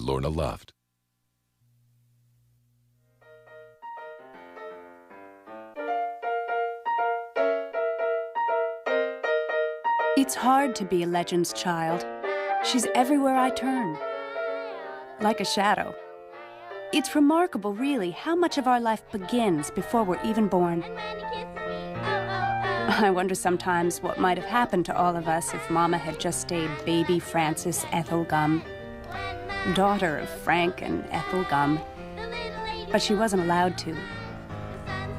Lorna loved. It's hard to be a legend's child. She's everywhere I turn, like a shadow. It's remarkable, really, how much of our life begins before we're even born. I wonder sometimes what might have happened to all of us if Mama had just stayed baby Frances Ethel Gum, daughter of Frank and Ethel Gum. But she wasn't allowed to.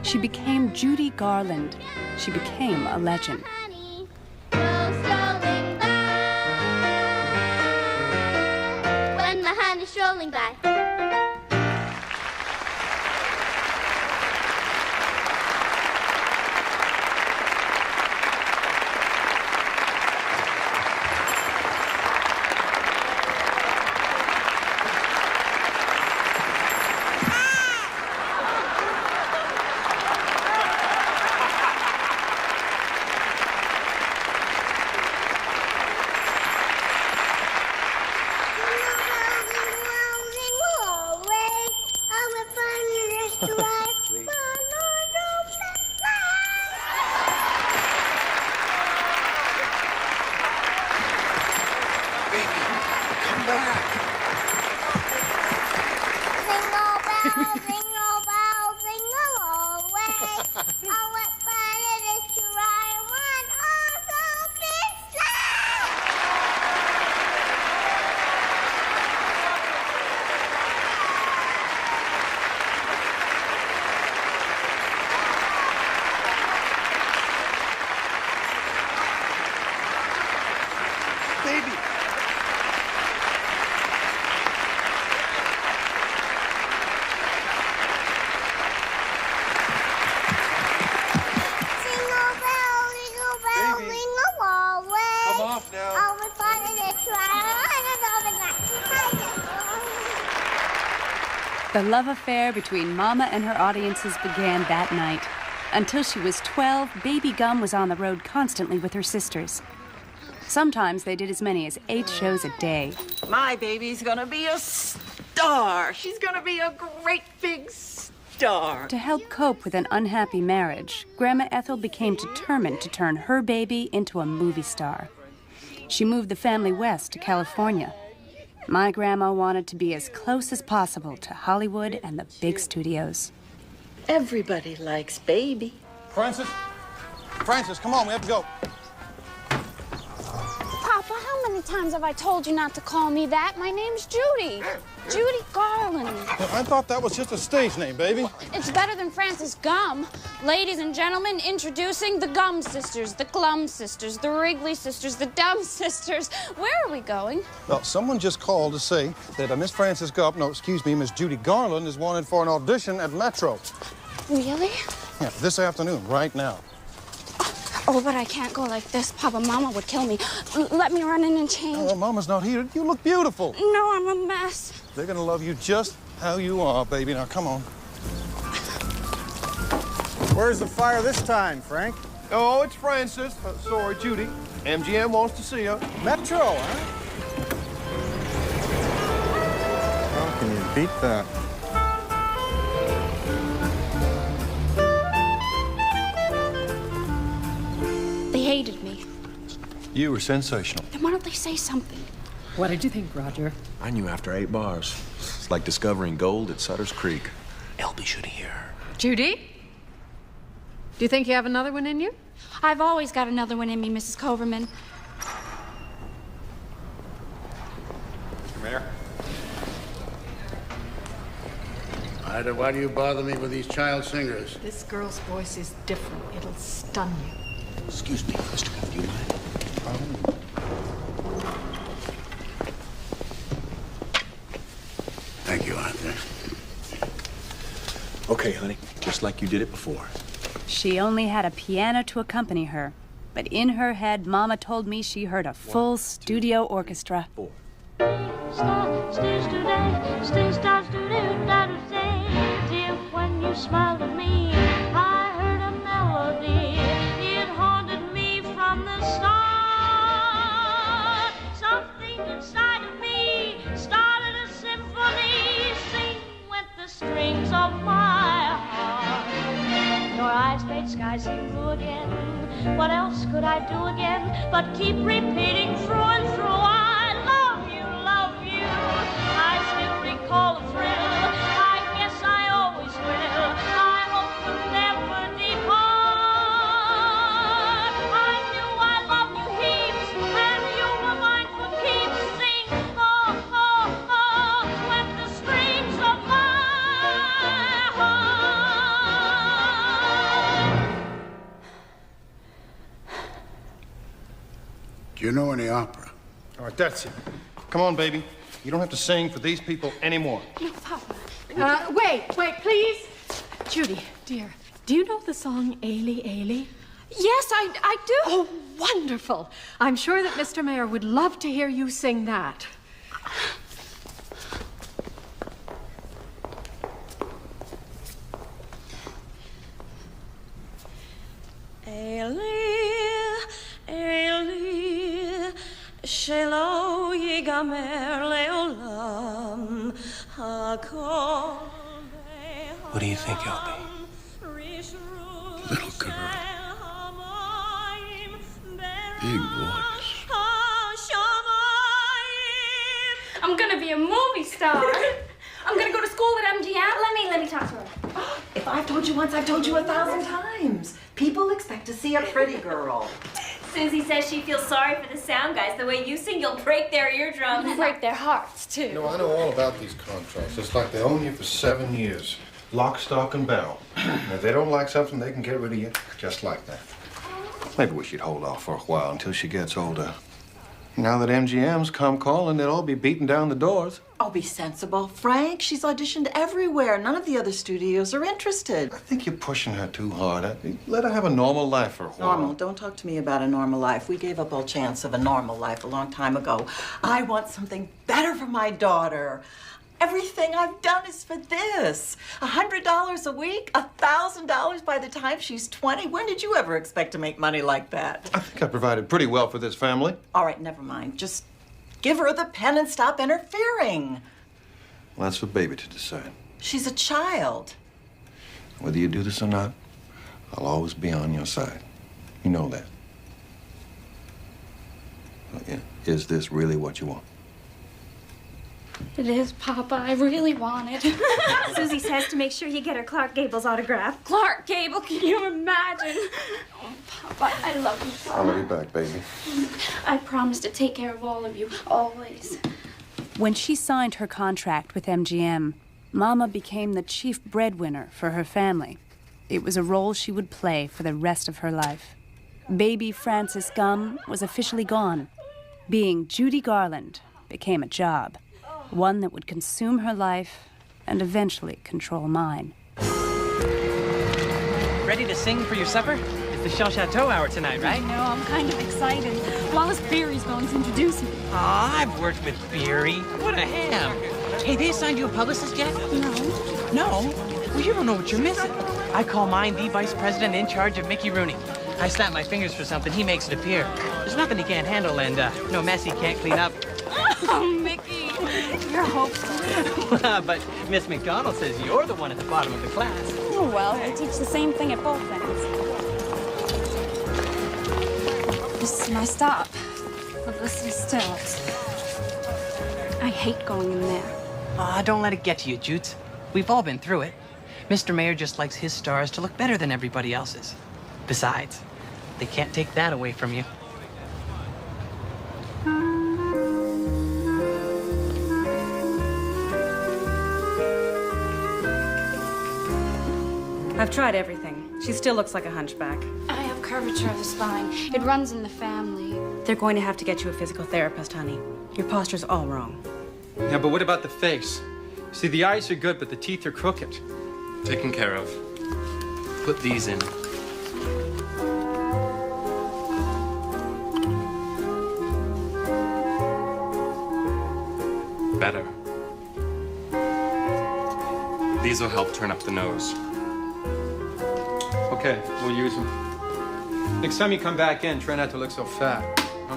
She became Judy Garland. She became a legend. When the honey's strolling by. The love affair between Mama and her audiences began that night. Until she was 12, Baby Gum was on the road constantly with her sisters. Sometimes they did as many as 8 shows a day. My baby's gonna be a star. She's gonna be a great big star. To help cope with an unhappy marriage, Grandma Ethel became determined to turn her baby into a movie star. She moved the family west to California. My grandma wanted to be as close as possible to Hollywood and the big studios. Everybody likes Baby. Frances, come on, we have to go. Papa, how many times have I told you not to call me that? My name's Judy. Judy Garland. I thought that was just a stage name, baby. It's better than Frances Gum. Ladies and gentlemen, introducing the Gum sisters, the Glum sisters, the Wrigley sisters, the Dumb sisters. Where are we going? Well, someone just called to say that Miss Frances Gump, Miss Judy Garland is wanted for an audition at Metro. Really? Yeah, this afternoon, right now. Oh, but I can't go like this. Papa, Mama would kill me. Let me run in and change. Oh, Mama's not here. You look beautiful. No, I'm a mess. They're gonna love you just how you are, baby. Now, come on. Where's the fire this time, Frank? Oh, it's Francis. Sorry, Judy. MGM wants to see you. Metro, huh? How can you beat that? They hated me. You were sensational. Then why don't they say something? What did you think, Roger? I knew after 8 bars. It's like discovering gold at Sutter's Creek. Elby should hear. Judy? Do you think you have another one in you? I've always got another one in me, Mrs. Coverman. Come here. Why do you bother me with these child singers? This girl's voice is different. It'll stun you. Excuse me, Mr. Cuff, do you mind? Thank you, Arthur. Okay, honey, just like you did it before. She only had a piano to accompany her, but in her head, Mama told me she heard a full studio orchestra. 4. When you smiled at me, I heard a melody. It haunted me from the start. Something inside of me started a symphony. What else could I do again but keep repeating through and through? I love you, love you. I still recall the thrill. I guess I always will. I hope to never depart. I knew I loved you heaps, and you were mine for keeps. Sing, oh, oh, oh, with the strings of my heart. Do you know any opera? All right, that's it. Come on, baby. You don't have to sing for these people anymore. No, Papa. Wait, please. Judy, dear, do you know the song Ailey, Ailey? Yes, I do. Oh, wonderful. I'm sure that Mr. Mayor would love to hear you sing that. Eli, shelo yigamer leolam, hakol. What do you think, Elby? Little girl. Big voice. I'm gonna be a movie star. I'm gonna go to school at MGM. Let me talk to her. If I've told you once, I've told you 1,000 times. People expect to see a pretty girl. Susie says she feels sorry for the sound guys. The way you sing, you'll break their eardrums. You'll break their hearts, too. You know, I know all about these contracts. It's like they own you for 7 years. Lock, stock, and barrel. And if they don't like something, they can get rid of you just like that. Maybe we should hold off for a while until she gets older. Now that MGM's come calling, they'll all be beating down the doors. Oh, be sensible. Frank, she's auditioned everywhere. None of the other studios are interested. I think you're pushing her too hard. Let her have a normal life for a while. Normal? Don't talk to me about a normal life. We gave up all chance of a normal life a long time ago. I want something better for my daughter. Everything I've done is for this. $100 a week, $1,000 by the time she's 20. When did you ever expect to make money like that? I think I provided pretty well for this family. All right, never mind. Just give her the pen and stop interfering. Well, that's for Baby to decide. She's a child. Whether you do this or not, I'll always be on your side. You know that. Well, yeah. Is this really what you want? It is, Papa. I really want it. Susie says to make sure you get her Clark Gable's autograph. Clark Gable, can you imagine? Oh, Papa, I love you so I'll much. be back, baby. I promise to take care of all of you, always. When she signed her contract with MGM, Mama became the chief breadwinner for her family. It was a role she would play for the rest of her life. Baby Frances Gumm was officially gone. Being Judy Garland became a job. One that would consume her life and eventually control mine. Ready to sing for your supper? It's the Shell Chateau hour tonight, right? I know, I'm kind of excited. Wallace Beery's going to introduce me. Aw, I've worked with Beery. What a ham. Hey, they assigned you a publicist yet? No. No? Well, you don't know what you're missing. I call mine the vice president in charge of Mickey Rooney. I snap my fingers for something, he makes it appear. There's nothing he can't handle and no mess he can't clean up. Oh, Mickey, you're hopeful. But Miss McDonald says you're the one at the bottom of the class. Oh, well, I teach the same thing at both ends. This is my stop. Publicity Stills. I hate going in there. Aw, don't let it get to you, Jutes. We've all been through it. Mr. Mayor just likes his stars to look better than everybody else's. Besides, they can't take that away from you. I've tried everything. She still looks like a hunchback. I have curvature of the spine. It runs in the family. They're going to have to get you a physical therapist, honey. Your posture's all wrong. Yeah, but what about the face? See, the eyes are good, but the teeth are crooked. Taken care of. Put these in. Better. These will help turn up the nose. Okay, we'll use them. Next time you come back in, try not to look so fat. Huh?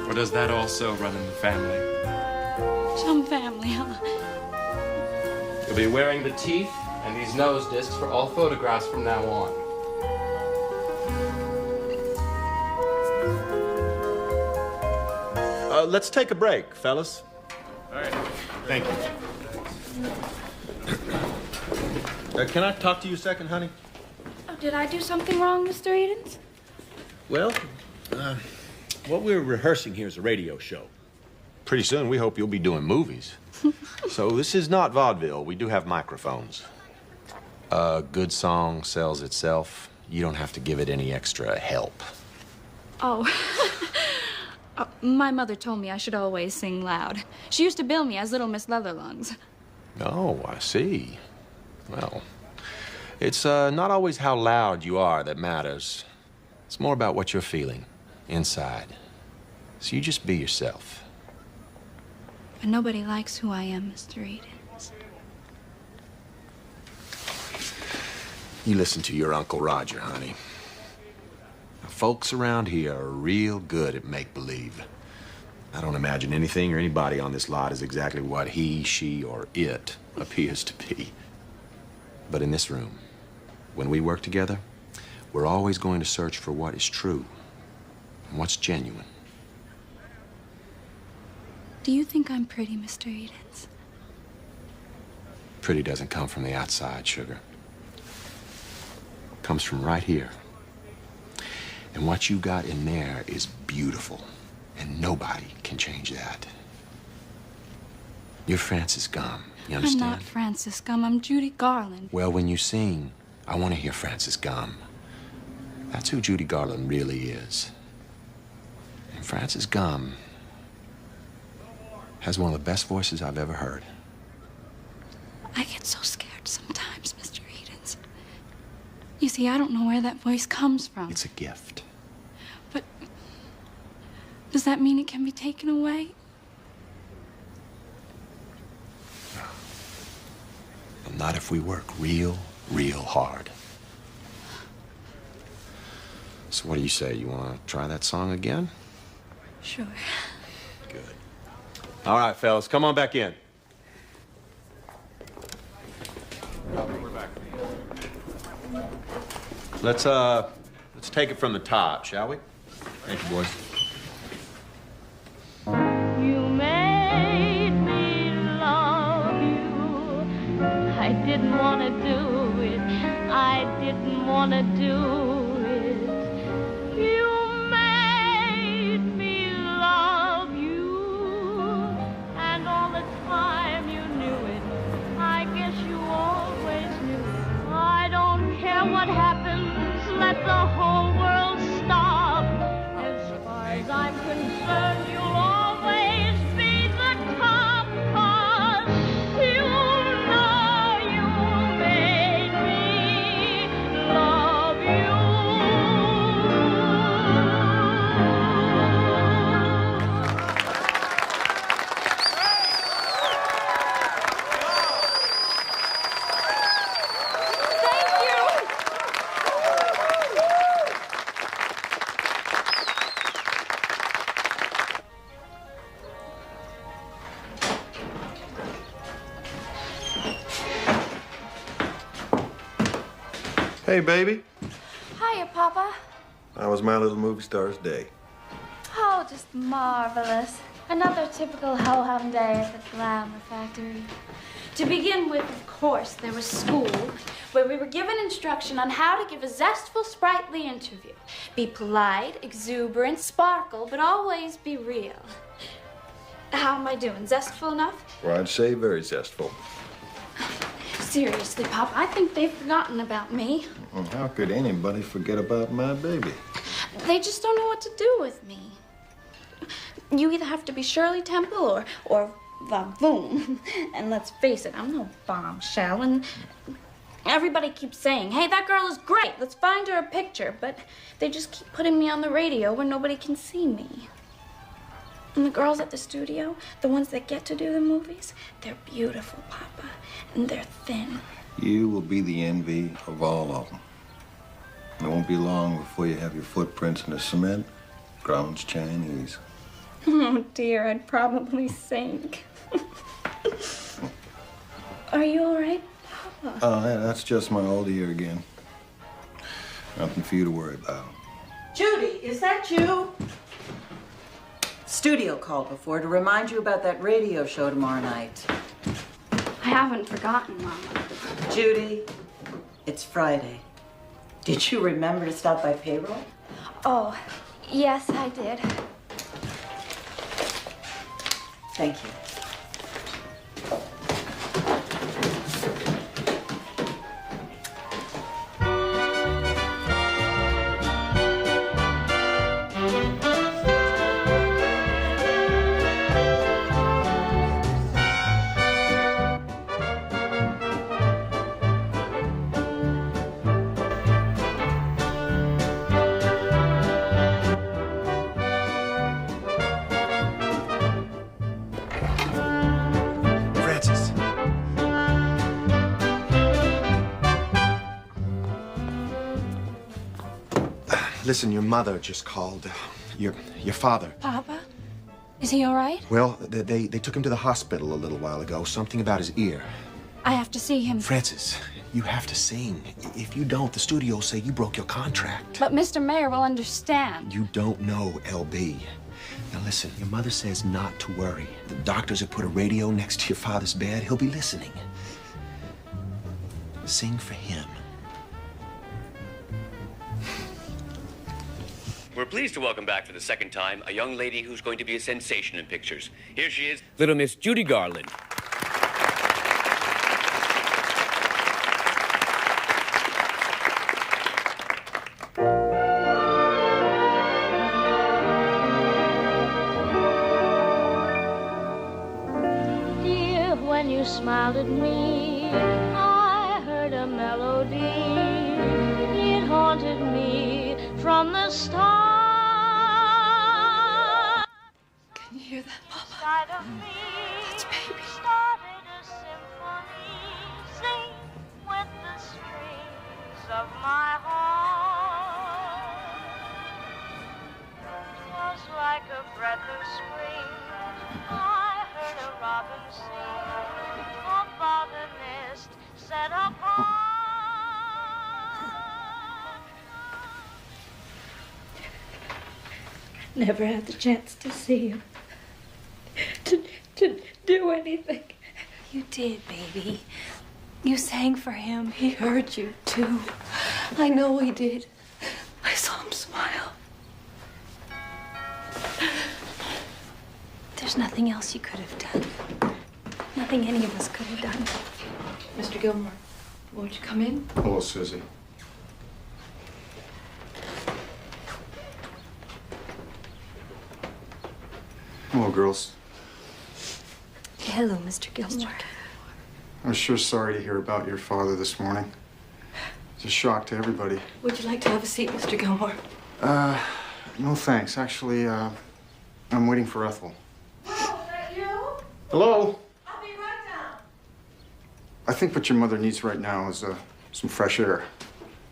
Or does that also run in the family? Some family, huh? You'll be wearing the teeth and these nose discs for all photographs from now on. Let's take a break, fellas. All right. Thank you. Can I talk to you a second, honey? Oh, did I do something wrong, Mr. Edens? Well, what we're rehearsing here is a radio show. Pretty soon, we hope you'll be doing movies. So this is not vaudeville. We do have microphones. A good song sells itself. You don't have to give it any extra help. Oh. My mother told me I should always sing loud. She used to bill me as Little Miss Leatherlungs. Oh, I see. Well, it's not always how loud you are that matters. It's more about what you're feeling inside. So you just be yourself. But nobody likes who I am, Mr. Edens. You listen to your Uncle Roger, honey. Folks around here are real good at make-believe. I don't imagine anything or anybody on this lot is exactly what he, she, or it appears to be. But in this room, when we work together, we're always going to search for what is true and what's genuine. Do you think I'm pretty, Mr. Edens? Pretty doesn't come from the outside, sugar. It comes from right here. And what you got in there is beautiful, and nobody can change that. You're Frances Gumm, you understand? I'm not Frances Gumm, I'm Judy Garland. Well, when you sing, I want to hear Frances Gumm. That's who Judy Garland really is. And Frances Gumm has one of the best voices I've ever heard. I get so scared sometimes, Mr. Edens. You see, I don't know where that voice comes from. It's a gift. But does that mean it can be taken away? Well, not if we work real, real hard. So what do you say? You want to try that song again? Sure. Good. All right, fellas, come on back in. Let's take it from the top, shall we? Thank you, boys. You made me love you. I didn't want to do it. I didn't want to do it. You made me love you. And all the time you knew it. I guess you always knew it. I don't care what happens. Let the whole world stop. As far as I'm concerned, you'll always be the top. 'Cause you know you made me love you. Thank you. Hey, baby. Hiya, Papa. How was my little movie star's day? Oh, just marvelous. Another typical ho-hum day at the Glamour Factory. To begin with, of course, there was school, where we were given instruction on how to give a zestful, sprightly interview. Be polite, exuberant, sparkle, but always be real. How am I doing? Zestful enough? Well, I'd say very zestful. Seriously, Pop, I think they've forgotten about me. Well, how could anybody forget about my baby? They just don't know what to do with me. You either have to be Shirley Temple or Vavoom. And let's face it, I'm no bombshell. And everybody keeps saying, hey, that girl is great. Let's find her a picture. But they just keep putting me on the radio where nobody can see me. And the girls at the studio, the ones that get to do the movies, they're beautiful, Papa. And they're thin. You will be the envy of all of them. It won't be long before you have your footprints in the cement. Ground's Chinese. Oh, dear, I'd probably sink. Are you all right, Papa? Oh, yeah, that's just my old ear again. Nothing for you to worry about. Judy, is that you? studio called before to remind you about that radio show tomorrow night. I haven't forgotten, Mama. Judy, it's Friday. Did you remember to stop by payroll? Oh, yes, I did. Thank you. Listen, your mother just called. Your father. Papa? Is he all right? Well, they took him to the hospital a little while ago. Something about his ear. I have to see him. Francis, you have to sing. If you don't, the studio will say you broke your contract. But Mr. Mayor will understand. You don't know, LB. Now listen, your mother says not to worry. The doctors have put a radio next to your father's bed. He'll be listening. Sing for him. We're pleased to welcome back for the second time a young lady who's going to be a sensation in pictures. Here she is, little Miss Judy Garland. Dear, when you smiled at me, I heard a melody. It haunted me from the start. Can you hear that, Mama? Side of me, That's baby. started a symphony. Sing with the strings of my heart. 'Twas like a breath of spring. I heard a robin sing above the nest set apart. Never had the chance to see him. To do anything. You did, baby. You sang for him. He heard you, too. I know he did. I saw him smile. There's nothing else you could have done. Nothing any of us could have done. Mr. Gilmore, won't you come in? Hello, Susie. Hello, girls. Hello, Mr. Gilmore. I'm sure sorry to hear about your father this morning. It's a shock to everybody. Would you like to have a seat, Mr. Gilmore? No thanks. Actually, I'm waiting for Ethel. Oh, is that you? Hello? I'll be right down. I think what your mother needs right now is some fresh air.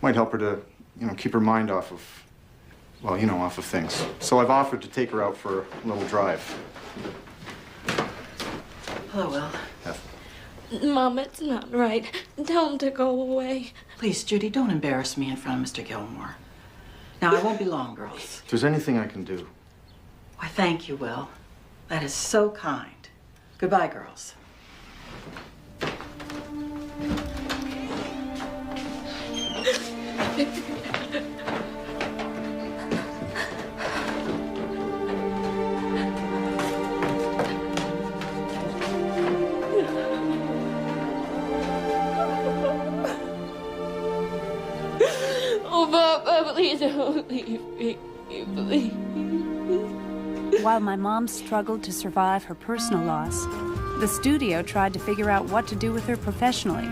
Might help her to, keep her mind off of, off of things. So I've offered to take her out for a little drive. Hello, Will. Mom, it's not right. Tell him to go away. Please, Judy, don't embarrass me in front of Mr. Gilmore. Now, I won't be long, girls. If there's anything I can do. Why, thank you, Will. That is so kind. Goodbye, girls. Oh, Papa, please don't leave me, please. While my mom struggled to survive her personal loss, the studio tried to figure out what to do with her professionally.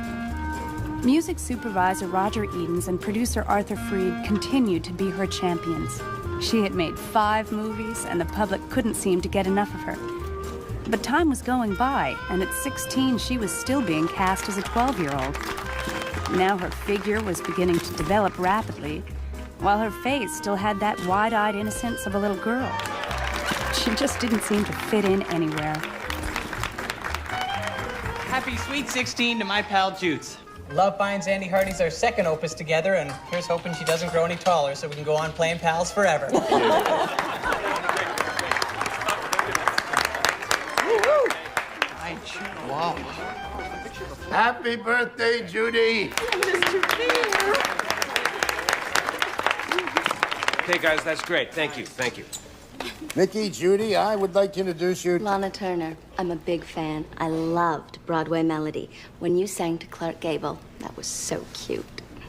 Music supervisor Roger Edens and producer Arthur Freed continued to be her champions. She had made 5 movies, and the public couldn't seem to get enough of her. But time was going by, and at 16, she was still being cast as a 12-year-old. Now her figure was beginning to develop rapidly, while her face still had that wide-eyed innocence of a little girl. She just didn't seem to fit in anywhere. Happy Sweet 16 to my pal Jutes. Love binds Andy Hardy's our second opus together, and here's hoping she doesn't grow any taller so we can go on playing pals forever. Wow. Happy birthday, Judy. Okay, guys, that's great. Thank you. Thank you. Mickey, Judy, I would like to introduce you to... Lana Turner. I'm a big fan. I loved Broadway Melody. When you sang to Clark Gable, that was so cute.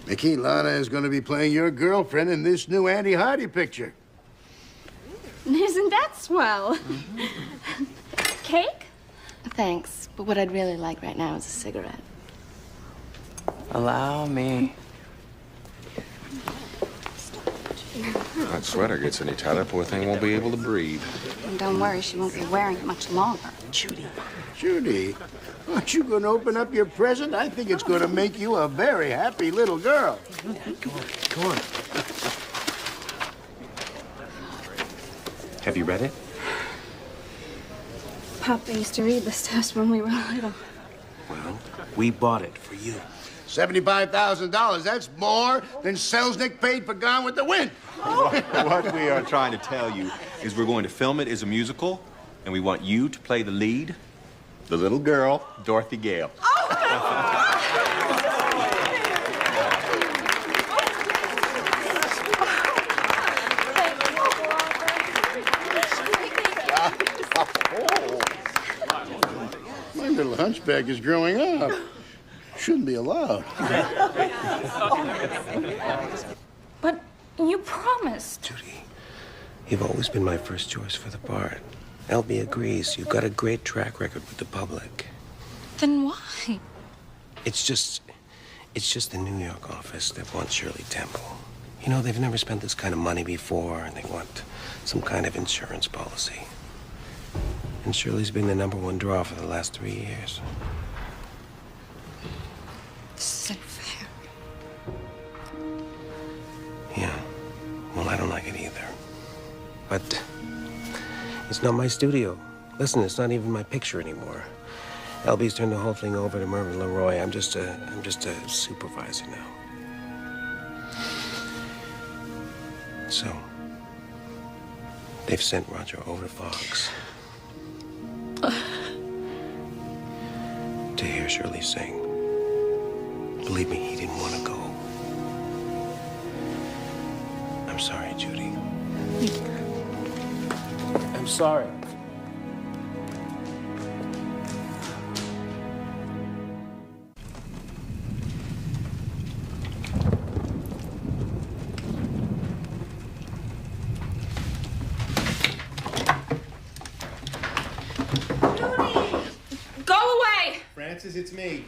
Mickey, Lana is going to be playing your girlfriend in this new Andy Hardy picture. Isn't that swell? Cake? Thanks, but what I'd really like right now is a cigarette. Allow me. That sweater gets any tighter, poor thing won't be able to breathe. And don't worry, she won't be wearing it much longer. Judy, aren't you going to open up your present? I think it's going to make you a very happy little girl. Go on. Have you read it? Papa used to read this to us when we were little. Well, we bought it for you. $75,000. That's more than Selznick paid for Gone with the Wind. What we are trying to tell you is we're going to film it as a musical, and we want you to play the lead, the little girl, Dorothy Gale. My little hunchback is growing up. Shouldn't be allowed. But you promised. Judy, you've always been my first choice for the part. LB agrees. You've got a great track record with the public. Then why? It's just the New York office that wants Shirley Temple. You know, they've never spent this kind of money before, and they want some kind of insurance policy. And Shirley's been the #1 draw for the last 3 years. This isn't fair. Yeah. Well, I don't like it either. But it's not my studio. Listen, it's not even my picture anymore. LB's turned the whole thing over to Mervyn Leroy. I'm just a supervisor now. So, they've sent Roger over to Fox to hear Shirley sing. Believe me, he didn't want to go. I'm sorry, Judy. I'm sorry. Go away! Francis, it's me.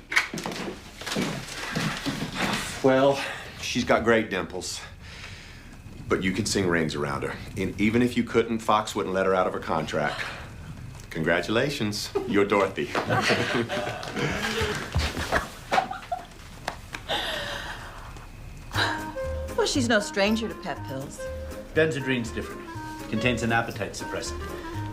Well, she's got great dimples. But you can sing rings around her. And even if you couldn't, Fox wouldn't let her out of her contract. Congratulations, you're Dorothy. Well, she's no stranger to pet pills. Benzedrine's different. Contains an appetite suppressant.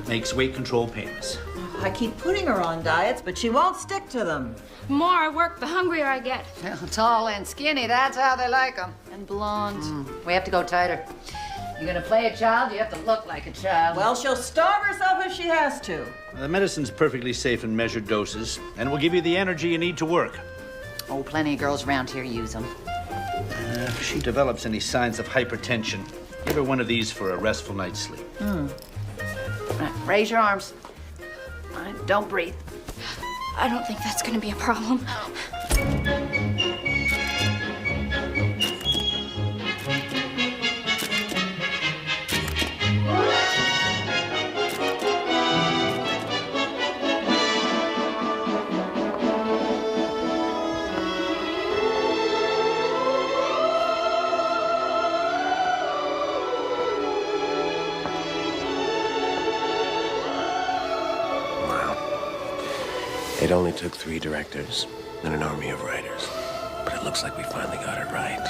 Makes weight control painless. I keep putting her on diets, but she won't stick to them. The more I work, the hungrier I get. Tall and skinny, that's how they like them. And blonde. We have to go tighter. You're gonna play a child, you have to look like a child. Well, she'll starve herself if she has to. The medicine's perfectly safe in measured doses, and will give you the energy you need to work. Oh, plenty of girls around here use them. If she develops any signs of hypertension, give her one of these for a restful night's sleep. Right, raise your arms. All right, don't breathe. I don't think that's gonna be a problem. It only took 3 directors and an army of writers. But it looks like we finally got it right.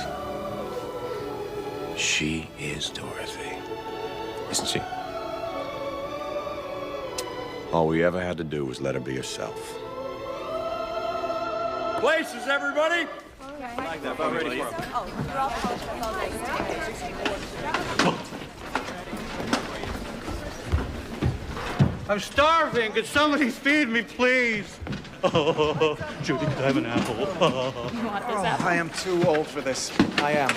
She is Dorothy. Isn't she? All we ever had to do was let her be herself. Places, everybody! Like that, I'm ready for him. I'm starving. Could somebody feed me, please? Oh, Judy, could I have an apple? You want this apple? I am too old for this. I am.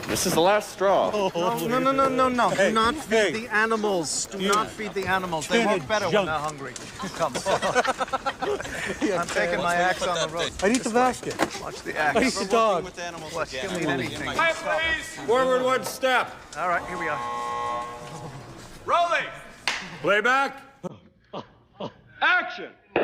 This is the last straw. No. Hey, Do not feed the animals. Do not feed the animals. They work better when they're hungry. Come on. I'm taking my axe on the road. I need the basket. Watch the axe. I need the dog. Watch, he'll eat anything. Hi, please. Forward one step. All right, here we are. Rolling. Playback. Action. We're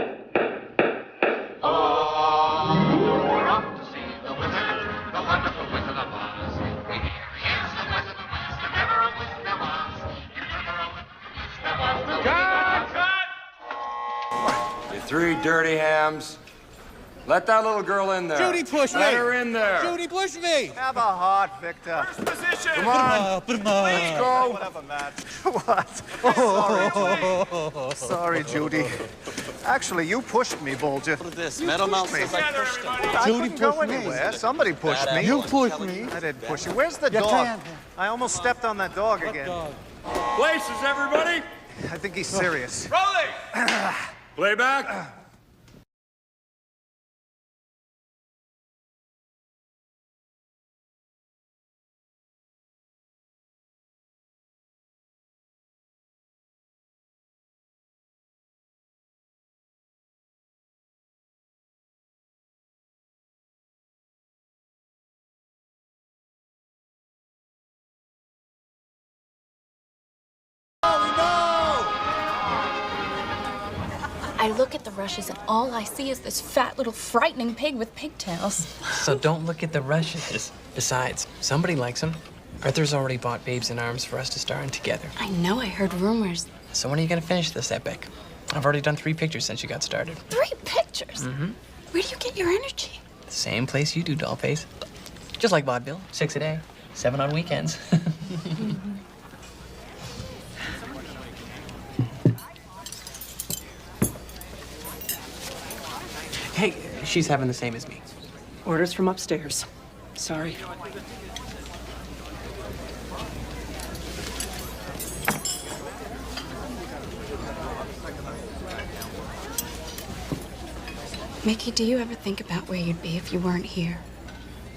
off to see the wizard, the wonderful Wizard of Oz. He is the Wizard of Oz, if ever a wizard there was. If ever a wizard there was, the Cut! You three dirty hams. Let that little girl in there. Judy, push Let me. her in there. Judy, push me. Have a heart, Victor. First position. Come on. Let's go. Whatever, Matt. What? Sorry, Judy. Actually, you pushed me, Bulger. What is this? Metal Mouth says I pushed him. I couldn't go anywhere. Somebody pushed me. You pushed me. I didn't push you. Where's the dog? I almost stepped on that dog again. Places, everybody. I think he's serious. Rolling. Playback. I look at the rushes and all I see is this fat little frightening pig with pigtails. So don't look at the rushes. Besides, somebody likes them. Arthur's already bought Babes in Arms for us to star in together. I know, I heard rumors. So when are you gonna finish this epic? I've already done 3 pictures since you got started. 3 pictures? Mm-hmm. Where do you get your energy? The same place you do, Dollface. Just like vaudeville, 6 a day, 7 on weekends. Hey, she's having the same as me. Orders from upstairs. Sorry. Mickey, do you ever think about where you'd be if you weren't here?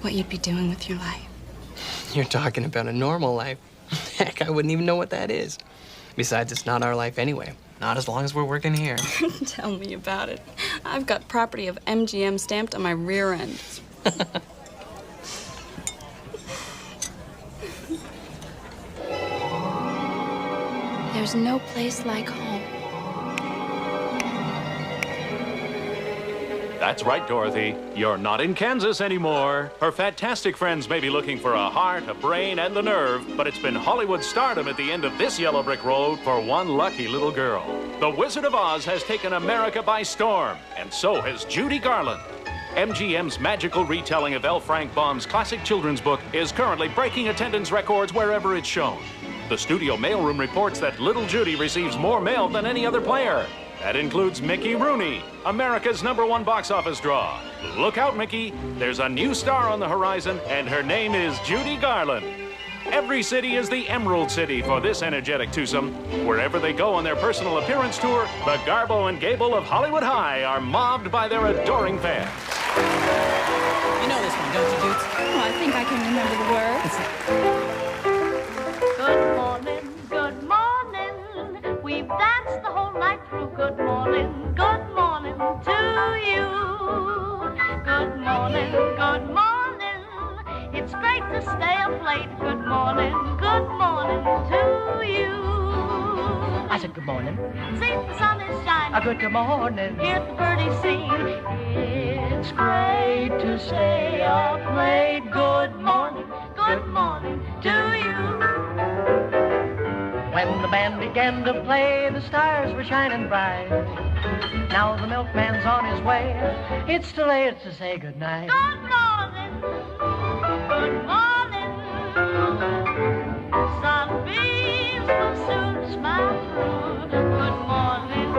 What you'd be doing with your life? You're talking about a normal life. Heck, I wouldn't even know what that is. Besides, it's not our life anyway. Not as long as we're working here. Tell me about it. I've got property of MGM stamped on my rear end. There's no place like home. That's right, Dorothy. You're not in Kansas anymore. Her fantastic friends may be looking for a heart, a brain, and the nerve, but it's been Hollywood stardom at the end of this yellow brick road for one lucky little girl. The Wizard of Oz has taken America by storm, and so has Judy Garland. MGM's magical retelling of L. Frank Baum's classic children's book is currently breaking attendance records wherever it's shown. The studio mailroom reports that little Judy receives more mail than any other player. That includes Mickey Rooney, America's #1 box office draw. Look out, Mickey. There's a new star on the horizon, and her name is Judy Garland. Every city is the Emerald City for this energetic twosome. Wherever they go on their personal appearance tour, the Garbo and Gable of Hollywood High are mobbed by their adoring fans. You know this one, don't you, Dudes? Oh, I think I can remember the words. Good morning, good morning. We've danced the whole night through. Good morning to you. Good morning, good morning. It's great to stay up late. Good morning to you. I said good morning. See, the sun is shining. Good morning. Hear the birdies sing. It's great to stay up late. Good morning to you. When the band began to play, the stars were shining bright. Now the milkman's on his way. It's too late to say goodnight. Good morning. Sunbeams will soon smile through. Good morning.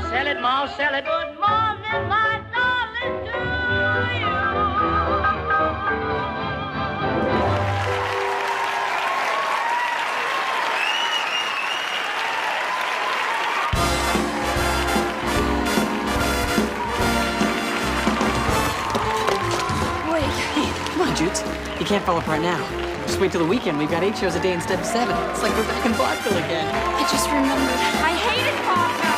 Sell it, Ma, sell it. Good morning, my darling, to you. Jutes. You can't fall apart now. Just wait till the weekend. We've got 8 shows a day instead of 7. It's like we're back in vaudeville again. I just remembered. I hated vaudeville.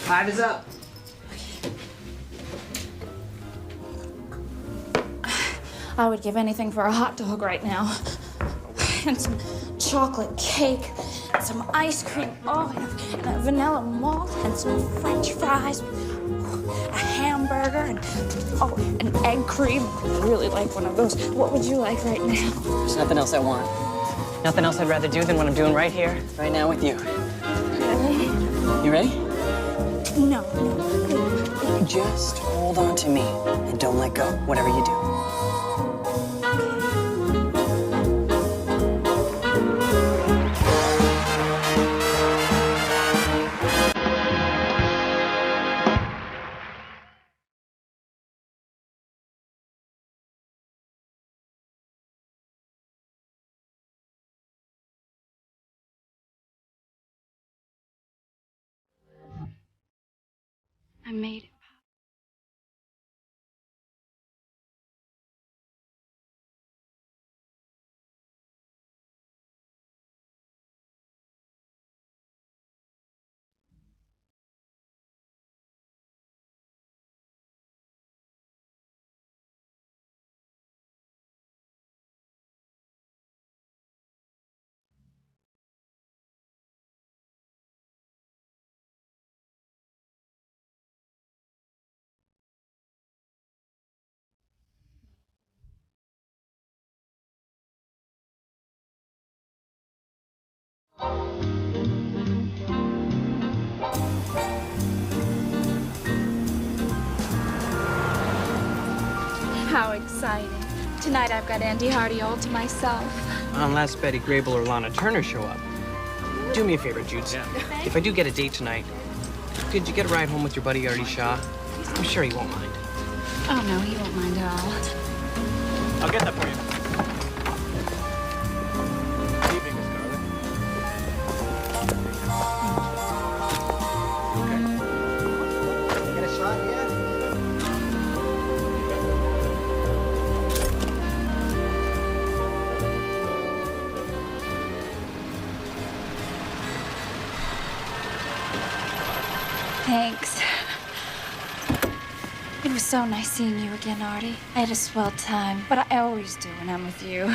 Five is up. I would give anything for a hot dog right now. And some chocolate cake, and some ice cream, and a vanilla malt, and some French fries, a hamburger, and an egg cream. I really like one of those. What would you like right now? There's nothing else I want. Nothing else I'd rather do than what I'm doing right here, right now with you. Really? You ready? No. Just hold on to me and don't let go, whatever you do. I made it. How exciting. Tonight I've got Andy Hardy all to myself. Unless Betty Grable or Lana Turner show up. Do me a favor, Jutes. If I do get a date tonight, could you get a ride home with your buddy Artie Shaw? I'm sure he won't mind. Oh, no, he won't mind at all. I'll get that for you. Get a shot yet? Thanks. It was so nice seeing you again, Artie. I had a swell time, but I always do when I'm with you.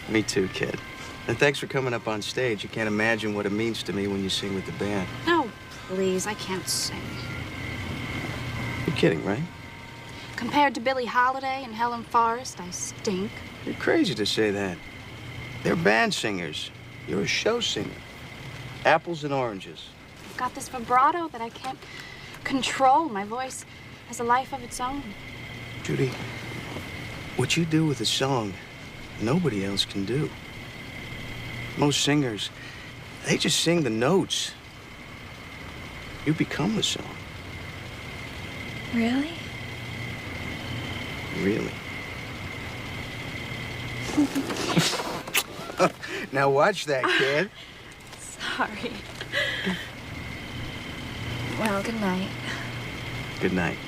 Me too, kid. And thanks for coming up on stage. You can't imagine what it means to me when you sing with the band. No, please, I can't sing. You're kidding, right? Compared to Billie Holiday and Helen Forrest, I stink. You're crazy to say that. They're band singers. You're a show singer. Apples and oranges. I've got this vibrato that I can't control. My voice has a life of its own. Judy, what you do with a song, nobody else can do. Most singers, they just sing the notes. You become the song. Really? Really. Now watch that, kid. Sorry. Well, good night. Good night.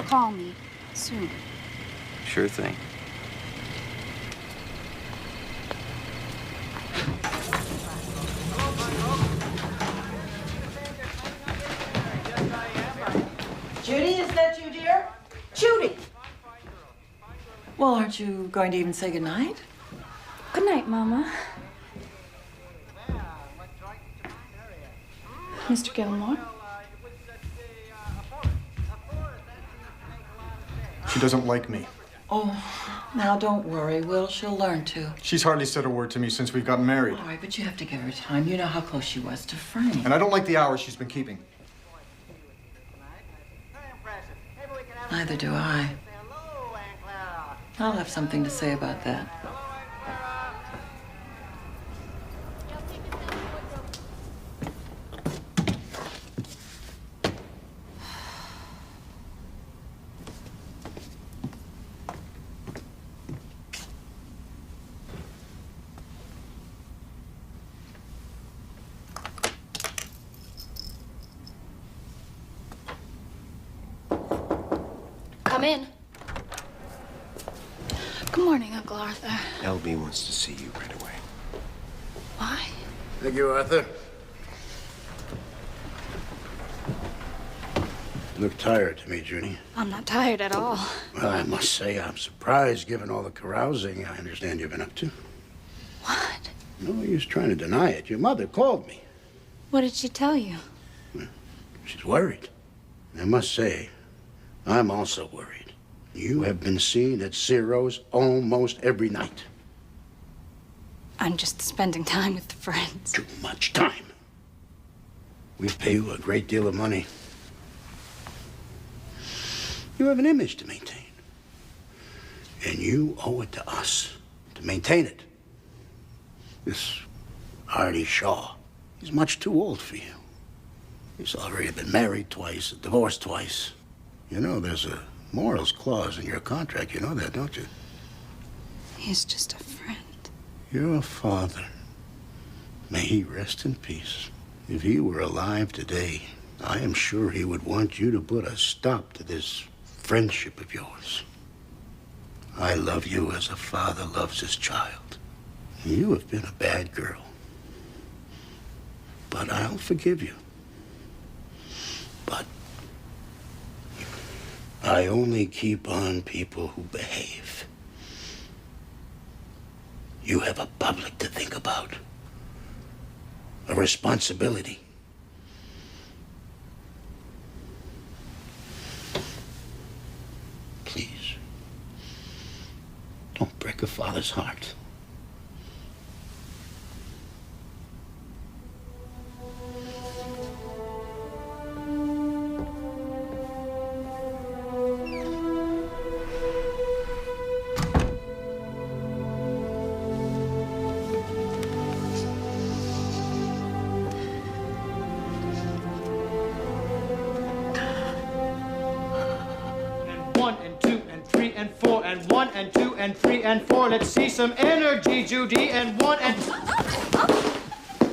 Call me soon. Sure thing. Judy, is that you, dear? Judy! Well, aren't you going to even say goodnight? Good night, Mama. Mr. Gilmore? She doesn't like me. Oh, now don't worry, Will. She'll learn to. She's hardly said a word to me since we've gotten married. All right, but you have to give her time. You know how close she was to Frank. And I don't like the hours she's been keeping. Neither do I. I'll have something to say about that. Come in. Good morning, Uncle Arthur. LB wants to see you right away. Why? Thank you, Arthur. You look tired to me, Judy. I'm not tired at all. Well, I must say I'm surprised given all the carousing I understand you've been up to. What? No use trying to deny it. Your mother called me. What did she tell you? She's worried. I must say, I'm also worried. You have been seen at Ciro's almost every night. I'm just spending time with friends. Too much time. We've paid you a great deal of money. You have an image to maintain. And you owe it to us to maintain it. This Artie Shaw, he's much too old for you. He's already been married twice, divorced twice. You know, there's a morals clause in your contract. You know that, don't you? He's just a friend. Your father, may he rest in peace. If he were alive today, I am sure he would want you to put a stop to this friendship of yours. I love you as a father loves his child. You have been a bad girl. But I'll forgive you. But I only keep on people who behave. You have a public to think about. A responsibility. Please, don't break a father's heart. And 3 and 4. Let's see some energy, Judy. And 1 and...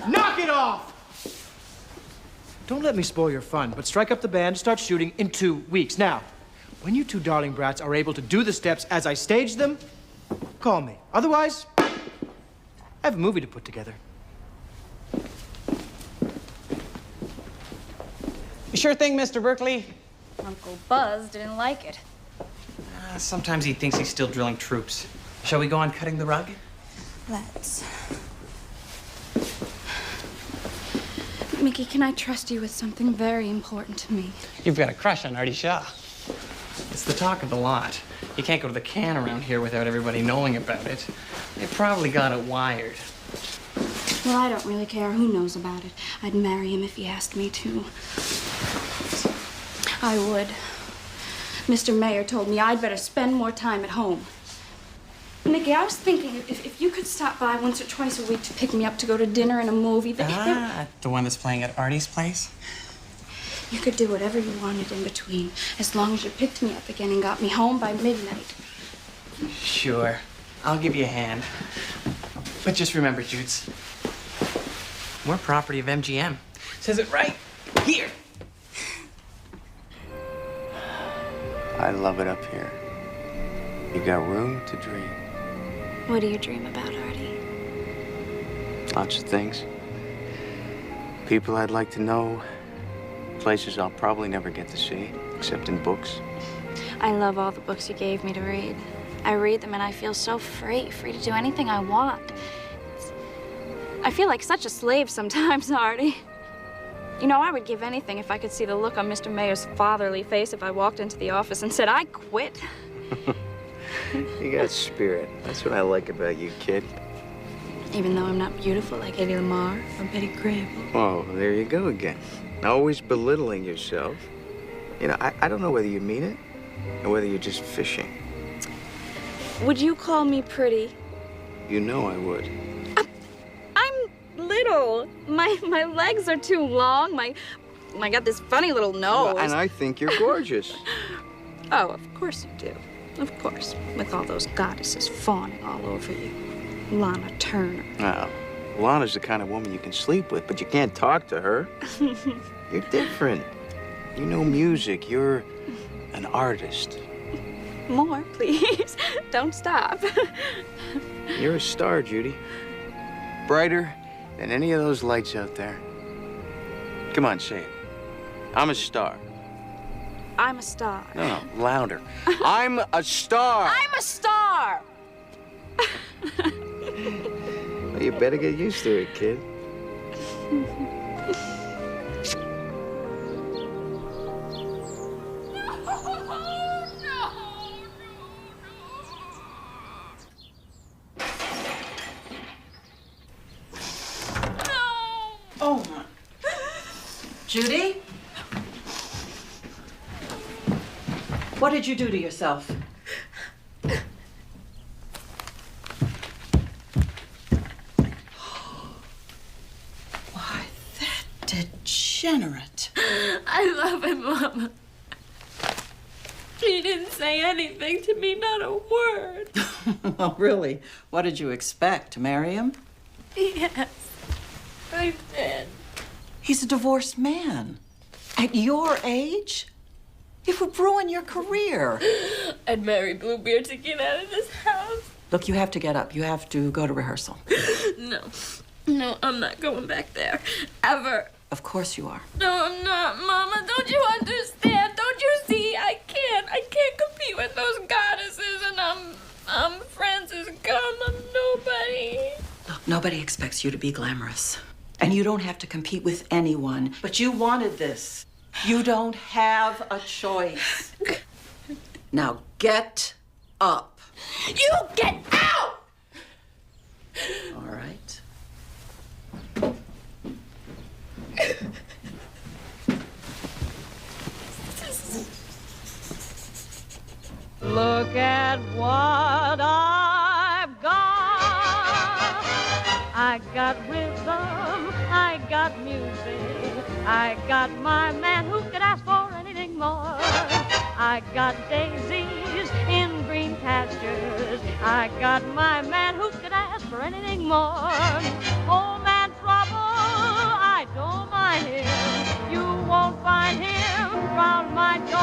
Knock it off! Don't let me spoil your fun, but strike up the band, start shooting in 2 weeks. Now, when you two darling brats are able to do the steps as I stage them, call me. Otherwise, I have a movie to put together. You sure thing, Mr. Berkeley? Uncle Buzz didn't like it. Sometimes he thinks he's still drilling troops. Shall we go on cutting the rug? Let's. Mickey, can I trust you with something very important to me? You've got a crush on Artie Shaw. It's the talk of the lot. You can't go to the can around here without everybody knowing about it. They probably got it wired. Well, I don't really care who knows about it. I'd marry him if he asked me to. I would. Mr. Mayor told me I'd better spend more time at home. Mickey, I was thinking if you could stop by once or twice a week to pick me up to go to dinner and a movie. The one that's playing at Artie's place? You could do whatever you wanted in between, as long as you picked me up again and got me home by midnight. Sure. I'll give you a hand. But just remember, Jutes, we're property of MGM. Says it right here. I love it up here. You got room to dream. What do you dream about, Artie? Lots of things. People I'd like to know. Places I'll probably never get to see, except in books. I love all the books you gave me to read. I read them and I feel so free to do anything I want. I feel like such a slave sometimes, Artie. You know, I would give anything if I could see the look on Mr. Mayor's fatherly face if I walked into the office and said, I quit. You got spirit. That's what I like about you, kid. Even though I'm not beautiful like Eddie Lamar or Betty Grable. Oh, there you go again. Always belittling yourself. You know, I don't know whether you mean it or whether you're just fishing. Would you call me pretty? You know I would. Little. My legs are too long. I got this funny little nose. Well, and I think you're gorgeous. Oh, of course you do. Of course. With all those goddesses fawning all over you. Lana Turner. Well, Lana's the kind of woman you can sleep with, but you can't talk to her. You're different. You know music. You're an artist. More, please. Don't stop. You're a star, Judy. Brighter than any of those lights out there. Come on, say it. I'm a star. I'm a star. No, louder. I'm a star. I'm a star! Well, you better get used to it, kid. Oh, my. Judy? What did you do to yourself? Why, that degenerate. I love him, Mama. He didn't say anything to me, not a word. Well, really, what did you expect? To marry him? Yes, I did. He's a divorced man. At your age? It would ruin your career. I'd marry Bluebeard to get out of this house. Look, you have to get up. You have to go to rehearsal. No, I'm not going back there. Ever. Of course you are. No, I'm not, Mama. Don't you understand? Don't you see? I can't compete with those goddesses, and I'm Francis Gum. I'm nobody. Look, nobody expects you to be glamorous. And you don't have to compete with anyone. But you wanted this. You don't have a choice. Now get up. You get out! All right. Look at what I've got. I got rhythm, I got music, I got my man who could ask for anything more. I got daisies in green pastures, I got my man who could ask for anything more. Old man trouble, I don't mind him, you won't find him round my door.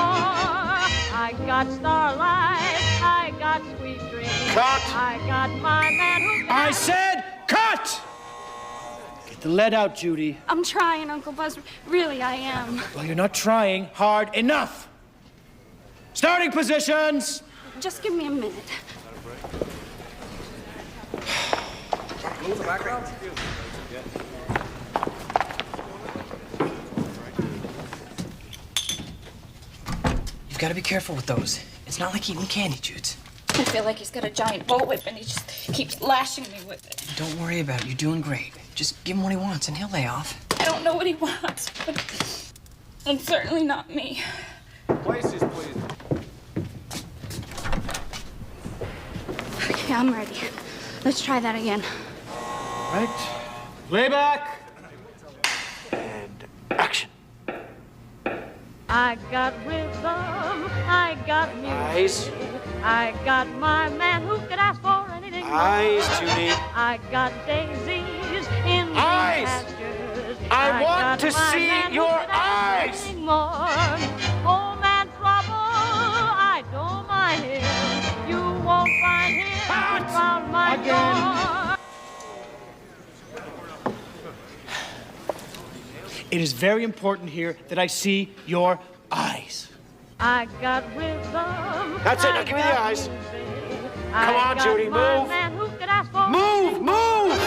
I got starlight, I got sweet dreams. Cut! I got my man who I said cut! Get the lead out, Judy. I'm trying, Uncle Buzz. Really, I am. Well, you're not trying hard enough. Starting positions! Just give me a minute. Move the background. You've got to be careful with those. It's not like eating candy, Judes. I feel like he's got a giant bullwhip and he just keeps lashing me with it. Don't worry about it. You're doing great. Just give him what he wants and he'll lay off. I don't know what he wants, but it's certainly not me. Places, please. Okay, I'm ready. Let's try that again. Right. Playback. And action. I got rhythm, I got music. Eyes. I got my man who could ask for anything more. Eyes, Judy. I got daisies in green Eyes. pastures. I want got to my see man who your could ask for eyes. anything more. Old man trouble, I don't mind him. You won't find him round my door. It is very important here that I see your eyes. I got rhythm. That's it. Now I give me the got eyes. music. Come I on, got Judy, my move. man who could ask for Move, anything move. more.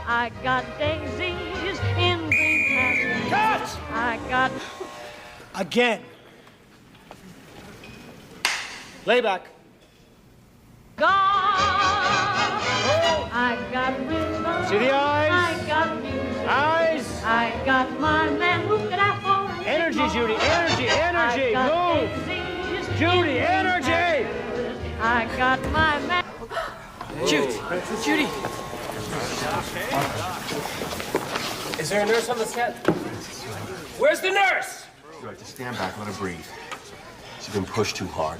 I got daisies in green pastures. Cut! I got. Again. Playback. God. I got rhythm. See the eyes? I got music. Eyes. I got my man who could ask for anything Energy, more. Judy, energy, energy. I got Move. daisies in Judy, green energy. pastures. I got my man. Judy! Is there a nurse on the set? Where's the nurse? You have to stand back, let her breathe. She's been pushed too hard.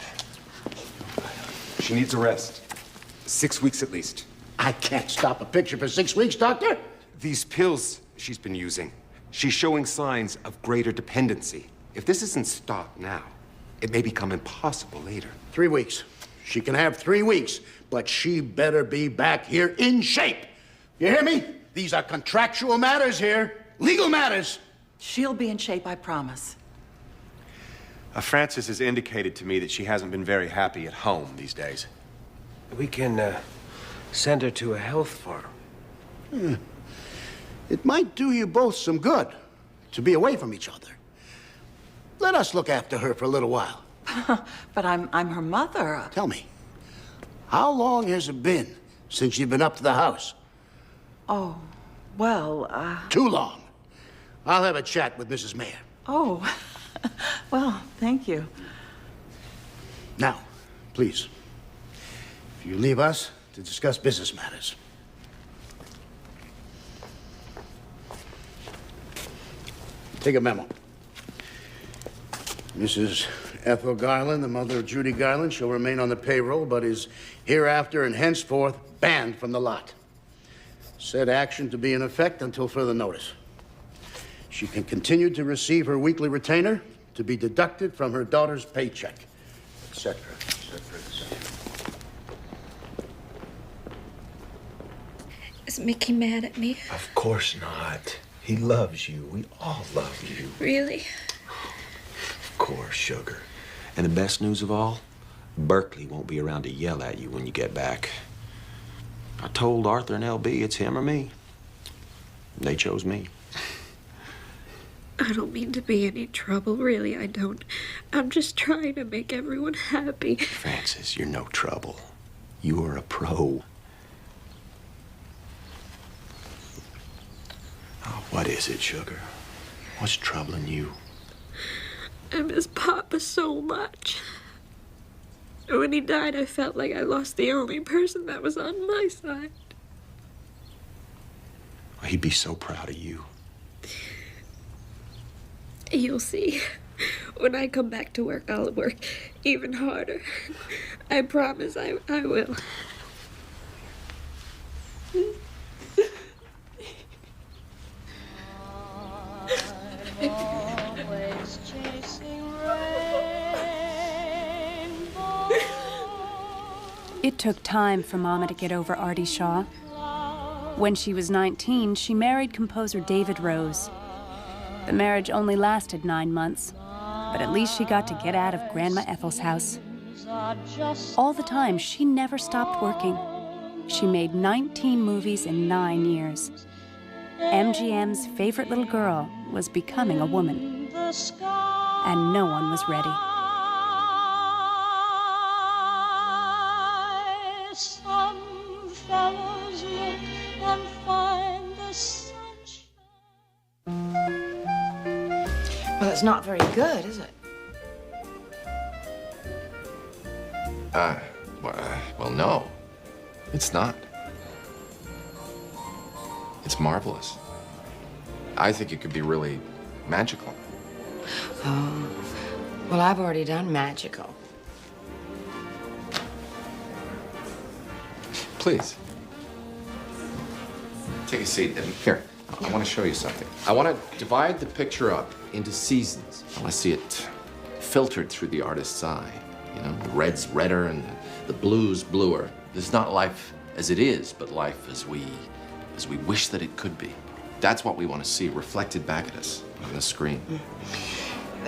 She needs a rest. 6 weeks at least. I can't stop a picture for 6 weeks, Doctor. These pills she's been using, she's showing signs of greater dependency. If this isn't stopped now, it may become impossible later. 3 weeks. She can have 3 weeks, but she better be back here in shape. You hear me? These are contractual matters here, legal matters. She'll be in shape, I promise. Frances has indicated to me that she hasn't been very happy at home these days. We can send her to a health farm. It might do you both some good to be away from each other. Let us look after her for a little while. But I'm her mother. Tell me, how long has it been since you've been up to the house? Oh, well, Too long. I'll have a chat with Mrs. Mayer. Oh, well, thank you. Now, please, if you leave us to discuss business matters. Take a memo. Mrs. Ethel Garland, the mother of Judy Garland, shall remain on the payroll, but is hereafter and henceforth banned from the lot. Said action to be in effect until further notice. She can continue to receive her weekly retainer to be deducted from her daughter's paycheck, etc., etc., etc. Is Mickey mad at me? Of course not. He loves you. We all love you. Really? Of course, sugar. And the best news of all, Berkeley won't be around to yell at you when you get back. I told Arthur and LB it's him or me. They chose me. I don't mean to be any trouble, really, I don't. I'm just trying to make everyone happy. Frances, you're no trouble. You're a pro. Oh, what is it, sugar? What's troubling you? I miss Papa so much. When he died, I felt like I lost the only person that was on my side. He'd be so proud of you. You'll see. When I come back to work, I'll work even harder. I promise I will. Always chasing It took time for Mama to get over Artie Shaw. When she was 19, she married composer David Rose. The marriage only lasted 9 months, but at least she got to get out of Grandma Ethel's house. All the time, she never stopped working. She made 19 movies in 9 years. MGM's favorite little girl was becoming a woman, and no one was ready. Some fellows look and find the sunshine. Well, it's not very good, is it? Well, no. It's not. It's marvelous. I think it could be really magical. Oh, well, I've already done magical. Please. Take a seat. And here, I want to show you something. I want to divide the picture up into seasons. I want to see it filtered through the artist's eye. You know, the red's redder and the blue's bluer. This is not life as it is, but life as we wish that it could be. That's what we want to see reflected back at us on the screen.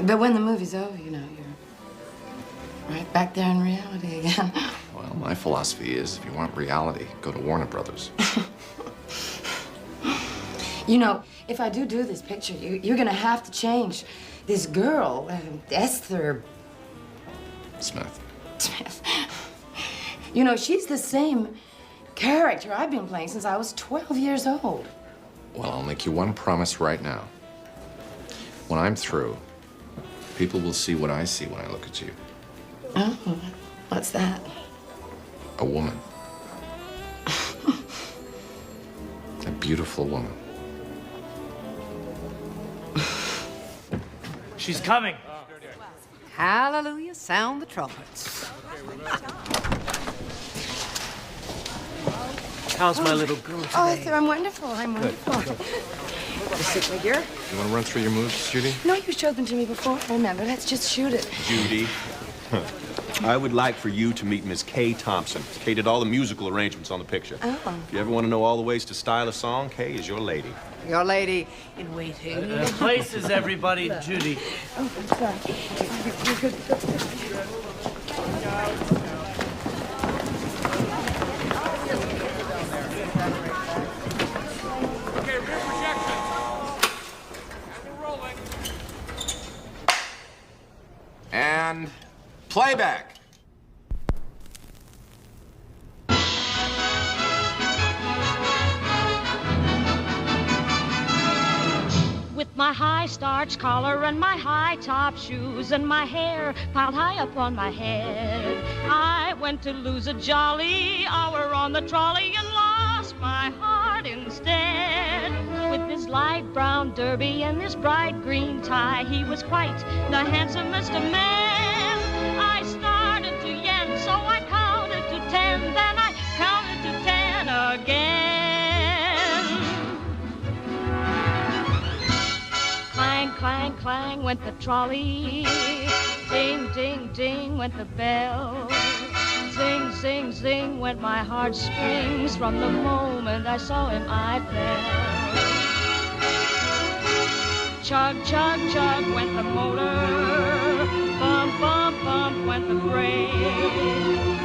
But when the movie's over, you know, you're right back there in reality again. Well, my philosophy is if you want reality, go to Warner Brothers. You know, if I do this picture, you're gonna have to change this girl, Esther Smith. Smith. You know, she's the same character I've been playing since I was 12 years old. Well, I'll make you one promise right now. When I'm through, people will see what I see when I look at you. Oh, what's that? A woman. A beautiful woman. She's coming. Hallelujah, sound the trumpets. How's my little girl today? Oh, Arthur, I'm wonderful. I'm wonderful. Just sit right here. You want to run through your moves, Judy? No, you showed them to me before. Remember, let's just shoot it. Judy. I would like for you to meet Miss Kay Thompson. Kay did all the musical arrangements on the picture. Oh. If you ever want to know all the ways to style a song, Kay is your lady. Your lady in waiting. Places, everybody. Judy. Oh, I'm sorry. You're good. Okay, rear projection. And we're rolling. And playback. With my high starch collar and my high top shoes and my hair piled high up on my head, I went to lose a jolly hour on the trolley and lost my heart instead. With his light brown derby and his bright green tie, he was quite the handsomest of men. I started to yen, so I counted to 10, then I counted to 10 again. Clang, clang, clang went the trolley. Ding, ding, ding went the bell. Zing, zing, zing went my heartstrings. From the moment I saw him, I fell. Chug, chug, chug went the motor. Bump, bump, bump went the brake.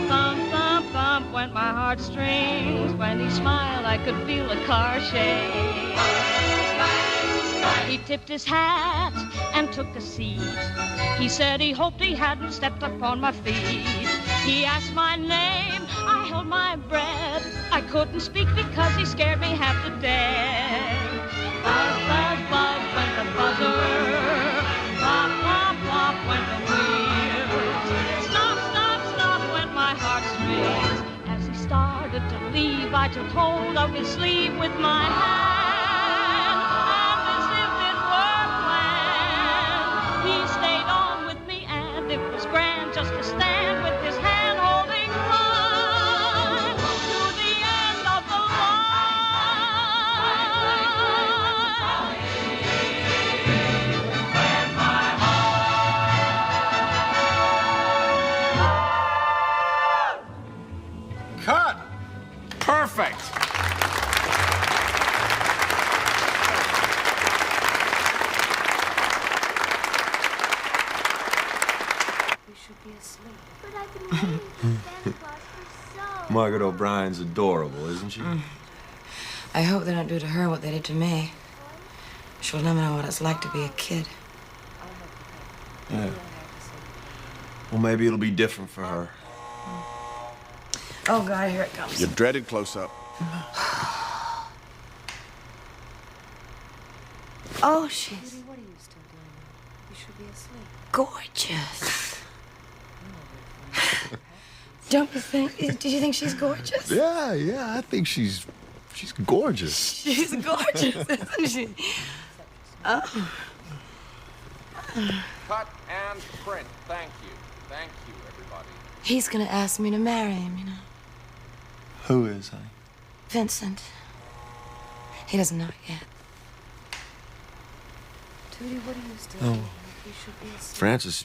Thump, thump, thump went my heartstrings. When he smiled, I could feel the car shake. He tipped his hat and took a seat. He said he hoped he hadn't stepped upon my feet. He asked my name, I held my breath. I couldn't speak because he scared me half to death. Buzz, buzz, buzz went the buzzer. Plop, plop, plop went the wheels. Stop, stop, stop went my heartstrings. As he started to leave, I took hold of his sleeve with my hand. It was grand just to stand with his hand holding mine to the end of the line. Cut! Perfect! But I've been waiting for Santa Claus for so Margaret O'Brien's adorable, isn't she? I hope they don't do to her what they did to me. She'll never know what it's like to be a kid. Yeah. Well, maybe it'll be different for her. Oh, God, here it comes. Your dreaded close-up. Oh, she's What are you still doing? You should be asleep. gorgeous. Don't you think? Did you think she's gorgeous? Yeah, I think she's gorgeous. She's gorgeous, isn't she? Oh. Cut and print. Thank you. Thank you, everybody. He's gonna ask me to marry him, you know. Who is, honey? Vincent. He doesn't know it yet. Judy, what are you still Oh. doing? You should be asleep. Francis,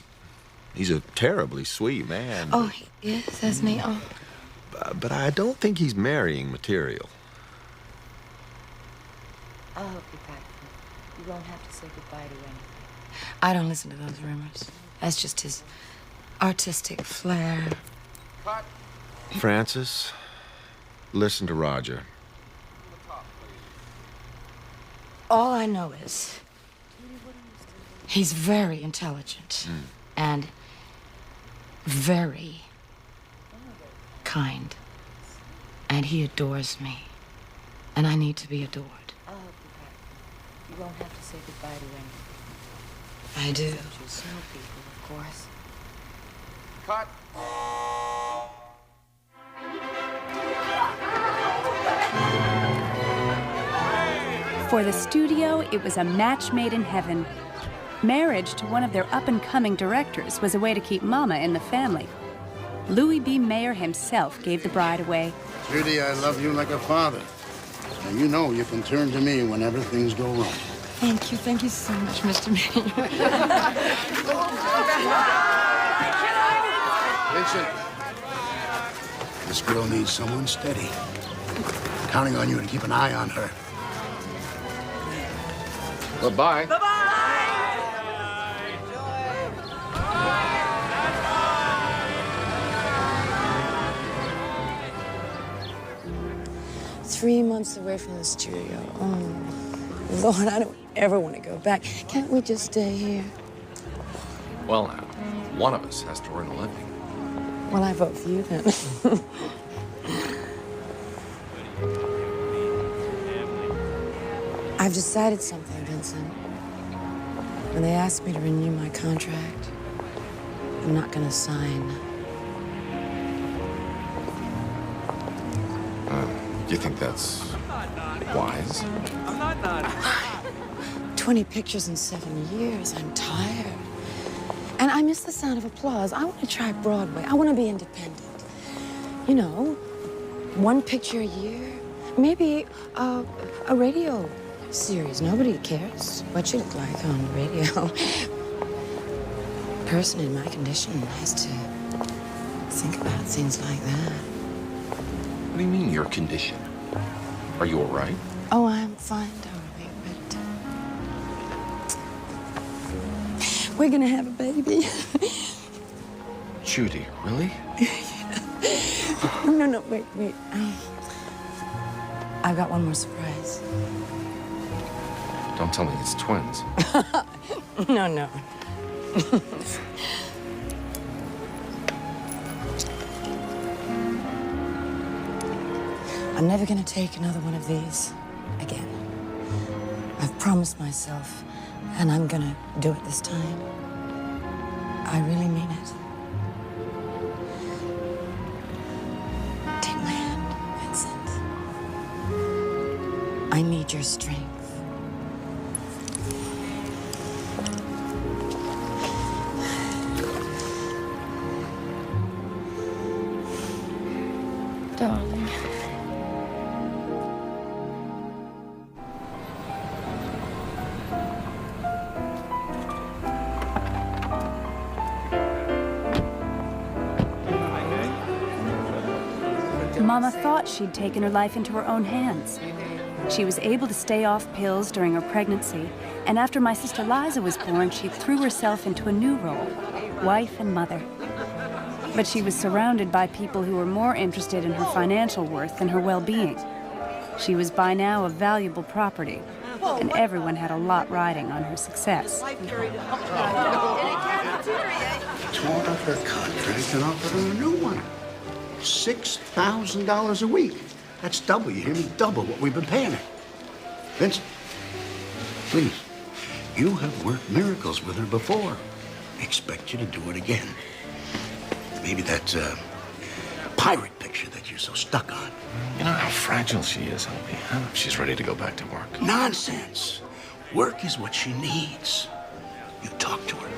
he's a terribly sweet man. Oh, he is, isn't he? Oh. But I don't think he's marrying material. I'll help you pack them. You won't have to say goodbye to anything. I don't listen to those rumors. That's just his artistic flair. Cut. Francis, listen to Roger. All I know is he's very intelligent and very kind. And he adores me. And I need to be adored. I'll help you pack them. You won't have to say goodbye to anything. I do. Except your snow people, of course. Cut. For the studio, it was a match made in heaven. Marriage to one of their up-and-coming directors was a way to keep Mama in the family. Louis B. Mayer himself gave the bride away. Judy, I love you like a father. And you know you can turn to me whenever things go wrong. Thank you so much, Mr. Mayor. Vincent. This girl needs someone steady. Counting on you to keep an eye on her. Goodbye. Bye-bye. 3 months away from the studio. Oh, Lord, I don't ever want to go back. Can't we just stay here? Well, now, one of us has to earn a living. Well, I vote for you then. I've decided something, Vincent. When they asked me to renew my contract, I'm not gonna sign. Do you think that's wise? 20 pictures in 7 years. I'm tired. And I miss the sound of applause. I want to try Broadway. I want to be independent. You know, 1 picture a year. Maybe a radio series. Nobody cares what you look like on the radio. A person in my condition has to think about things like that. What do you mean, your condition? Are you all right? Oh, I'm fine, darling, but we're gonna have a baby. Judy, really? No, wait. I've got one more surprise. Don't tell me it's twins. No. I'm never gonna take another one of these again. I've promised myself, and I'm gonna do it this time. I really mean it. Take my hand, Vincent. I need your strength. Darling. Mama thought she'd taken her life into her own hands. She was able to stay off pills during her pregnancy, and after my sister Liza was born, she threw herself into a new role, wife and mother. But she was surrounded by people who were more interested in her financial worth than her well-being. She was by now a valuable property, and everyone had a lot riding on her success. Tore up her contract and offered her a new one. $6,000 a week. That's double, you hear me? Double what we've been paying her. Vincent, please. You have worked miracles with her before. I expect you to do it again. Maybe that pirate picture that you're so stuck on. You know how fragile she is, Opie. I don't know if she's ready to go back to work. Nonsense. Work is what she needs. You talk to her.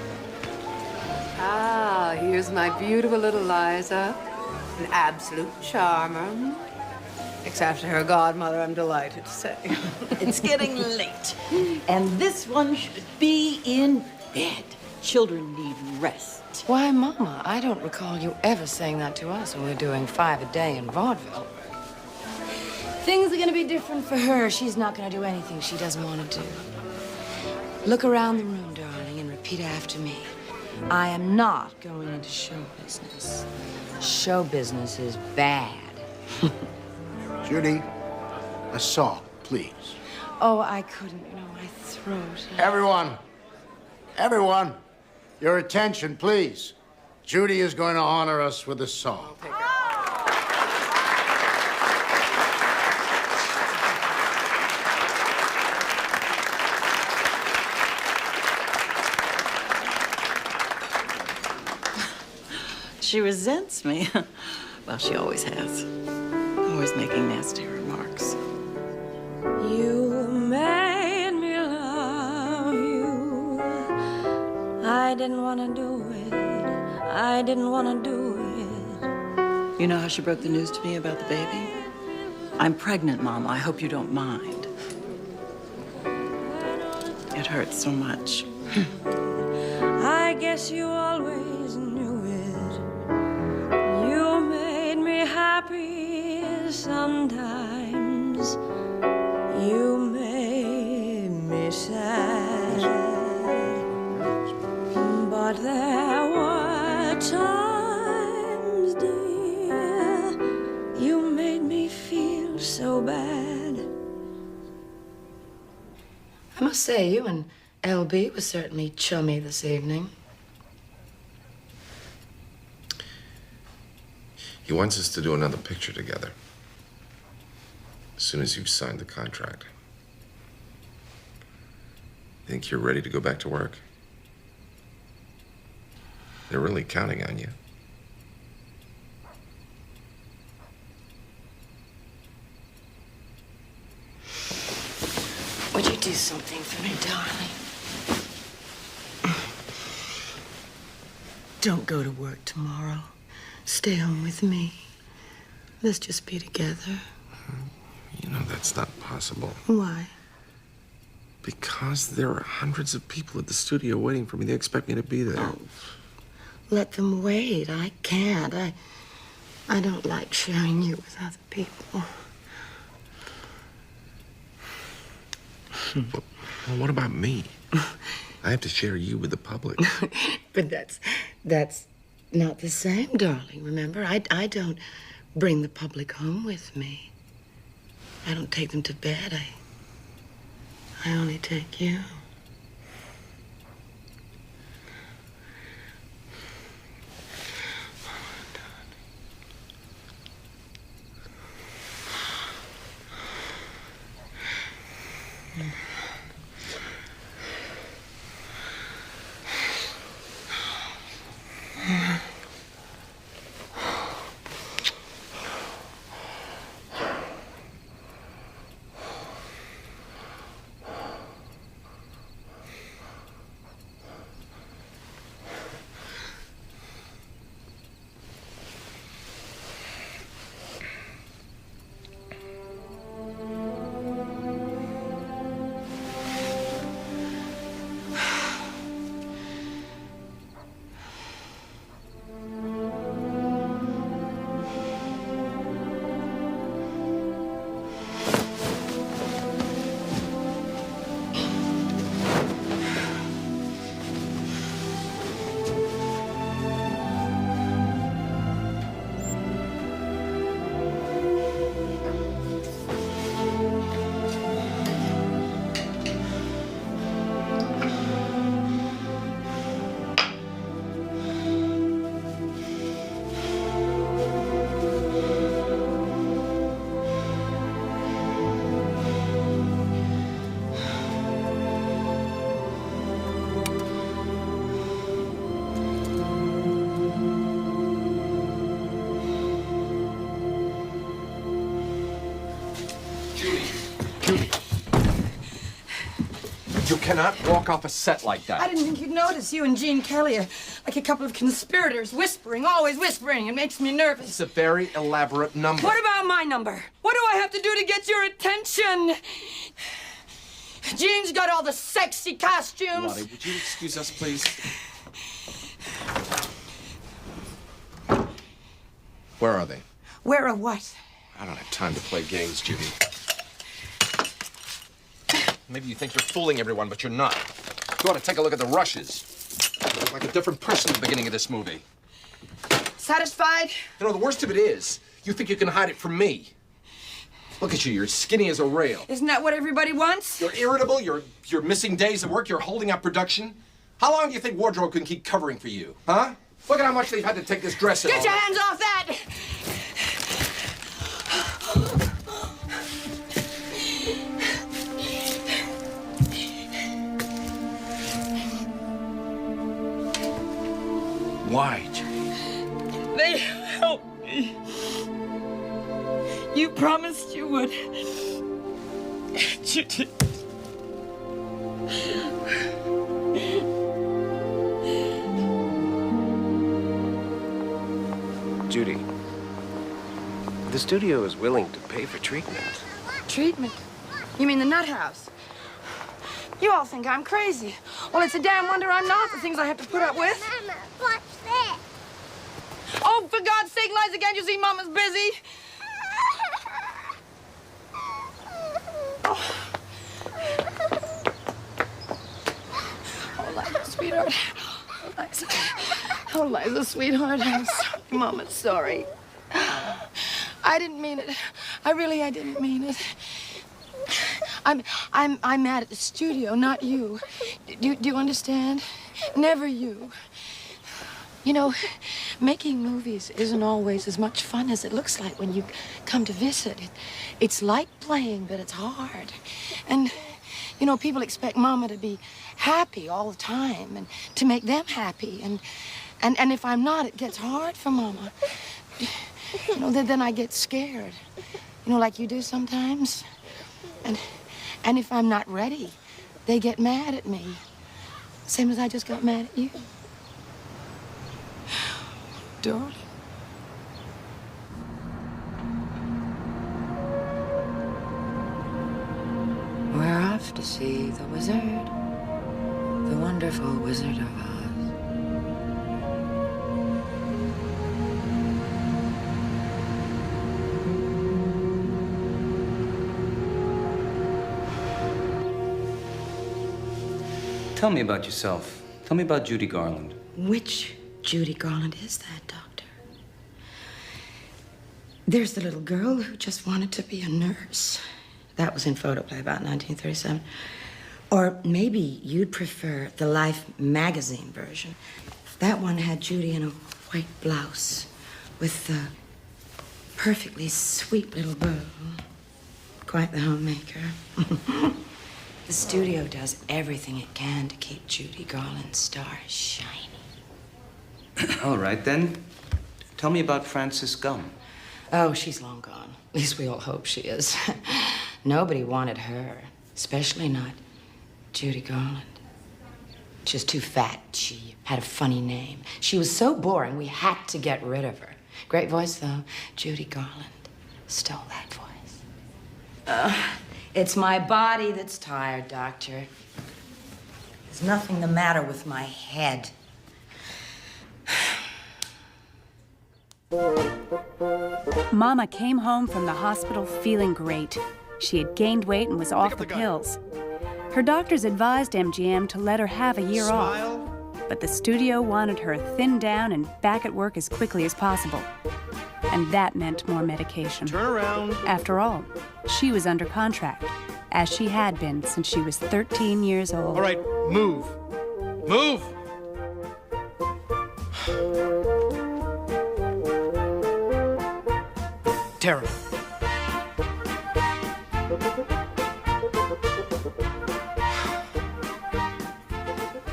Ah, here's my beautiful little Liza. An absolute charmer. Except her godmother, I'm delighted to say. It's getting late. And this one should be in bed. Children need rest. Why, Mama, I don't recall you ever saying that to us when we were doing 5 a day in vaudeville. Things are gonna be different for her. She's not gonna do anything she doesn't want to do. Look around the room, darling, and repeat after me. I am not going into show business. Show business is bad. Judy, a song, please. Oh, I couldn't, my throat. Everyone, your attention, please. Judy is going to honor us with a song. She resents me. Well, she always has. Always making nasty remarks. You made me love you. I didn't want to do it. I didn't want to do it. You know how she broke the news to me about the baby? I'm pregnant, Mama. I hope you don't mind. It hurts so much. I guess you always knew it. happy sometimes. You made me sad. But there were times, dear, you made me feel so bad. I must say, you and LB was certainly chummy this evening. He wants us to do another picture together. As soon as you've signed the contract. Think you're ready to go back to work? They're really counting on you. Would you do something for me, darling? Don't go to work tomorrow. Stay home with me. Let's just be together. You know, that's not possible. Why? Because there are hundreds of people at the studio waiting for me. They expect me to be there. Oh, let them wait. I can't. I don't like sharing you with other people. Well, what about me? I have to share you with the public. But that's not the same, darling. Remember, I don't bring the public home with me. I don't take them to bed. I only take you. You cannot walk off a set like that. I didn't think you'd notice. You and Gene Kelly are like a couple of conspirators, whispering, always whispering. It makes me nervous. It's a very elaborate number. What about my number? What do I have to do to get your attention? Gene's got all the sexy costumes. Lottie, would you excuse us, please? Where are they? Where or what? I don't have time to play games, Judy. Maybe you think you're fooling everyone, but you're not. You ought to take a look at the rushes. You look like a different person at the beginning of this movie. Satisfied? You know, the worst of it is, you think you can hide it from me. Look at you, you're skinny as a rail. Isn't that what everybody wants? You're irritable, you're missing days of work, you're holding up production. How long do you think wardrobe can keep covering for you, huh? Look at how much they've had to take this dress off. Get your hands off that! Why, Judy? They helped me. You promised you would. And you did. Judy, the studio is willing to pay for treatment. Treatment? You mean the nut house? You all think I'm crazy. Well, it's a damn wonder I'm not, the things I have to put up with. Mama, what's this? Oh, for God's sake, Liza, can't you see Mama's busy? Oh, Liza, sweetheart. Liza. Oh, Liza, sweetheart. I'm sorry. Mama's sorry. I didn't mean it. I didn't mean it. I'm mad at the studio, not you. Do you understand? Never you. You know, making movies isn't always as much fun as it looks like when you come to visit. It's like playing, but it's hard. And, you know, people expect Mama to be happy all the time and to make them happy. And if I'm not, it gets hard for Mama. You know, then I get scared. You know, like you do sometimes. And if I'm not ready, they get mad at me. Same as I just got mad at you. Darling. We're off to see the wizard, the wonderful Wizard of Oz. Tell me about yourself. Tell me about Judy Garland. Which Judy Garland is that, Doctor? There's the little girl who just wanted to be a nurse. That was in Photoplay about 1937. Or maybe you'd prefer the Life magazine version. That one had Judy in a white blouse with the perfectly sweet little bow. Quite the homemaker. The studio does everything it can to keep Judy Garland's star shining. All right, then. Tell me about Frances Gum. Oh, she's long gone. At least we all hope she is. Nobody wanted her, especially not Judy Garland. She was too fat. She had a funny name. She was so boring, we had to get rid of her. Great voice, though. Judy Garland stole that voice. It's my body that's tired, Doctor. There's nothing the matter with my head. Mama came home from the hospital feeling great. She had gained weight and was off the pills. Her doctors advised MGM to let her have a year off. But the studio wanted her thinned down and back at work as quickly as possible. And that meant more medication. Turn around. After all, she was under contract, as she had been since she was 13 years old. All right, move. Move! Terrible.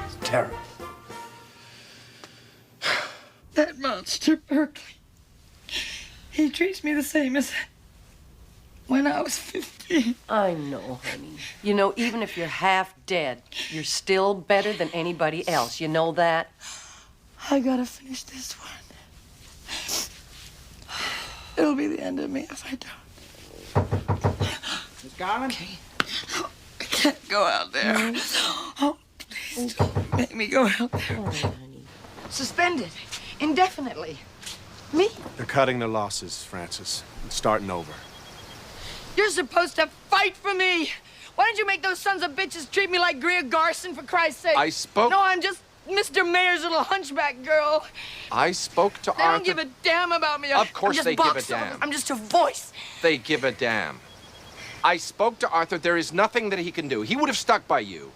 It's terrible. That monster, Berkeley. He treats me the same as when I was 15. I know, honey. You know, even if you're half dead, you're still better than anybody else. You know that? I gotta finish this one. It'll be the end of me if I don't. Miss Garland? Okay. I can't go out there. Oh, please don't make me go out there. All right, honey. Suspended indefinitely. Me? They're cutting their losses, Francis, and starting over. You're supposed to fight for me. Why didn't you make those sons of bitches treat me like Greer Garson, for Christ's sake? I spoke... No, I'm just Mr. Mayor's little hunchback girl. I spoke to They Arthur... don't give a damn about me. Of course they give a box damn. office. I'm just a voice. They give a damn. I spoke to Arthur. There is nothing that he can do. He would have stuck by you.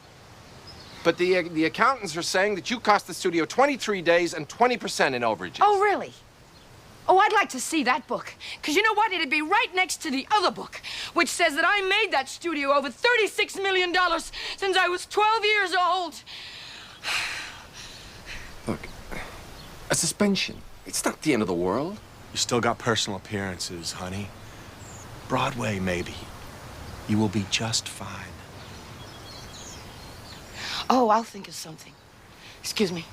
But the accountants are saying that you cost the studio 23 days and 20% in overages. Oh, really? Oh, I'd like to see that book. Because you know what? It'd be right next to the other book, which says that I made that studio over $36 million since I was 12 years old. Look, a suspension. It's not the end of the world. You still got personal appearances, honey. Broadway, maybe. You will be just fine. Oh, I'll think of something. Excuse me.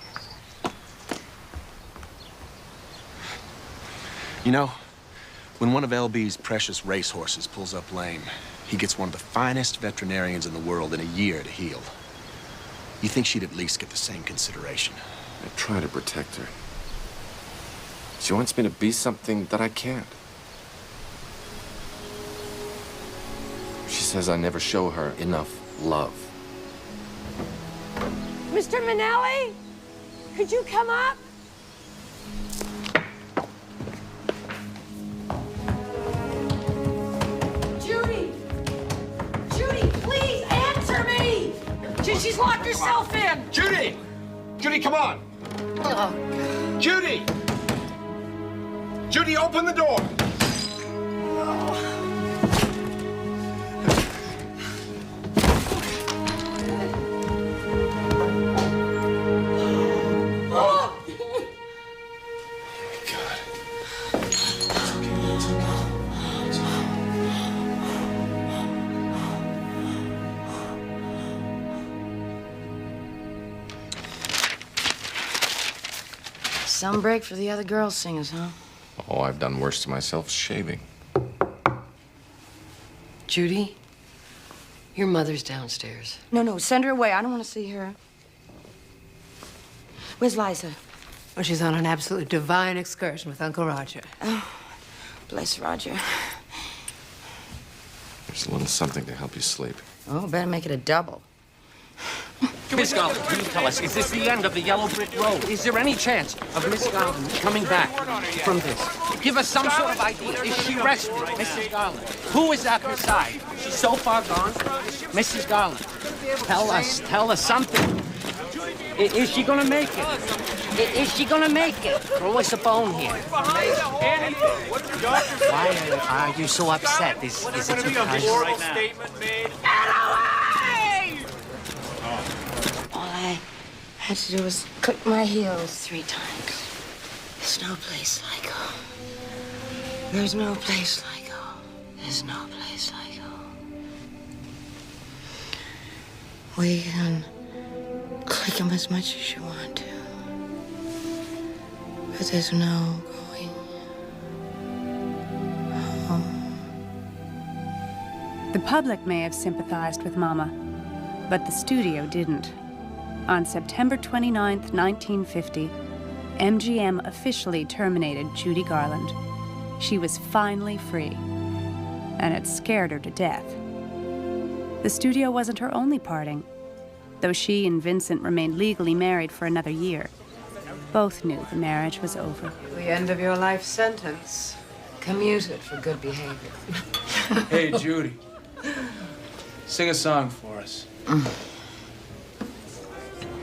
You know, when one of LB's precious racehorses pulls up lame, he gets one of the finest veterinarians in the world in a year to heal. You think she'd at least get the same consideration? I try to protect her. She wants me to be something that I can't. She says I never show her enough love. Mr. Minnelli, could you come up? Judy! Judy, please answer me! She's locked herself in! Judy! Judy, come on! Oh. Judy! Judy, open the door! Some break for the other girl singers, huh? Oh, I've done worse to myself shaving. Judy, your mother's downstairs. No, send her away. I don't want to see her. Where's Liza? Oh, she's on an absolutely divine excursion with Uncle Roger. Oh, bless Roger. There's a little something to help you sleep. Oh, better make it a double. Miss Garland, can you tell us, is this the end of the yellow brick road? Is there any chance of Miss Garland coming back from this? Give us some sort of idea. Is she rested, Mrs. Garland? Who is at her side? She's so far gone. Mrs. Garland, tell us something. Is she gonna make it? Is she gonna make it? Throw us a bone here. Why are you so upset? Is it because... All I had to do was click my heels 3 times. There's no place like home. There's no place like home. There's no place like home. We can click them as much as you want to. But there's no going home. The public may have sympathized with Mama, but the studio didn't. On September 29, 1950, MGM officially terminated Judy Garland. She was finally free, and it scared her to death. The studio wasn't her only parting. Though she and Vincent remained legally married for another year, both knew the marriage was over. The end of your life sentence. Commuted for good behavior. Hey, Judy. Sing a song for us.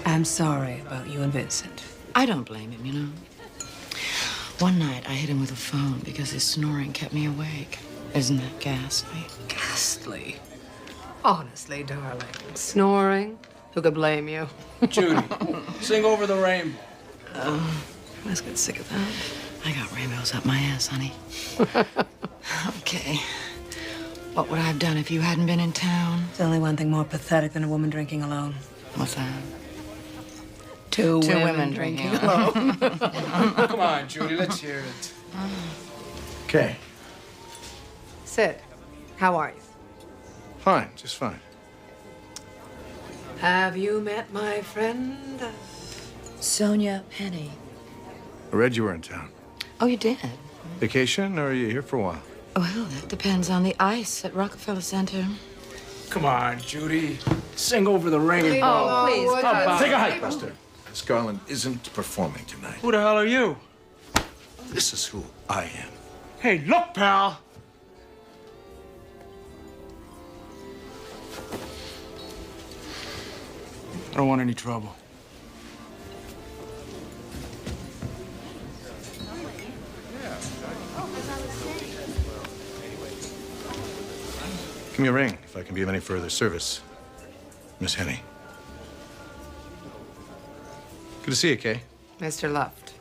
I'm sorry about you and Vincent. I don't blame him, you know. One night, I hit him with a phone because his snoring kept me awake. Isn't that ghastly? Ghastly? Honestly, darling. Snoring? Who could blame you? Judy, sing Over the Rainbow. Oh, let's get sick of that. I got rainbows up my ass, honey. Okay. What would I have done if you hadn't been in town? There's only one thing more pathetic than a woman drinking alone. What's that? Two women drinking alone. Come on, Judy, let's hear it. Okay. Sid, how are you? Fine, just fine. Have you met my friend? Sonia Penny. I read you were in town. Oh, you did? Vacation, or are you here for a while? Well, that depends on the ice at Rockefeller Center. Come on, Judy. Sing Over the Rainbow. Oh, please, God. Take a hike, Buster. Miss Garland isn't performing tonight. Who the hell are you? This is who I am. Hey, look, pal. I don't want any trouble. Give me a ring if I can be of any further service, Miss Henny. Good to see you, Kay. Mr. Luft.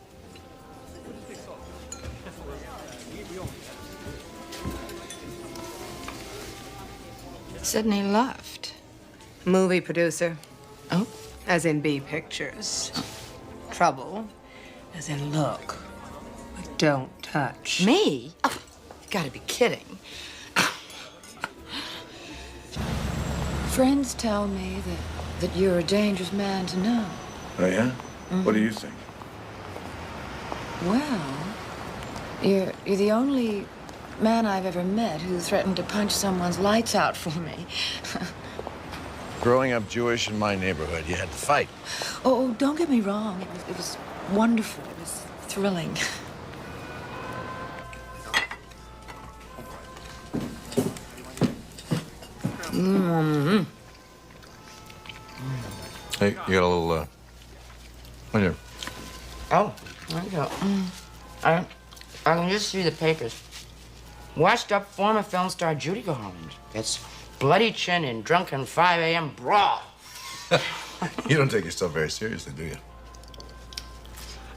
Sidney Luft. Movie producer. Oh? As in B Pictures. Trouble. As in look. But don't touch. Me? Oh, gotta be kidding. Friends tell me that you're a dangerous man to know. Oh, yeah? What do you think? Well, You're the only man I've ever met who threatened to punch someone's lights out for me. Growing up Jewish in my neighborhood, you had to fight. Oh, don't get me wrong. It was wonderful. It was thrilling. Mm-hmm. Hey, you got a little, right here. Oh, there you go. I can just see the papers. Washed up former film star Judy Garland gets bloody chin in drunken 5 a.m. brawl. You don't take yourself very seriously, do you?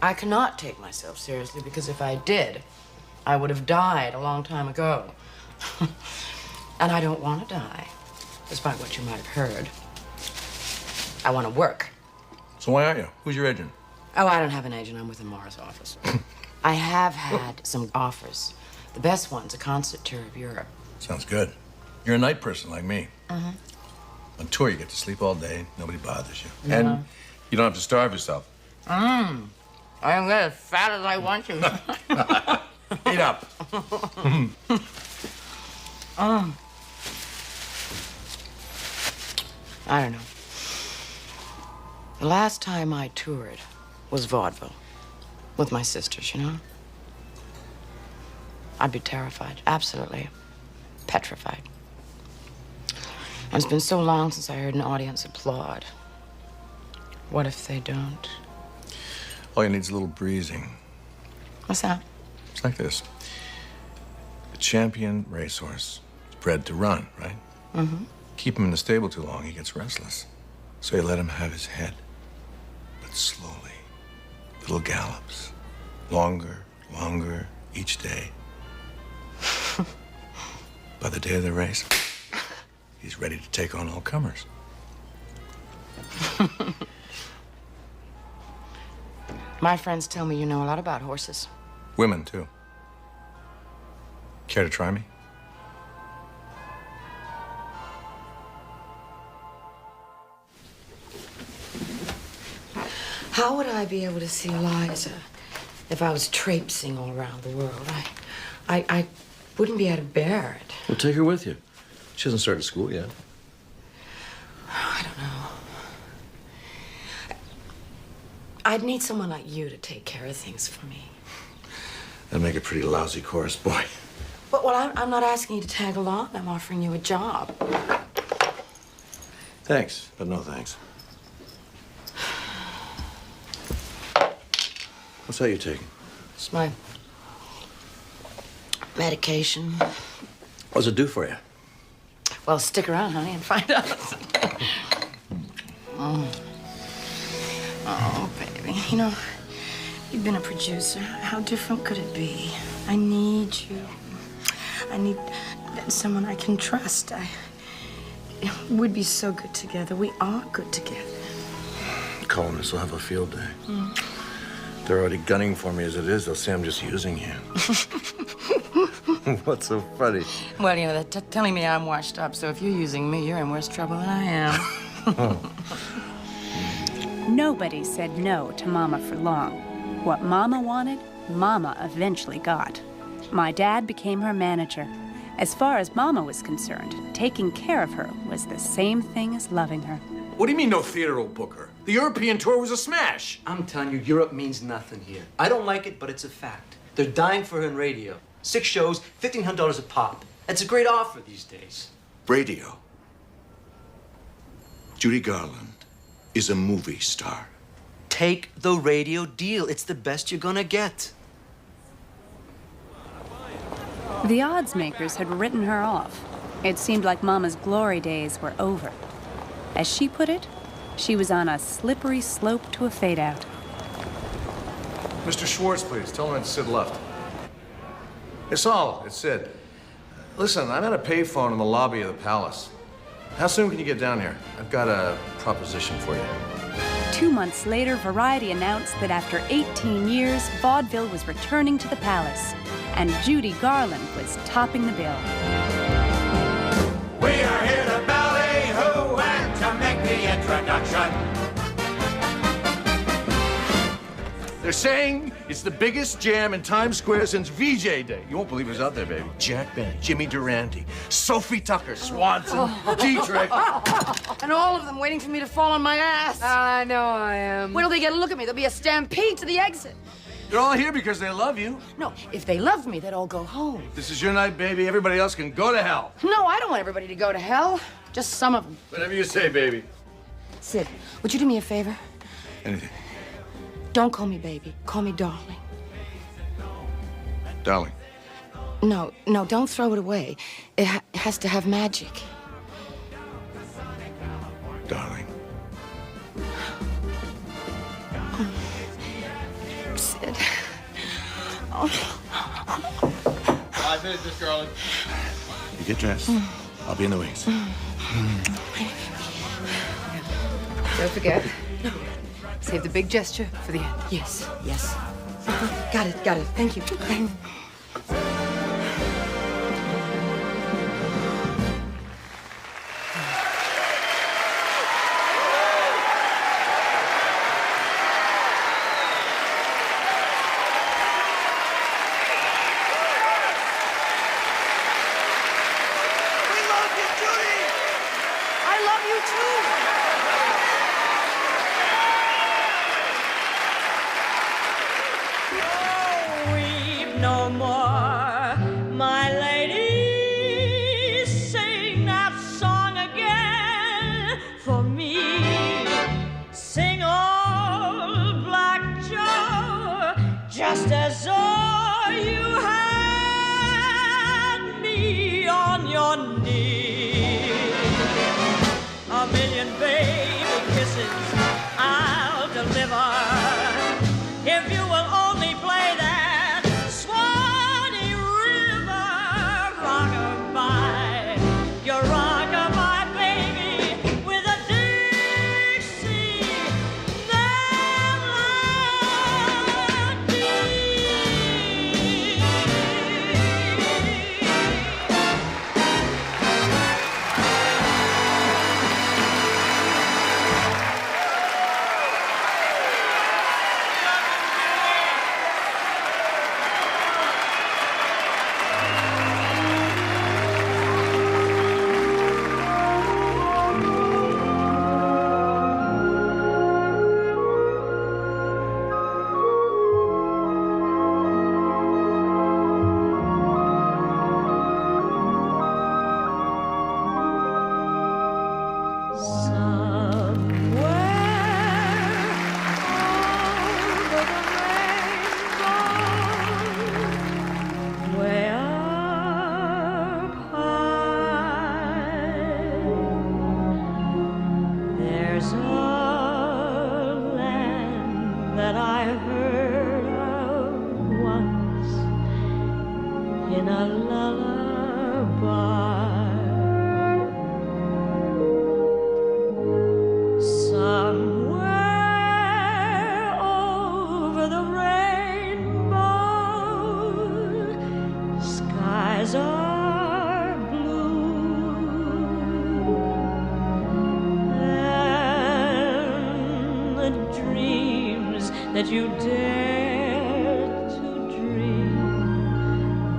I cannot take myself seriously because if I did, I would have died a long time ago. And I don't want to die, despite what you might have heard. I want to work. So why aren't you? Who's your agent? Oh, I don't have an agent. I'm with the Mars office. I have had some offers. The best one's a concert tour of Europe. Sounds good. You're a night person like me. Mm-hmm. On tour, you get to sleep all day. Nobody bothers you. And you don't have to starve yourself. I can get as fat as I want to. Eat up. I don't know. The last time I toured was vaudeville with my sisters, you know? I'd be terrified, absolutely petrified. And it's been so long since I heard an audience applaud. What if they don't? All you need is a little breezing. What's that? It's like this. A champion racehorse is bred to run, right? Mm-hmm. Keep him in the stable too long, he gets restless. So you let him have his head, but slowly. Little gallops. Longer, longer each day. By the day of the race, he's ready to take on all comers. My friends tell me you know a lot about horses. Women, too. Care to try me? How would I be able to see Eliza if I was traipsing all around the world? I wouldn't be able to bear it. Well, take her with you. She hasn't started school yet. I don't know. I'd need someone like you to take care of things for me. That'd make a pretty lousy chorus boy. But, well, I'm not asking you to tag along. I'm offering you a job. Thanks, but no thanks. What's that you're taking? It's my medication. What does it do for you? Well, stick around, honey, and find out. Oh, baby. You know, you've been a producer. How different could it be? I need you. I need someone I can trust. We'd be so good together. We are good together. Columnists will have a field day. They're already gunning for me as it is. They'll say I'm just using you. What's so funny? Well, you know, they're telling me I'm washed up, so if you're using me, you're in worse trouble than I am. Nobody said no to Mama for long. What Mama wanted, Mama eventually got. My dad became her manager. As far as Mama was concerned, taking care of her was the same thing as loving her. What do you mean no theater will book her? The European tour was a smash. I'm telling you, Europe means nothing here. I don't like it, but it's a fact. They're dying for her in radio. 6 shows, $1,500 a pop. That's a great offer these days. Radio. Judy Garland is a movie star. Take the radio deal. It's the best you're gonna get. The odds makers had written her off. It seemed like Mama's glory days were over. As she put it, she was on a slippery slope to a fade-out. Mr. Schwartz, please. Tell him to sit left. It's all. It's Sid. Listen, I'm at a payphone in the lobby of the Palace. How soon can you get down here? I've got a proposition for you. 2 months later, Variety announced that after 18 years, vaudeville was returning to the Palace, and Judy Garland was topping the bill. We are here to ballyhoo and to make the introduction. They're saying it's the biggest jam in Times Square since VJ Day. You won't believe who's out there, baby. Jack Benny, Jimmy Durante, Sophie Tucker, Swanson, Dietrich. And all of them waiting for me to fall on my ass. I know I am. Wait till they get a look at me. There'll be a stampede to the exit. They're all here because they love you. No, if they loved me, they'd all go home. This is your night, baby. Everybody else can go to hell. No, I don't want everybody to go to hell. Just some of them. Whatever you say, baby. Sid, would you do me a favor? Anything. Don't call me baby. Call me darling. Darling. No, don't throw it away. It has to have magic. Darling. Sid. Oh. 5 minutes, Miss Garland. You get dressed. I'll be in the wings. Don't forget. Save the big gesture for the end. Yes. Got it. Thank you. No more, my lady, sing that song again for me. Sing old Black Joe, just as though you had me on your knee. A million baby kisses I'll deliver if you will only play that that you dare to dream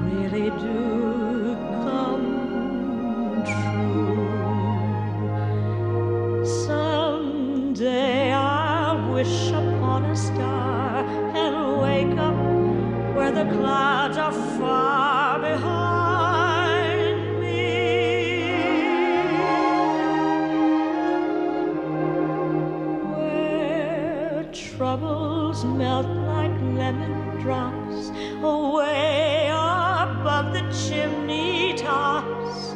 really do come true. Someday I'll wish upon a star and wake up where the clouds are far behind me, where troubles melt like lemon drops away above the chimney tops.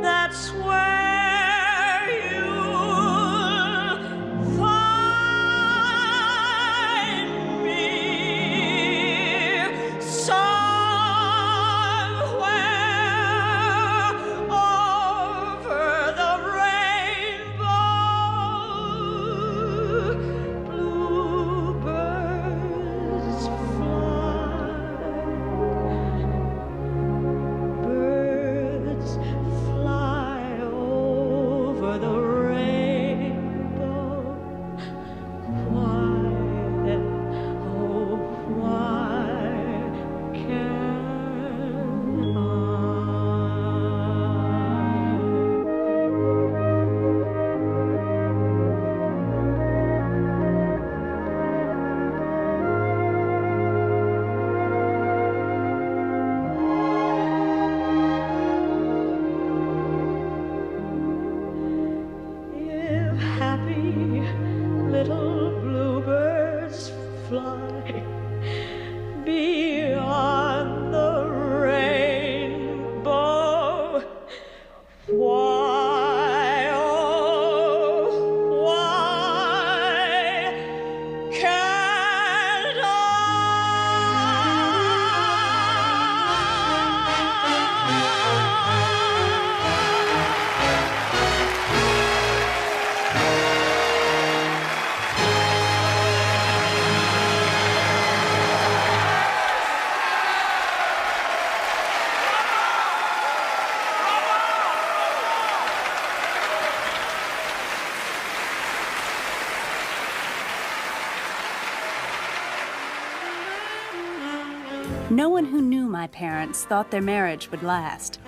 That's where you'll find me, somewhere over the rainbow. Bluebirds fly, birds No one who knew my parents thought their marriage would last.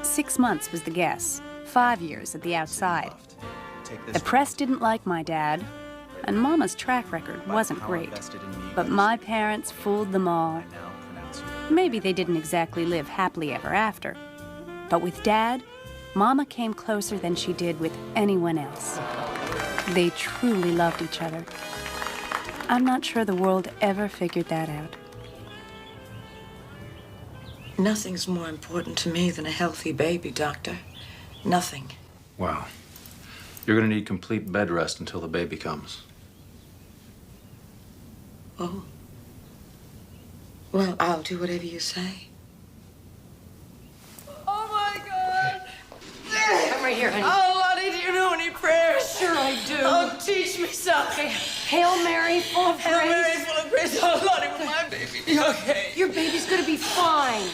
6 months was the guess, 5 years at the outside. The press didn't like my dad, and Mama's track record wasn't great. But my parents fooled them all. Maybe they didn't exactly live happily ever after. But with Dad, Mama came closer than she did with anyone else. They truly loved each other. I'm not sure the world ever figured that out. Nothing's more important to me than a healthy baby, Doctor. Nothing. Wow. You're gonna need complete bed rest until the baby comes. Oh. Well, I'll do whatever you say. Oh, my God. Come right here, honey. Oh, Lottie, do you know any prayers? Sure I do. Oh, teach me something. Hail Mary, full of grace. Hail Mary, full of grace. Oh, Lottie, will my baby be okay? Your baby's gonna be fine.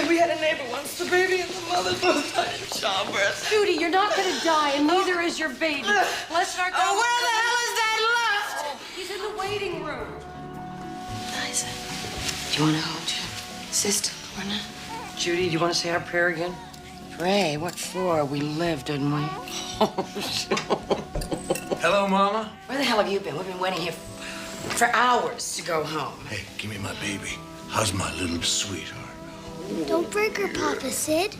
We had a neighbor once, the baby and the mother both died in childbirth. Judy, you're not gonna die, and neither is your baby. Bless our God. Oh, where the hell is that left? Oh, he's in the waiting room. Liza, do you want to hold your sister, Lorna? Judy, do you want to say our prayer again? Pray? What for? We lived, didn't we? Hello, Mama. Where the hell have you been? We've been waiting here for hours to go home. Hey, give me my baby. How's my little sweetheart? Don't break her, Papa Sid.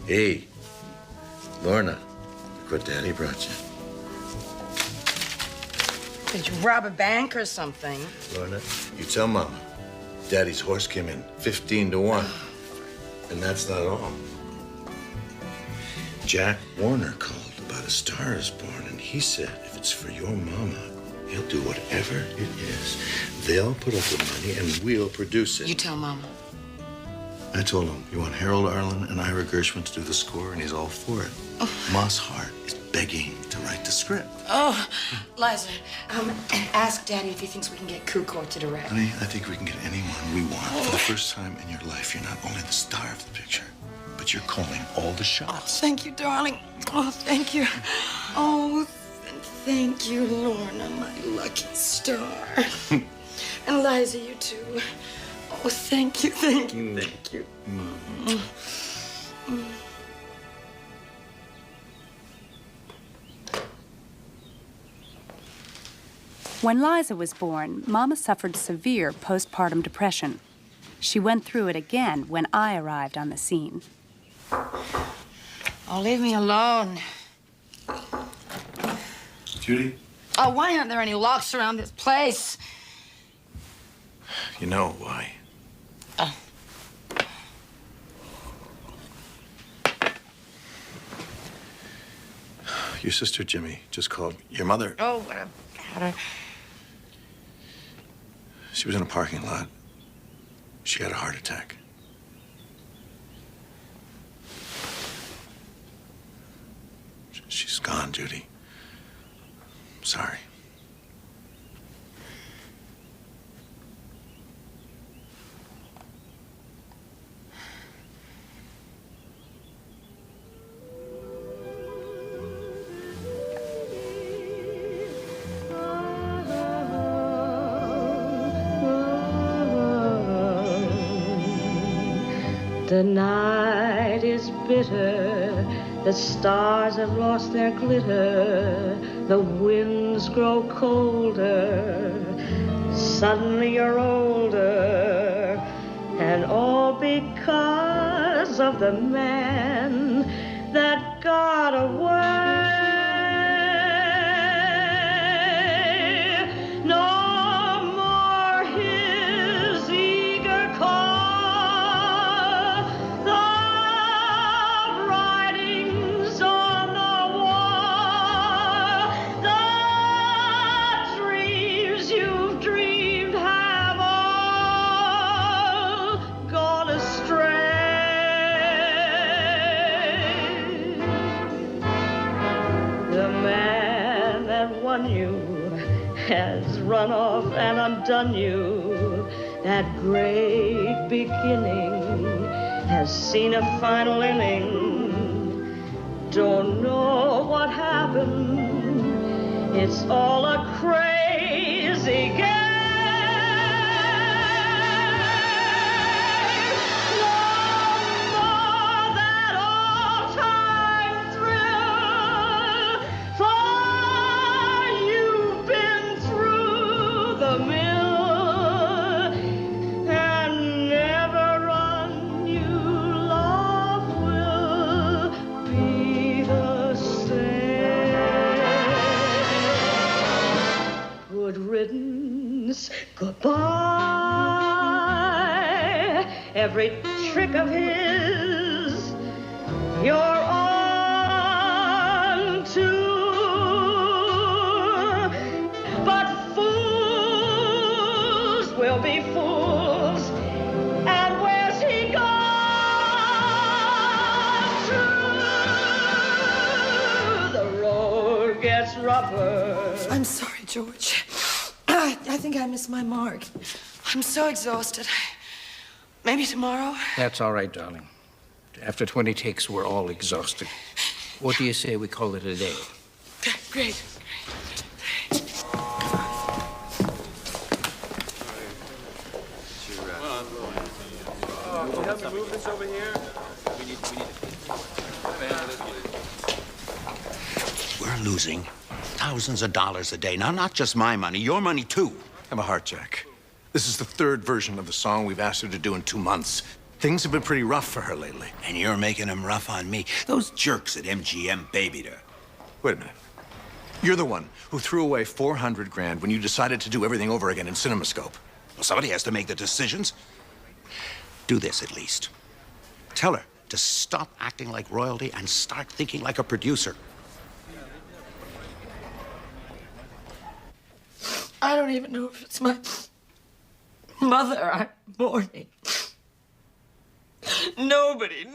Hey, Lorna, look what Daddy brought you. Did you rob a bank or something? Lorna, you tell Mama. Daddy's horse came in 15 to 1. And that's not all. Jack Warner called about A Star is Born, and he said if it's for your mama, he'll do whatever it is. They'll put up the money and we'll produce it. You tell Mama. I told him, you want Harold Arlen and Ira Gershwin to do the score, and he's all for it. Moss Hart is begging to write the script. Oh, Liza, ask Daddy if he thinks we can get Kukor to direct. Honey, I think we can get anyone we want. For the first time in your life, you're not only the star of the picture, but you're calling all the shots. Thank you, darling. Oh, thank you. Oh, thank you, Lorna, my lucky star. And Liza, you too. Oh, thank you, thank you, thank you. When Liza was born, Mama suffered severe postpartum depression. She went through it again when I arrived on the scene. Oh, leave me alone. Judy? Oh, why aren't there any locks around this place? You know why. Your sister Jimmy just called your mother. Oh, what a patter. She was in a parking lot. She had a heart attack. She's gone, Judy. I'm sorry. The night is bitter, the stars have lost their glitter, the winds grow colder, suddenly you're older, and all because of the man that got away. No more his eager call. Has run off and undone you. That great beginning has seen a final inning. Don't know what happened. It's all a crazy empty game. Goodbye. Every trick of his, you're on to. But fools will be fools. And where's he gone to? The road gets rougher. I'm sorry, George. I think I missed my mark. I'm so exhausted. Maybe tomorrow? That's all right, darling. After 20 takes, we're all exhausted. What do you say we call it a day? Great. Can you help me move this over here? We're losing thousands of dollars a day. Now, not just my money, your money, too. Have a heart, Jack. This is the third version of the song we've asked her to do in 2 months. Things have been pretty rough for her lately. And you're making them rough on me. Those jerks at MGM babied her. Wait a minute. You're the one who threw away 400 grand when you decided to do everything over again in CinemaScope. Well, somebody has to make the decisions. Do this, at least. Tell her to stop acting like royalty and start thinking like a producer. I don't even know if it's my mother I'm mourning. Nobody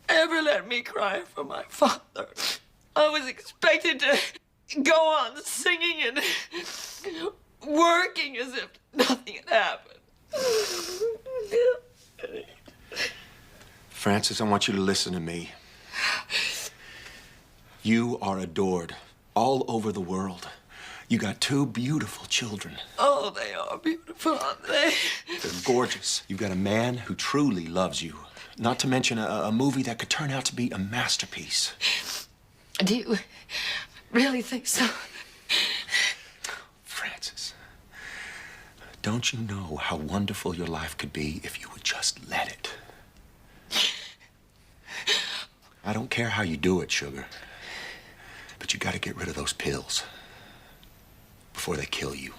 ever let me cry for my father. I was expected to go on singing and working as if nothing had happened. Francis, I want you to listen to me. You are adored all over the world. You got 2 beautiful children. Oh, they are beautiful, aren't they? They're gorgeous. You've got a man who truly loves you. Not to mention a movie that could turn out to be a masterpiece. Do you really think so? Francis, don't you know how wonderful your life could be if you would just let it? I don't care how you do it, sugar. But you gotta get rid of those pills before they kill you.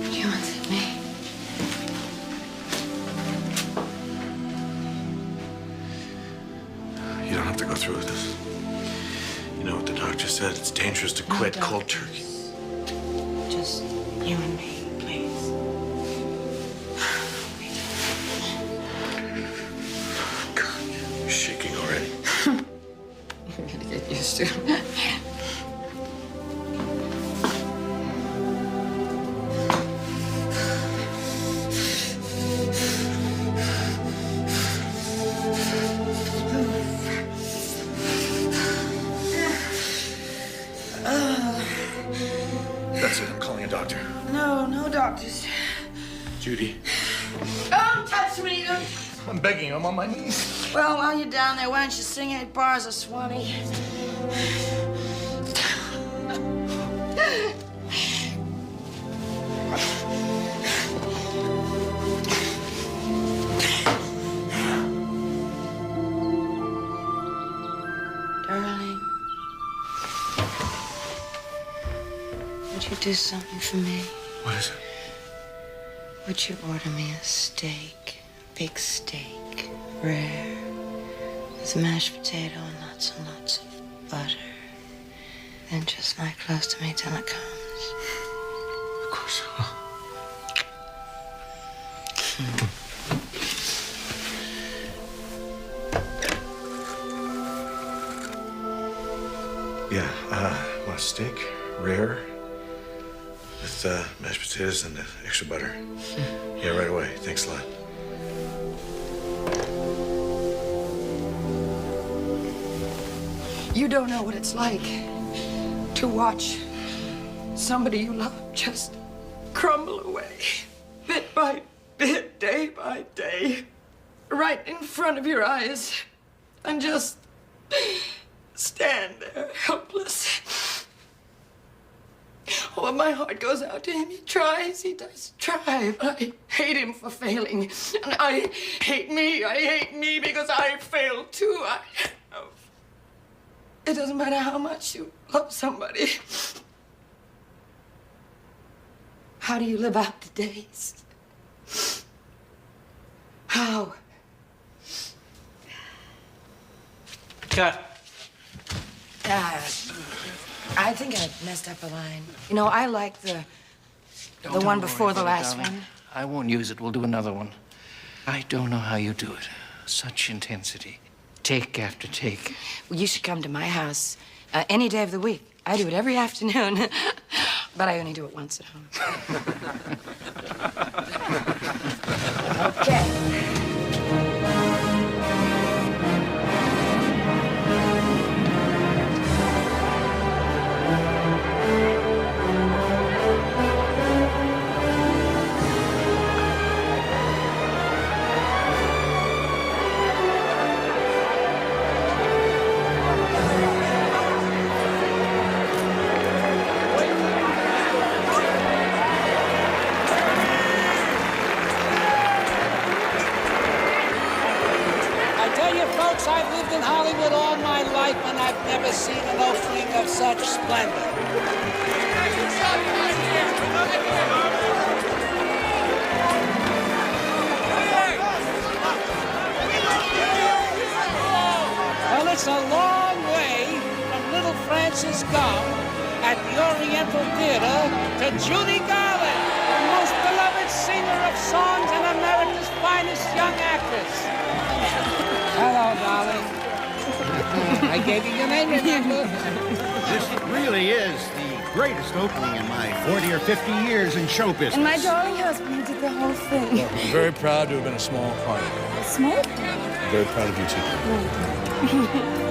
You wanted me. You don't have to go through with this. You know what the doctor said? It's dangerous to quit cold turkey. Just you and me, please. God, you're shaking already. You're gonna get used to it. That's it. I'm calling a doctor. No doctors. Judy, Don't touch me. I'm begging. I'm on my knees. Well, while you're down there, why don't you sing 8 bars of Swanee? Darling, would you do something for me? What is it? Would you order me a steak, a big steak, rare, with mashed potato and lots of butter? Then just lie close to me till it comes. Of course I will. Yeah, want a steak? Rare? With mashed potatoes and extra butter? Yeah, right away. Thanks a lot. You don't know what it's like to watch somebody you love just crumble away, bit by bit, day by day, right in front of your eyes, and just stand there helpless. Oh, my heart goes out to him. He tries, he does try, but I hate him for failing. And I hate me because I failed too. It doesn't matter how much you love somebody. How do you live out the days? How? Cut. I think I messed up a line. You know, I like the one before the last one. I won't use it. We'll do another one. I don't know how you do it. Such intensity. Take after take. Well, you should come to my house any day of the week. I do it every afternoon, but I only do it once at home. Okay. I've lived in Hollywood all my life, and I've never seen an opening of such splendor. Well, it's a long way from Little Frances Gum at the Oriental Theater to Judy Garland, the most beloved singer of songs and America's finest young actress. Hello, darling. I gave you your name, remember? This really is the greatest opening in my 40 or 50 years in show business. And my darling husband, he did the whole thing. Well, I'm very proud to have been a small part of it. Small? I'm very proud of you, too.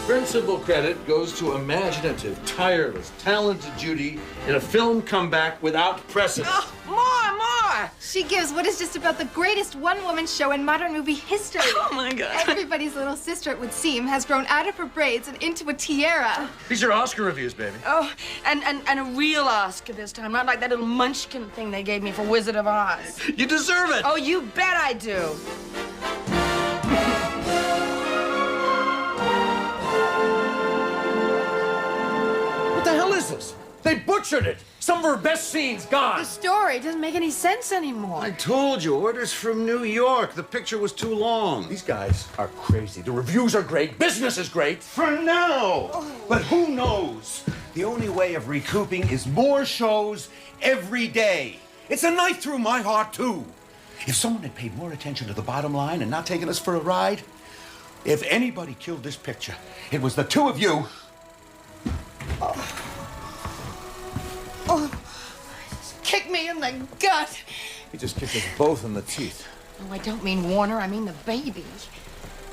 Principal credit goes to imaginative, tireless, talented Judy in a film comeback without precedent. Oh, more! She gives what is just about the greatest one-woman show in modern movie history. Oh, my God. Everybody's little sister, it would seem, has grown out of her braids and into a tiara. These are Oscar reviews, baby. Oh, and a real Oscar this time, not like that little munchkin thing they gave me for Wizard of Oz. You deserve it! Oh, you bet I do. What the hell is this? They butchered it! Some of her best scenes gone! The story doesn't make any sense anymore. I told you, orders from New York. The picture was too long. These guys are crazy. The reviews are great. Business is great. For now! But who knows? The only way of recouping is more shows every day. It's a knife through my heart, too. If someone had paid more attention to the bottom line and not taken us for a ride, if anybody killed this picture, it was the two of you. Oh, kick me in the gut. He just kicked us both in the teeth. Oh, I don't mean Warner, I mean the baby.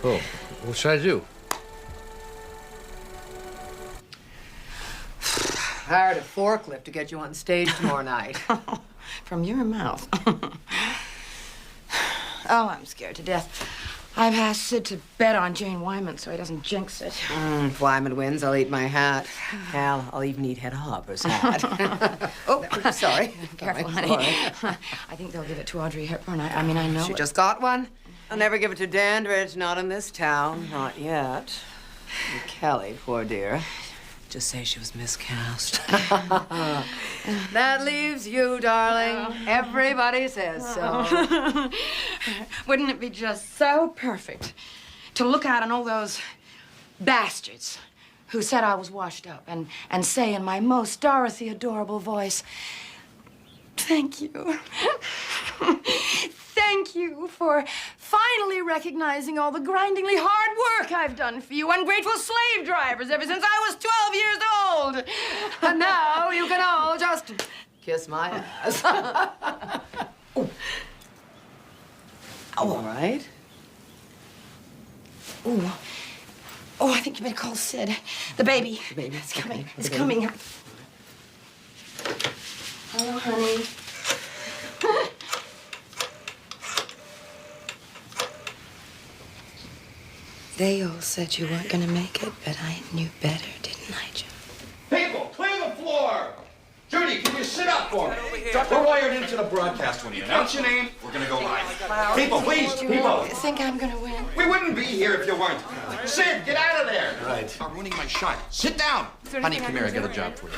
Oh, what should I do? Hired a forklift to get you on stage tomorrow night. From your mouth. Oh, I'm scared to death. I've asked Sid to bet on Jane Wyman so he doesn't jinx it. If Wyman wins, I'll eat my hat. Hell, I'll even eat Head Harper's hat. Oh, sorry. Careful, Sorry. honey. I think they'll give it to Audrey Hepburn. I mean, I know She it. just got one. I'll never give it to Dandridge, not in this town, not yet. And Kelly, poor dear. Just say she was miscast. That leaves you, darling. Everybody says so. Wouldn't it be just so perfect to look out on all those bastards who said I was washed up and say in my most Dorothy adorable voice, thank you. thank you for finally recognizing all the grindingly hard work I've done for you ungrateful slave drivers ever since I was 12 years old. And now you can all just Kiss my ass. All right. Ooh. Oh, I think you better call Sid. The baby. The baby. It's coming. Okay. It's The coming. baby. Hello, honey. They all said you weren't gonna make it, but I knew better, didn't I, Joe? People, clear the floor! Judy, can you sit up for me? We're wired into the broadcast when you announce your name, we're gonna go live. People, please, people! You think I'm gonna win? We wouldn't be here if you weren't. Sid, get out of there! Right. I'm ruining my shot. Sit down! Honey, come here, I got a job for you.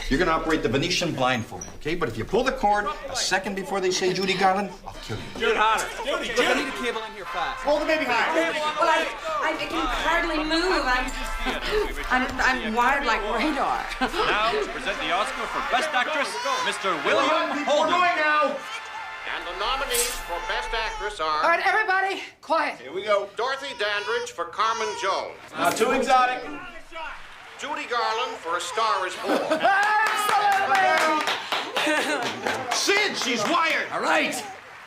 You're gonna operate the Venetian blindfold, okay? But if you pull the cord a second before they say Judy Garland, I'll kill you. Do it harder. Judy, I need a cable in here fast. Hold the baby high. Well, I can hardly move. I'm wired like radar. Now, to present the Oscar for Best Actress, Mr. William We're Holden. going now! And the nominees for Best Actress are... All right, everybody, quiet. Here we go. Dorothy Dandridge for Carmen Jones. Not too exotic. Judy Garland for A Star Is Born. Sid, she's wired. All right.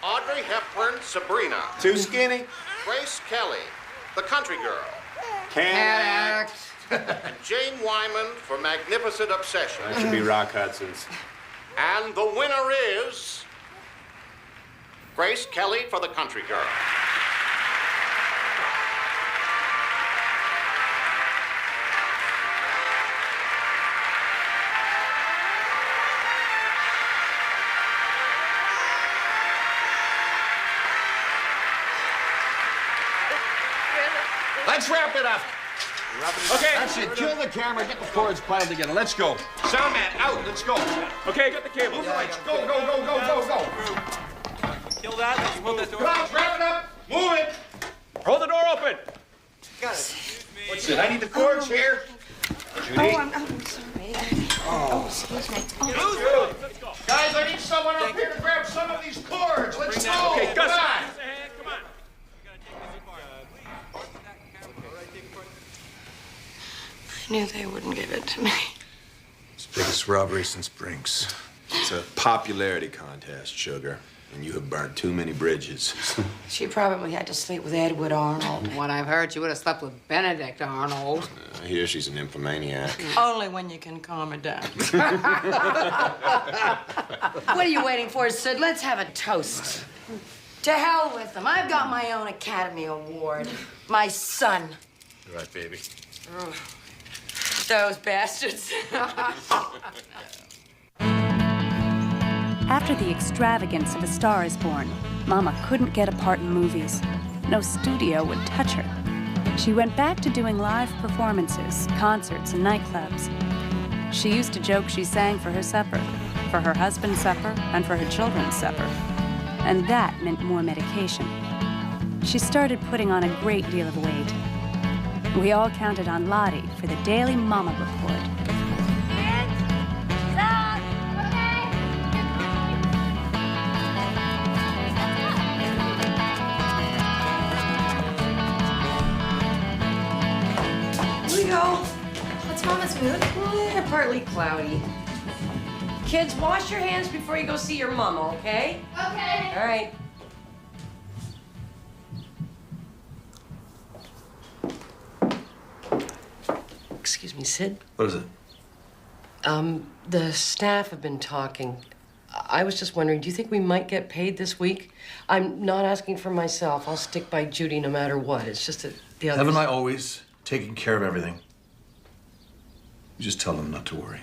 Audrey Hepburn, Sabrina. Too skinny. Grace Kelly, The Country Girl. Can't act. And Jane Wyman for Magnificent Obsession. That should be Rock Hudson's. And the winner is... Grace Kelly for The Country Girl. Let's wrap it up. Okay. That's it. Kill the camera. Get the cords piled together. Let's go. Sound man, out. Let's go. Okay, got the cable. Move the lights. Go, go, go, go, go, go. Kill that. You hold that door. Come on, wrap it up. Move it. Hold the door open. Got it. What's it? I need the cords here. Judy. Oh, I'm sorry. Oh, excuse me. Oh. Guys, I need someone up here to grab some of these cords. Let's go. Okay, Gus. Come on. Come on. I knew they wouldn't give it to me. It's the biggest robbery since Brinks. It's a popularity contest, Sugar. And you have burned too many bridges. She probably had to sleep with Edward Arnold. What I've heard, you would have slept with Benedict Arnold. I hear she's an nymphomaniac. Only when you can calm her down. What are you waiting for, Sid? Let's have a toast. To hell with them. I've got my own Academy Award. My son. You're right, baby. Ugh. Those bastards. After the extravagance of A Star Is Born, Mama couldn't get a part in movies. No studio would touch her. She went back to doing live performances, concerts, and nightclubs. She used to joke she sang for her supper, for her husband's supper, and for her children's supper. And that meant more medication. She started putting on a great deal of weight. We all counted on Lottie for the Daily Mama Report. Leo, What's Mama's mood? Partly cloudy. Kids, wash your hands before you go see your mama, okay? Okay. All right. Excuse me, Sid. What is it? The staff have been talking. I was just wondering, do you think we might get paid this week? I'm not asking for myself. I'll stick by Judy no matter what. It's just that the others... Haven't I always taken care of everything? You just tell them not to worry.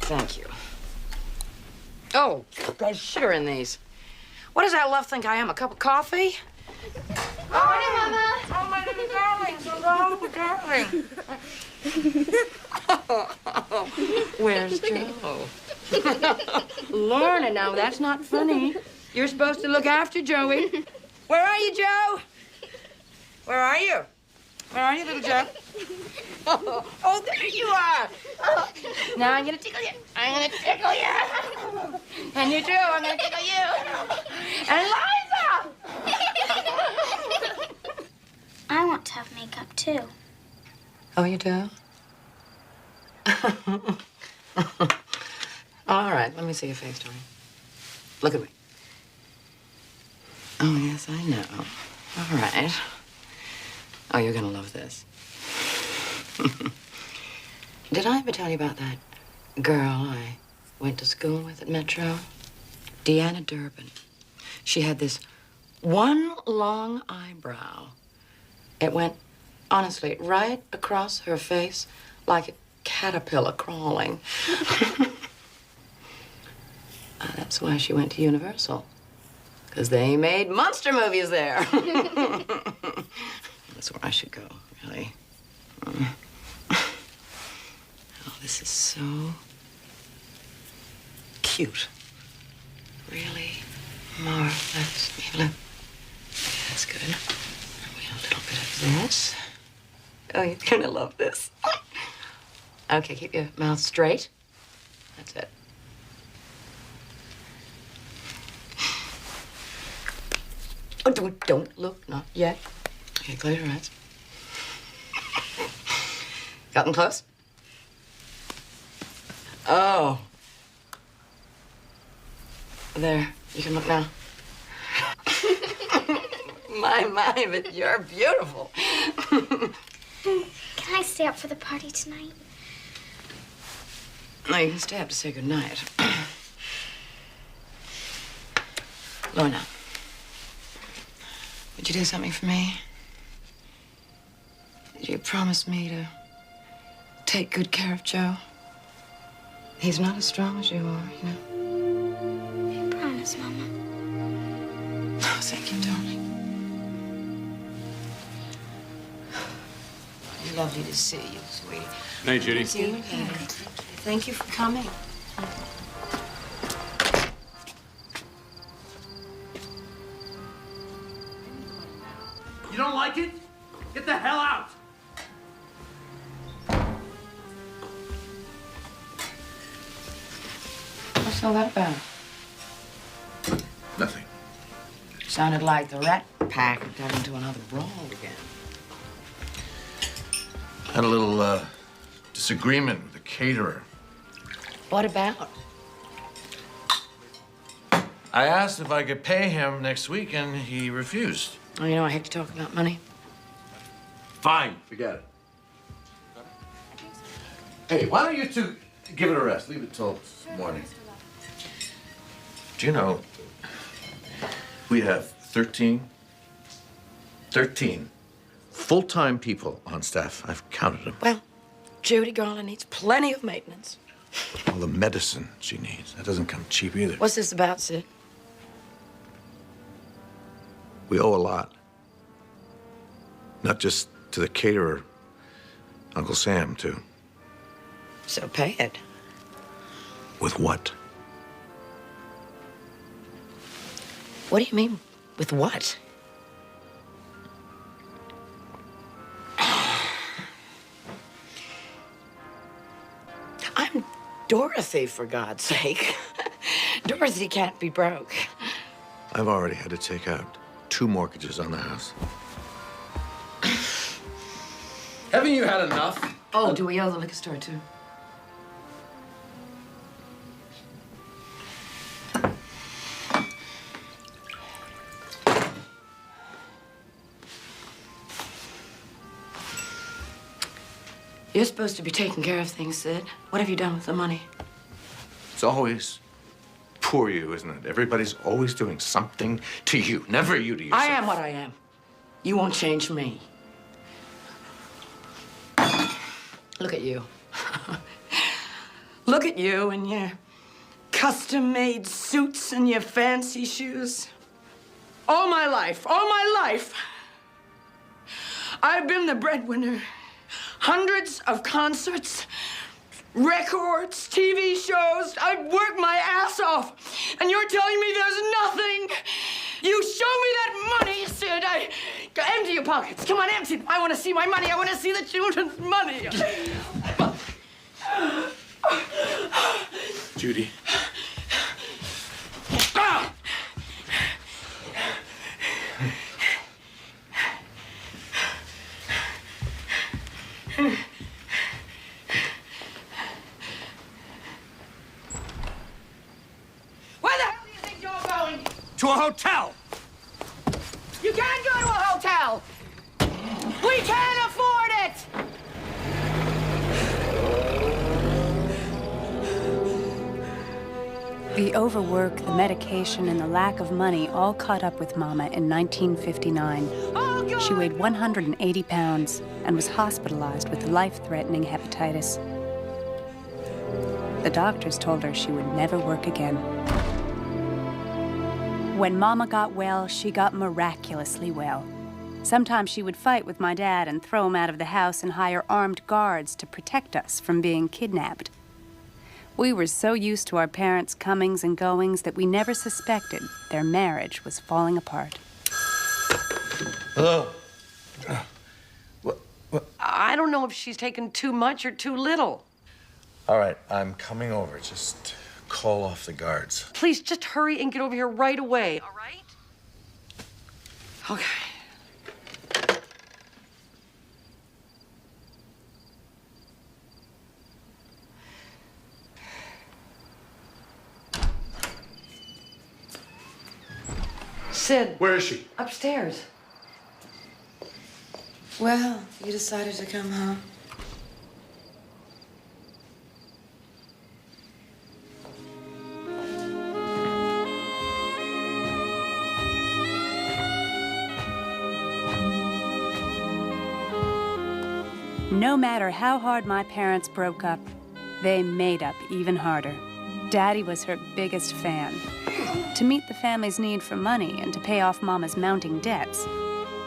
thank you. Oh, there's sugar in these. What does that love think I am, a cup of coffee? Morning, Mama. Oh, my little darling. Oh, darling. Where's Joe? Lorna, now, that's not funny. You're supposed to look after Joey. Where are you, Joe? Where are you? Where are you, little Joe? Oh, there you are. Now I'm gonna tickle you. I'm gonna tickle you. And you too, I'm gonna tickle you. And Liza! I want to have makeup too. Oh, you do? All right, let me see your face, Tony. Look at me. Oh, yes, I know. All right. Oh, you're gonna love this. Did I ever tell you about that girl I went to school with at Metro? Deanna Durbin. She had this one long eyebrow. It went, honestly, right across her face like a caterpillar crawling. That's why she went to Universal. Because they made monster movies there. That's where I should go, really. Oh, this is so cute. Really marvelous. That's good. A little bit of this. Oh, you're gonna love this. Okay, keep your mouth straight. That's it. Oh, don't look, not yet. Okay, close your eyes. Got them close? Oh. There, you can look now. My, but you're beautiful. Can I stay up for the party tonight? No, you can stay up to say goodnight. Lorna, would you do something for me? Did you promise me to take good care of Joe? He's not as strong as you are, you know. I promise, Mama. Oh, thank you, darling. Lovely to see you, sweetie. Night, Judy. Thank you for coming. You don't like it? Get the hell out! What's all that about? Nothing. Sounded like the Rat Pack had got into another brawl again. Had a little disagreement with the caterer. What about? I asked if I could pay him next week, and he refused. Oh, you know, I hate to talk about money. Fine, forget it. Hey, why don't you two give it a rest? Leave it till morning. Do you know, we have 13 full-time people on staff. I've counted them. Well, Judy Garland needs plenty of maintenance. All the medicine she needs. That doesn't come cheap either. What's this about, Sid? We owe a lot. Not just to the caterer, Uncle Sam, too. So pay it. With what? What do you mean, with what? I'm Dorothy, for God's sake. Dorothy can't be broke. I've already had to take out 2 mortgages on the house. Haven't you had enough? Oh, do we owe the liquor store, too? You're supposed to be taking care of things, Sid. What have you done with the money? It's always poor you, isn't it? Everybody's always doing something to you, never you to yourself. I am what I am. You won't change me. Look at you. Look at you and your custom-made suits and your fancy shoes. All my life, I've been the breadwinner. Hundreds of concerts, records, TV shows. I've worked my ass off. And you're telling me there's nothing? You show me that money Empty your pockets. Come on, empty them. I want to see my money. I want to see the children's money. Judy. Where the hell do you think you're going? To a hotel! You can't go to a hotel. We can't afford it. The overwork, the medication, and the lack of money all caught up with Mama in 1959. She weighed 180 pounds and was hospitalized with life-threatening hepatitis. The doctors told her she would never work again. When Mama got well, she got miraculously well. Sometimes she would fight with my dad and throw him out of the house and hire armed guards to protect us from being kidnapped. We were so used to our parents' comings and goings that we never suspected their marriage was falling apart. Hello. I don't know if she's taken too much or too little. All right, I'm coming over. Just call off the guards. Please, just hurry and get over here right away, all right? Okay. Sid. Where is she? Upstairs. Well, you decided to come home. No matter how hard my parents broke up, they made up even harder. Daddy was her biggest fan. To meet the family's need for money and to pay off Mama's mounting debts,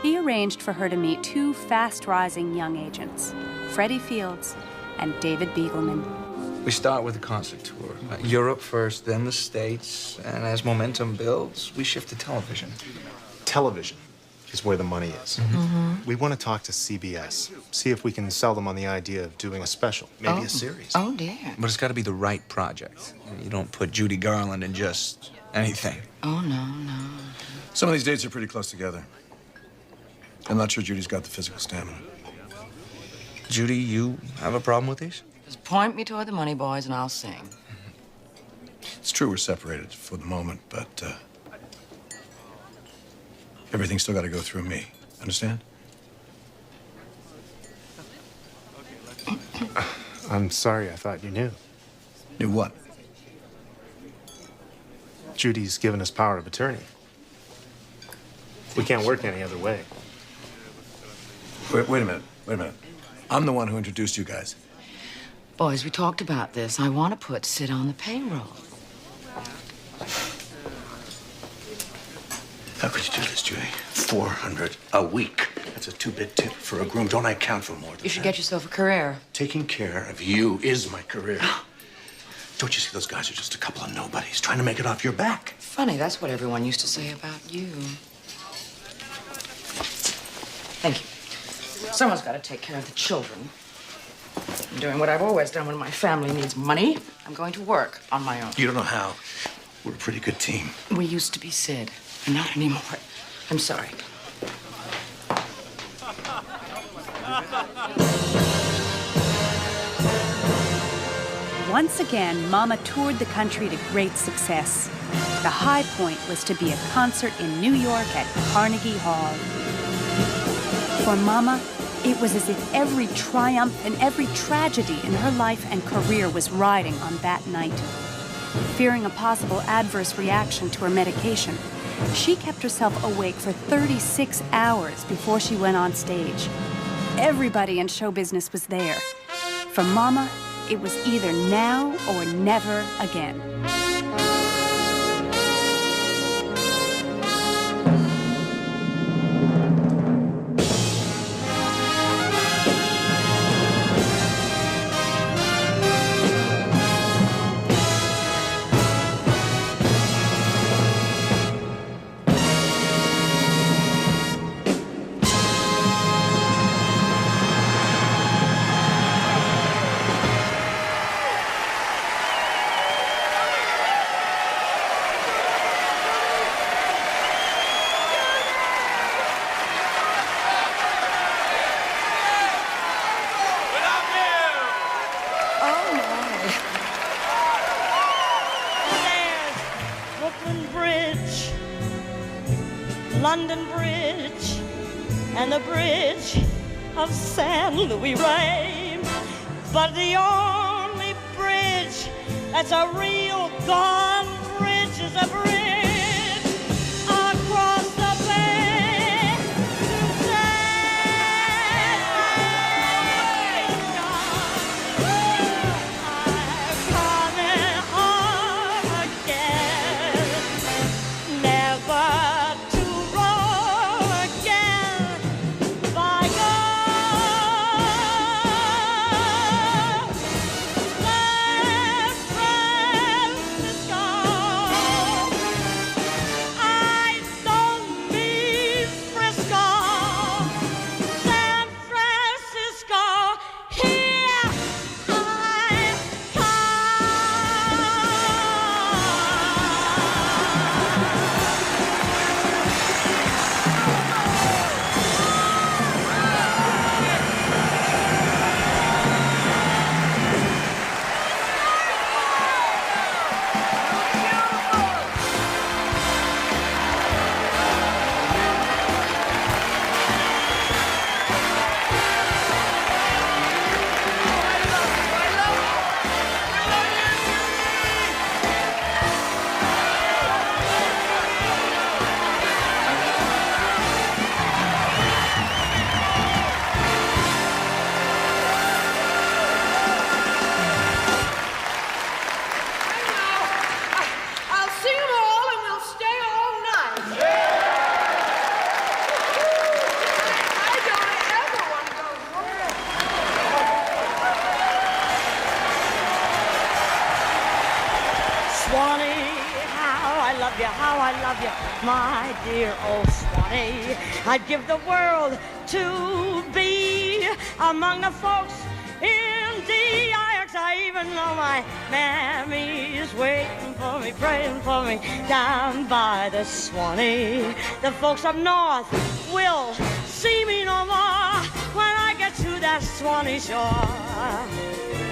he arranged for her to meet two fast-rising young agents, Freddie Fields and David Beagleman. We start with a concert tour. Europe first, then the States, and as momentum builds, we shift to television. Television is where the money is. We want to talk to CBS, see if we can sell them on the idea of doing a special, maybe a series. Oh, dear. But it's got to be the right project. You don't put Judy Garland in just anything. Oh, no. Some of these dates are pretty close together. I'm not sure Judy's got the physical stamina. Judy, you have a problem with these? Just point me toward the money, boys, and I'll sing. It's true we're separated for the moment, but everything's still got to go through me. Understand? I'm sorry, I thought you knew. Knew what? Judy's given us power of attorney. We can't work any other way. Wait a minute. I'm the one who introduced you guys. Boys, we talked about this. I want to put Sid on the payroll. How could you do this, Judy? 400 a week. That's a two-bit tip for a groom. Don't I count for more than You should that? get yourself a career. Taking care of you is my career. Don't you see those guys are just a couple of nobodies trying to make it off your back? Funny, that's what everyone used to say about you. Thank you. Someone's got to take care of the children. I'm doing what I've always done when my family needs money. I'm going to work on my own. You don't know how. We're a pretty good team. We used to be Sid, and not anymore. I'm sorry. Once again, Mama toured the country to great success. The high point was to be a concert in New York at Carnegie Hall. For Mama, it was as if every triumph and every tragedy in her life and career was riding on that night. Fearing a possible adverse reaction to her medication, she kept herself awake for 36 hours before she went on stage. Everybody in show business was there. For Mama, it was either now or never again. London Bridge and the bridge of San Luis Rey. But the only bridge that's a real gone bridge is a bridge across the bay to San Francisco. I'm coming home again, never to roam again by God. San Francisco. I don't mean Frisco. San Francisco. Here I I'll sing them all and we'll stay all night. I don't ever want to go home. Swanee, how I love you, my dear old Swanee. I'd give the world to be among the folks in DIX. I even know my mammy's waiting for me, praying for me down by the Swanee. The folks up north will see me no more when I get to that Swanee shore.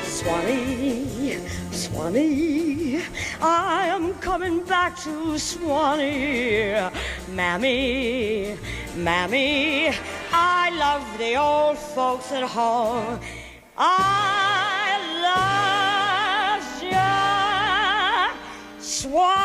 Swanee, Swanee, I am coming back to Swanee. Mammy, Mammy, I love the old folks at home. I love you, Swanee.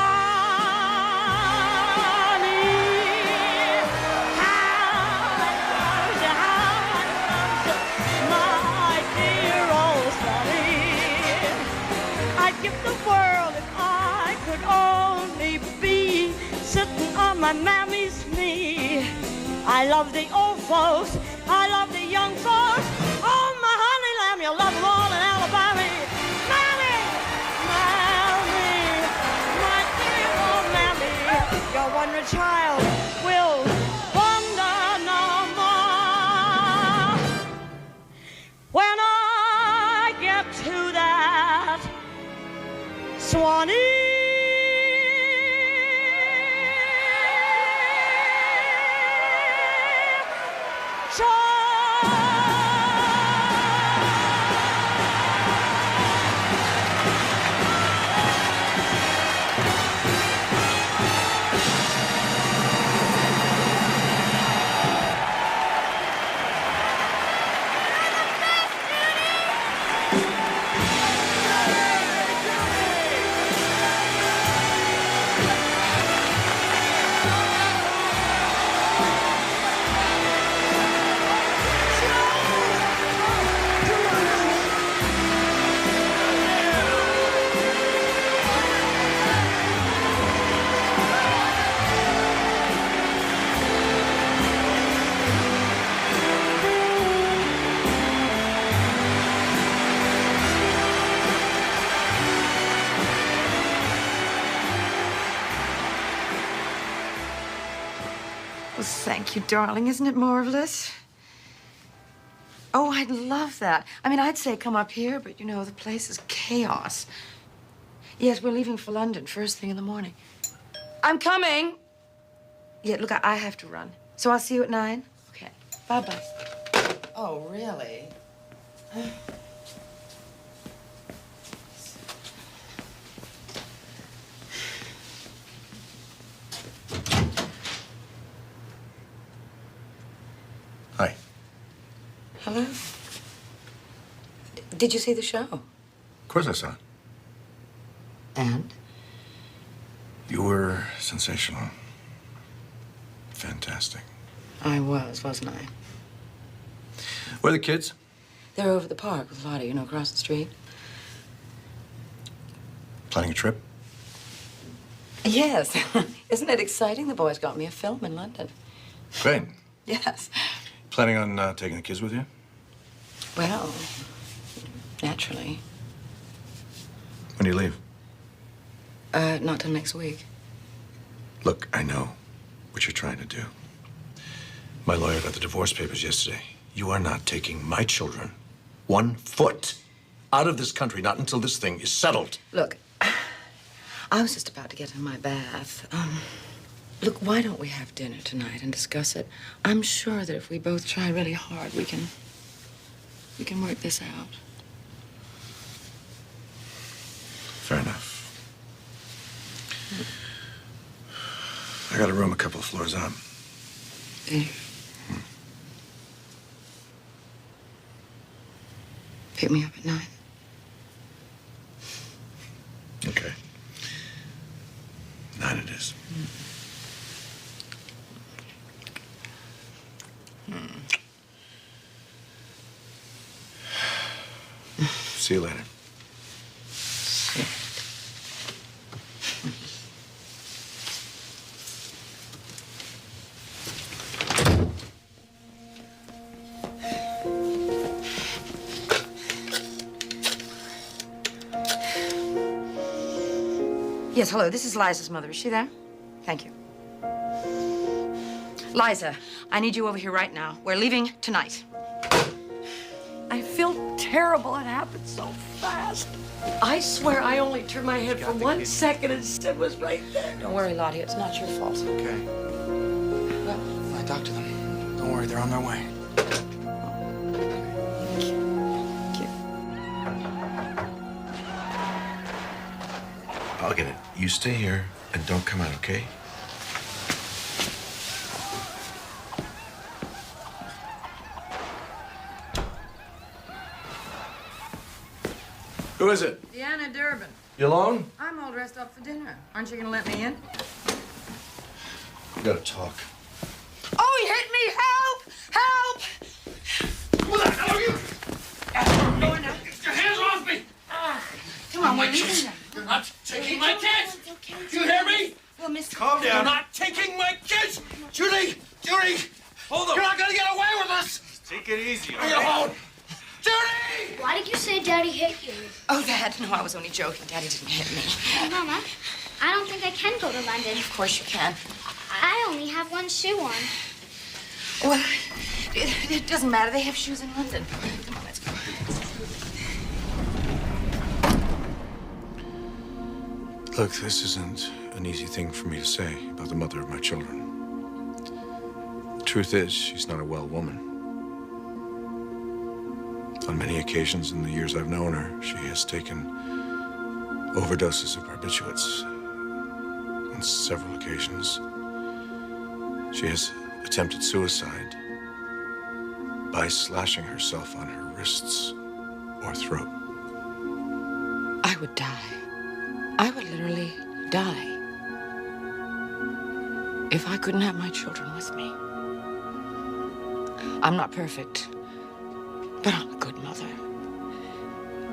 Give the world if I could only be sitting on my mammy's knee. I love the old folks, I love the young folks. Oh, my honey lamb, you love them all in Alabama. Mammy, Mammy, my dear old Mammy, your wondering child will wonder no more. When I get to that Swanee. Well, thank you, darling. Isn't it marvelous? Oh, I'd love that. I mean, I'd say come up here, but you know, the place is chaos. Yes, we're leaving for London first thing in the morning. I'm coming. Yeah, look, I have to run. So I'll see you at 9. Okay. Bye-bye. Oh, really? Hello? Did you see the show? Of course I saw it. And? You were sensational. Fantastic. I was, wasn't I? Where are the kids? They're over at the park with Lottie, you know, across the street. Planning a trip? Yes. Isn't it exciting? The boys got me a film in London. Great. Yes. Planning on taking the kids with you? Well, naturally. When do you leave? Not till next week. Look, I know what you're trying to do. My lawyer got the divorce papers yesterday. You are not taking my children 1 foot out of this country, not until this thing is settled. Look, I was just about to get in my bath. Look, why don't we have dinner tonight and discuss it? I'm sure that if we both try really hard, we can work this out. Fair enough. I got a room a couple of floors up. Pick me up at 9. Okay. 9 it is. See you later. Yes, hello. This is Liza's mother. Is she there? Thank you. Liza, I need you over here right now. We're leaving tonight. I feel terrible. It happened so fast. I swear I only turned my head for 1 second and Sid was right there. Don't worry, Lottie. It's not your fault. Okay. Well, I talked to them. Don't worry, they're on their way. I'll get it. You stay here and don't come out, okay? Who is it? Deanna Durbin. You alone? I'm all dressed up for dinner. Aren't you going to let me in? We gotta talk. Oh, he hit me! Help! Help! Who the hell are you? Get your hands off me! Come on, my we're kids. leaving. You're not taking my kids! Do you hear me? Well, Mr. Calm You're down. not taking my kids! Judy! Judy! Hold them! You're not gonna get away with us! Take it easy. Leave me alone! Judy! Why did you say Daddy hit you? Oh, Dad. No, I was only joking. Daddy didn't hit me. Hey, Mama, I don't think I can go to London. Of course you can. I only have 1 shoe on. Well, it doesn't matter. They have shoes in London. Come on, let's go. Look, this isn't an easy thing for me to say about the mother of my children. The truth is, she's not a well woman. On many occasions in the years I've known her, she has taken overdoses of barbiturates. On several occasions, she has attempted suicide by slashing herself on her wrists or throat. I would die. I would literally die if I couldn't have my children with me. I'm not perfect, but I'm a good mother.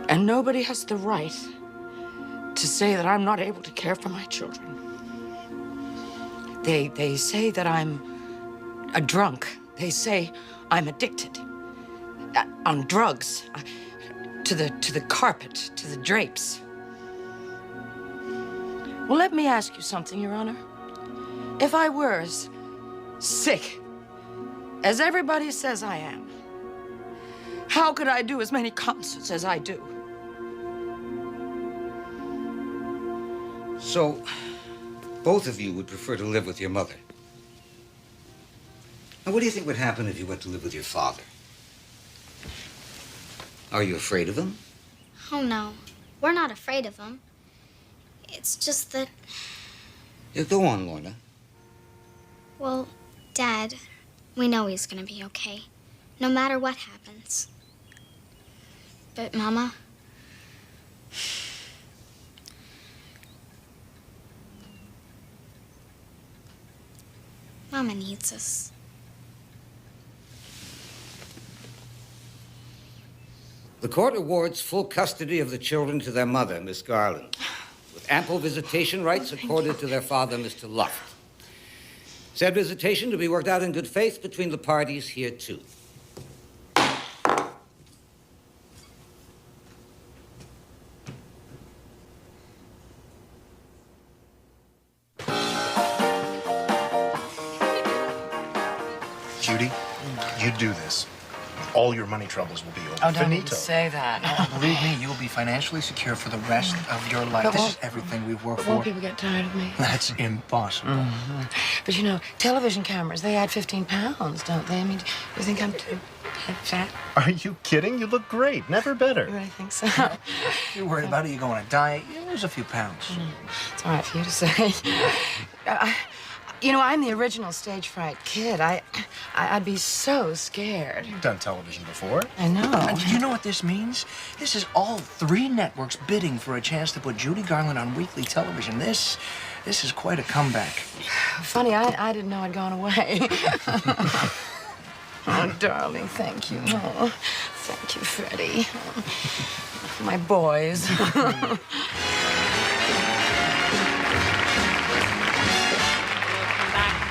And nobody has the right to say that I'm not able to care for my children. They say that I'm a drunk. They say I'm addicted on drugs, to the carpet, to the drapes. Well, let me ask you something, Your Honor. If I were as sick as everybody says I am, how could I do as many concerts as I do? So, both of you would prefer to live with your mother. Now, what do you think would happen if you went to live with your father? Are you afraid of him? Oh, no. We're not afraid of him. It's just that, Yeah, go on, Lorna. well, Dad, we know he's gonna be okay. no matter what happens. But, Mama, Mama needs us. The court awards full custody of the children to their mother, Miss Garland, with ample visitation rights accorded to their father, Mr. Luft. Said visitation to be worked out in good faith between the parties here, too. Judy, you do this. All your money troubles will be over. Oh, don't Finito. even say that. Oh, believe me, you will be financially secure for the rest of your life. But This won't- is everything we've worked Won't for. people get tired of me? That's impossible. But you know, television cameras, they add 15 pounds, don't they? I mean, you think I'm too fat? Are you kidding? You look great. Never better. You really think so? You're worried about it, you go on a diet, you lose a few pounds. It's all right for you to say. You know, I'm the original stage fright kid. I'd be so scared. You've done television before. I know. And you know what this means? This is all 3 networks bidding for a chance to put Judy Garland on weekly television. This is quite a comeback. Funny, I didn't know I'd gone away. Oh, darling, thank you. Oh, thank you, Freddie. My boys.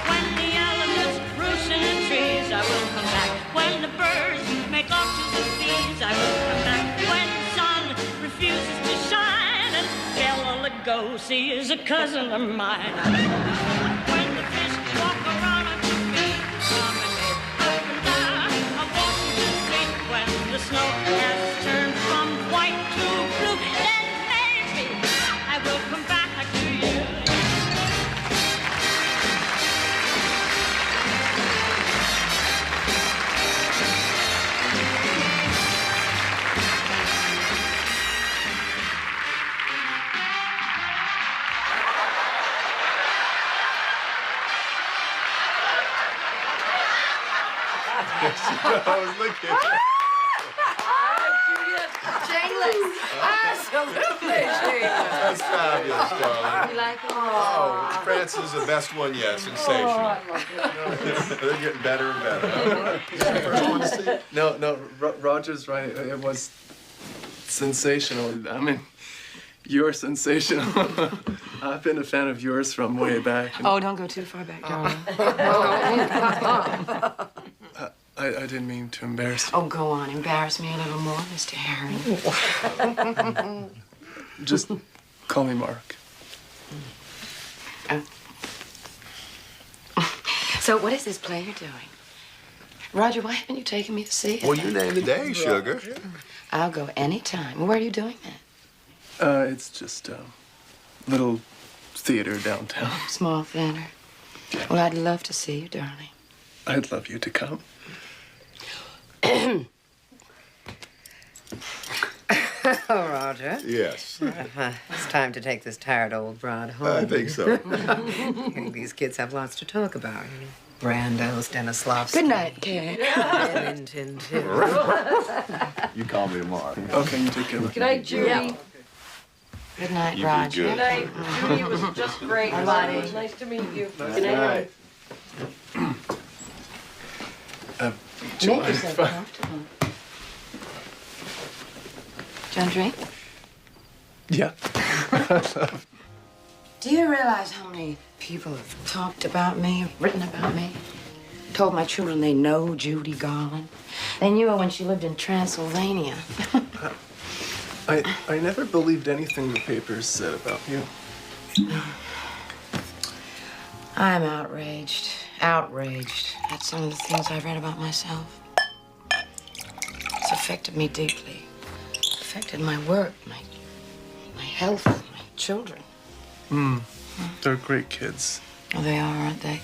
When the elements roost in the trees, I will come back. When the birds make love to the bees, I will come back. When the sun refuses to shine and Bela Lugosi is a cousin of mine. When the fish walk around on 2 feet, promenade up and down, I want to see. When the snow has turned from white to blue, then maybe I will come back to you. I was looking. Shameless. Absolutely shameless. That's fabulous, darling. You like it? Oh, Francis is the best one yet. Sensational. I love it. They're getting better and better. Is that the first one to see? No, Roger's right. It was sensational. I mean, you're sensational. I've been a fan of yours from way back. Oh, don't go too far back, darling. I didn't mean to embarrass you. Oh, go on. Embarrass me a little more, Mr. Herring. Just call me Mark. So what is this play you're doing? Roger, why haven't you taken me to see it? Well, you name the day, sugar. I'll go anytime. Where are you doing it? It's just a little theater downtown. Small theater. Well, I'd love to see you, darling. I'd love you to come. Oh, Roger. Yes. It's time to take this tired old broad home. I think so. These kids have lots to talk about. You know, Brando, Stanislavski. Good night, Kay. Remington, too. You call me Mark. Okay, you take care of it. Good night, Judy. Yeah. Good night, You be Roger. good. Good night. Judy, it was just great. Bye. It was nice to meet you. Good night. Do you Make mind yourself if I- comfortable. John, drink? Yeah. Do you realize how many people have talked about me, have written about me? Told my children they know Judy Garland. They knew her when she lived in Transylvania. I never believed anything the papers said about you. I'm outraged. Outraged at some of the things I've read about myself. It's affected me deeply. Affected my work, my health, my children. They're great kids. Oh, they are, aren't they?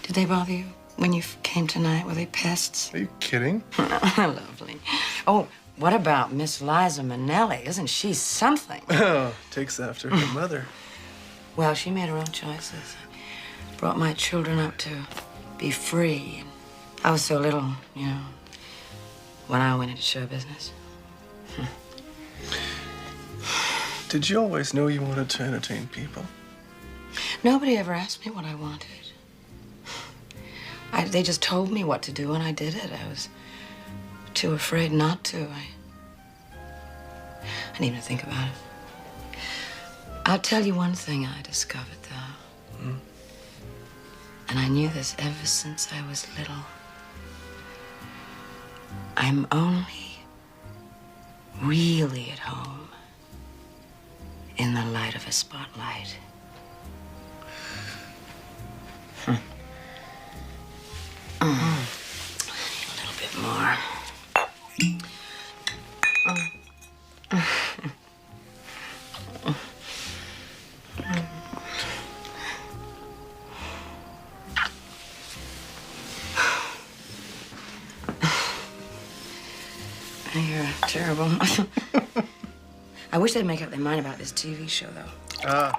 Did they bother you when you came tonight? Were they pests? Are you kidding? Lovely. Oh, what about Miss Liza Minnelli? Isn't she something? Oh, takes after her mother. Well, she made her own choices. Brought my children up to be free. I was so little, you know. when I went into show business. Did you always know you wanted to entertain people? Nobody ever asked me what I wanted. They just told me what to do, and I did it. I was too afraid not to. I didn't even think about it. I'll tell you one thing I discovered, though. And I knew this ever since I was little. I'm only really at home in the light of a spotlight. A little bit more. You're terrible. I wish they'd make up their mind about this TV show, though.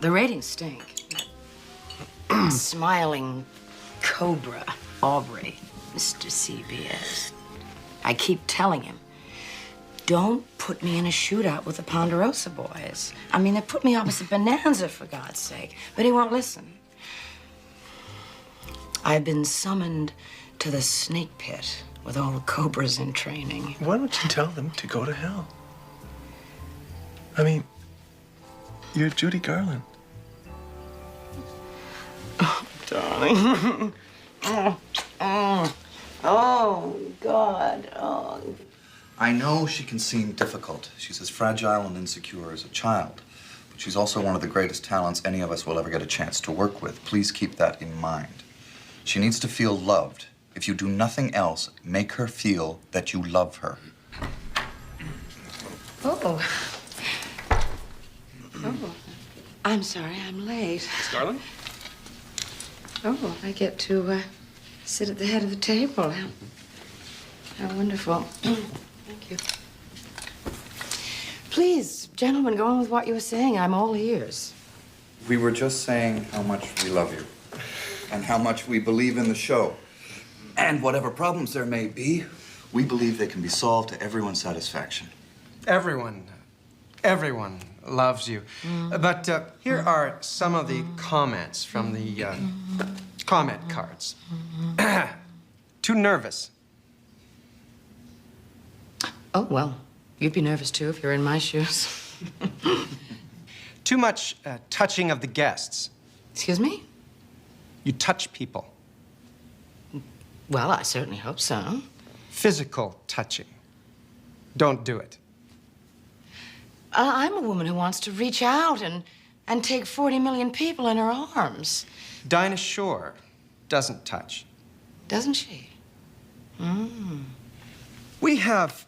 The ratings stink. Smiling cobra, Aubrey, Mr. CBS. I keep telling him, don't put me in a shootout with the Ponderosa boys. I mean, they put me opposite Bonanza, for God's sake. But he won't listen. I've been summoned to the snake pit with all the cobras in training. Why don't you tell them to go to hell? I mean, you're Judy Garland. Darling. Oh, God. Oh. I know she can seem difficult. She's as fragile and insecure as a child. But she's also one of the greatest talents any of us will ever get a chance to work with. Please keep that in mind. She needs to feel loved. If you do nothing else, make her feel that you love her. Oh. Oh. I'm sorry, I'm late. Miss Garland? Oh, I get to sit at the head of the table. How wonderful. Thank you. Please, gentlemen, go on with what you were saying. I'm all ears. We were just saying how much we love you and how much we believe in the show. And whatever problems there may be, we believe they can be solved to everyone's satisfaction. Everyone loves you. But here are some of the comments from the comment cards. Too nervous. Oh, well, you'd be nervous, too, if you're in my shoes. Too much touching of the guests. Excuse me? You touch people. Well, I certainly hope so. Physical touching. Don't do it. I'm a woman who wants to reach out and take 40 million people in her arms. Dinah Shore doesn't touch. Doesn't she? We have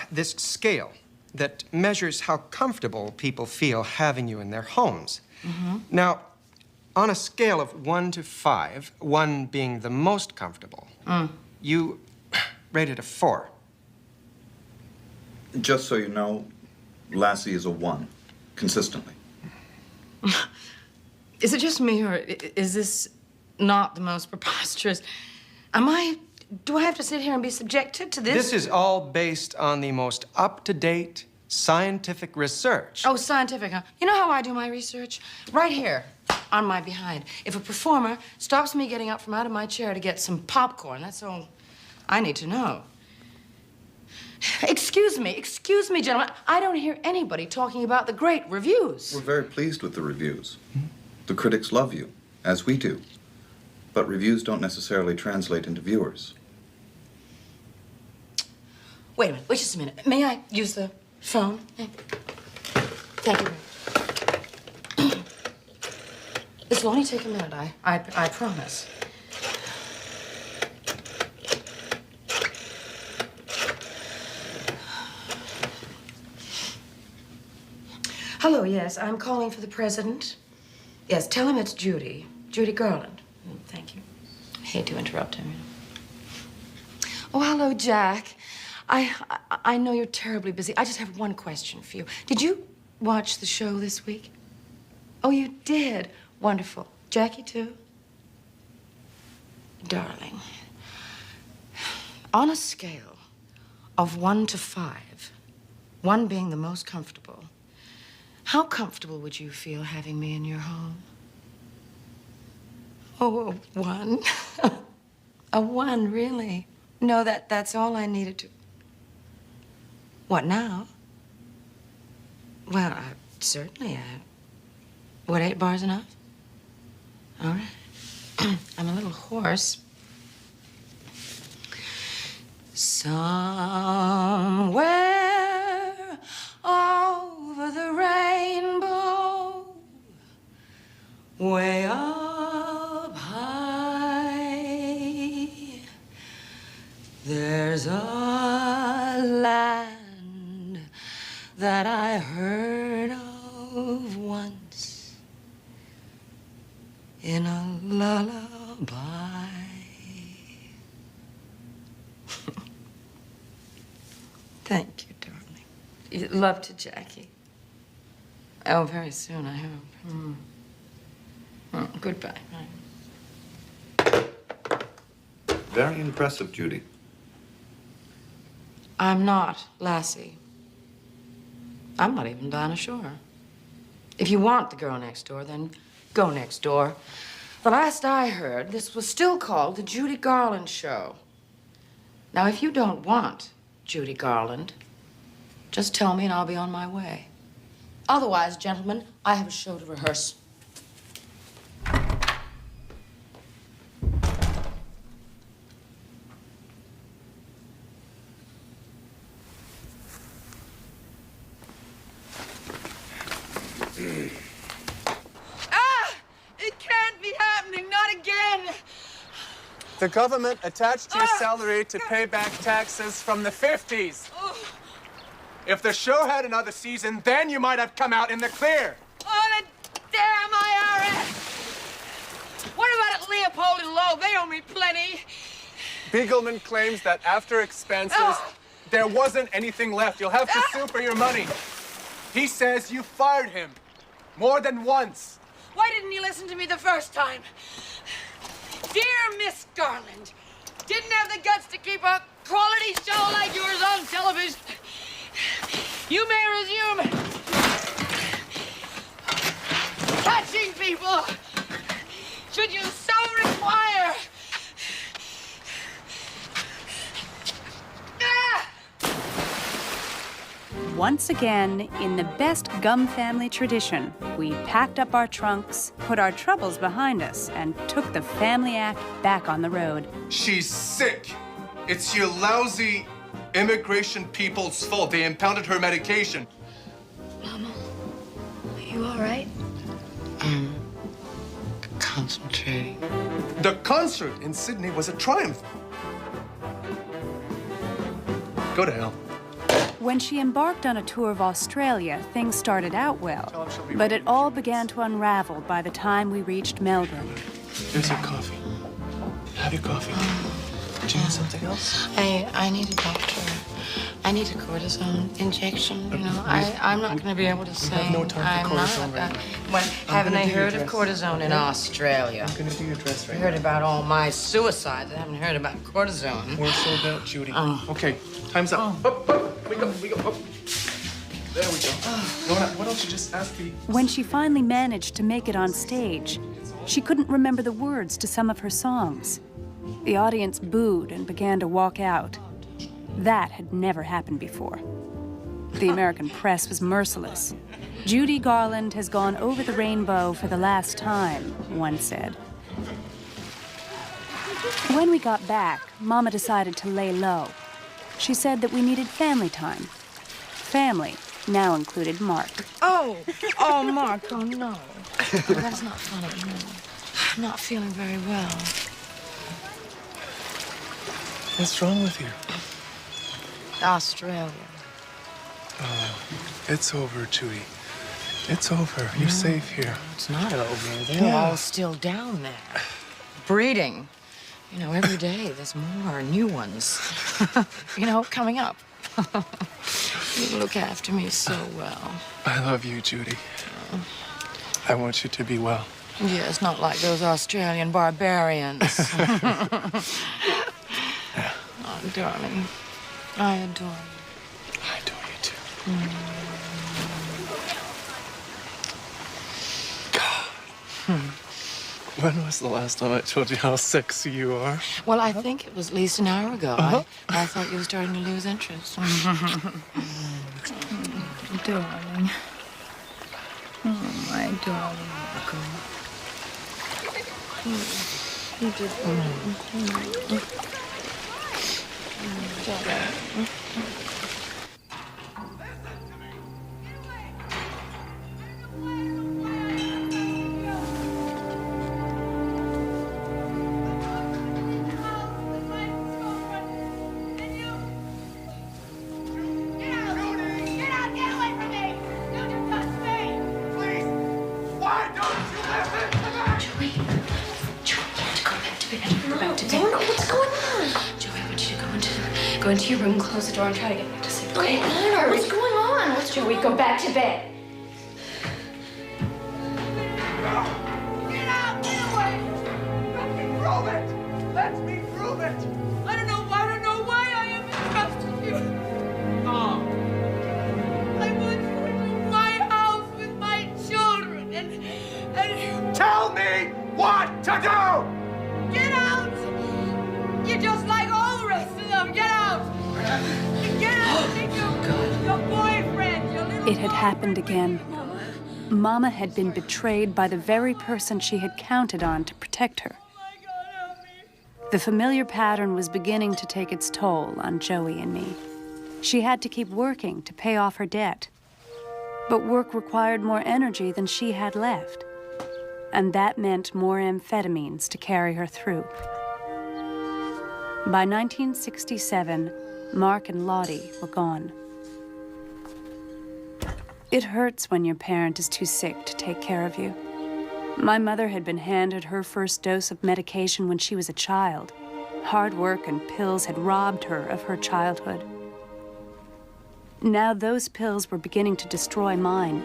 this scale that measures how comfortable people feel having you in their homes. Now, on a scale of 1 to 5, 1 being the most comfortable, you rated a 4. Just so you know, Lassie is a 1, consistently. Is it just me, or is this not the most preposterous? Do I have to sit here and be subjected to this? This is all based on the most up-to-date scientific research. Oh, scientific, huh? You know how I do my research? Right here, on my behind. If a performer stops me getting up from out of my chair to get some popcorn, that's all I need to know. Excuse me, gentlemen. I don't hear anybody talking about the great reviews. We're very pleased with the reviews. The critics love you, as we do. But reviews don't necessarily translate into viewers. Wait a minute, wait just a minute. May I use the phone? Thank you. This will only take a minute, I promise. Hello, yes, I'm calling for the president. Yes, tell him it's Judy. Judy Garland. Thank you. I hate to interrupt him. Oh, hello, Jack. I know you're terribly busy. I just have one question for you. Did you watch the show this week? Oh, you did? Wonderful. Jackie, too? Darling, On a scale of 1 to 5, 1 being the most comfortable, how comfortable would you feel having me in your home? Oh, a 1. A 1, really? No, that's all I needed to... What, now? Well, certainly. Would 8 bars enough? All right. I'm a little hoarse. Somewhere over the rainbow, way up high, there's a land that I heard of once in a lullaby. Thank you, darling. Love to Jackie. Oh, very soon, I hope. Goodbye. Very impressive, Judy. I'm not, Lassie. I'm not even Dinah Shore. If you want the girl next door, then go next door. The last I heard, this was still called the Judy Garland Show. Now, if you don't want Judy Garland, just tell me and I'll be on my way. Otherwise, gentlemen, I have a show to rehearse. It can't be happening, not again. The government attached your salary to pay back taxes from the 50s. If the show had another season, then you might have come out in the clear. Oh, the damn IRS! What about it, Leopold and Loeb? They owe me plenty. Beagleman claims that after expenses, there wasn't anything left. You'll have to sue for your money. He says you fired him more than once. Why didn't you listen to me the first time? Dear Miss Garland, didn't have the guts to keep a quality show like yours on television. You may resume catching people, should you so require. Once again, in the best Gum family tradition, we packed up our trunks, put our troubles behind us, and took the family act back on the road. She's sick. It's your lousy immigration people's fault. They impounded her medication. Mama, are you all right? Concentrating. The concert in Sydney was a triumph. Go to hell. When she embarked on a tour of Australia, things started out well, but it all began to unravel by the time we reached Melbourne. Here's your coffee. Have your coffee. Do you need something else? I need a doctor. I need a cortisone injection, you know. I'm not going to be able to sing. I have no time for cortisone right now. Haven't they heard of cortisone in Australia? I'm gonna do your dress right I heard about all my suicides. I haven't heard about cortisone. We're sold out, Judy. Okay, time's up. Up, up. We go, up. There we go. Lorna, why don't you just ask the... When she finally managed to make it on stage, she couldn't remember the words to some of her songs. The audience booed and began to walk out. That had never happened before. The American press was merciless. Judy Garland has gone over the rainbow for the last time, one said. When we got back, Mama decided to lay low. She said that we needed family time. Family now included Mark. Oh, Mark, oh, no. Oh, that's not funny, no. I'm not feeling very well. What's wrong with you? Australia. Oh, it's over, Judy. It's over. You're safe here. It's not over. They're all still down there. Breeding. You know, every day there's more new ones. You know, coming up. You look after me so well. I love you, Judy. I want you to be well. Yes, not like those Australian barbarians. darling. I adore you. I adore you too. When was the last time I told you how sexy you are? Well, I think it was at least an hour ago. I thought you were starting to lose interest. Darling. Oh, my darling. You did. Go into your room, close the door, and try to get back to sleep, okay? Hurry. What's going on? What's Joey, go back to bed. Get out! Get away! Let me prove it! Let me prove it! I don't know why I have entrusted you. Oh. I want you into my house with my children, and you... Tell me what to do! Get out! You're just like all the rest of them. Get out! Get out! Take your boyfriend, your little It had happened again. Mama had been betrayed by the very person she had counted on to protect her. The familiar pattern was beginning to take its toll on Joey and me. She had to keep working to pay off her debt. But work required more energy than she had left. And that meant more amphetamines to carry her through. By 1967, Mark and Lottie were gone. It hurts when your parent is too sick to take care of you. My mother had been handed her first dose of medication when she was a child. Hard work and pills had robbed her of her childhood. Now those pills were beginning to destroy mine.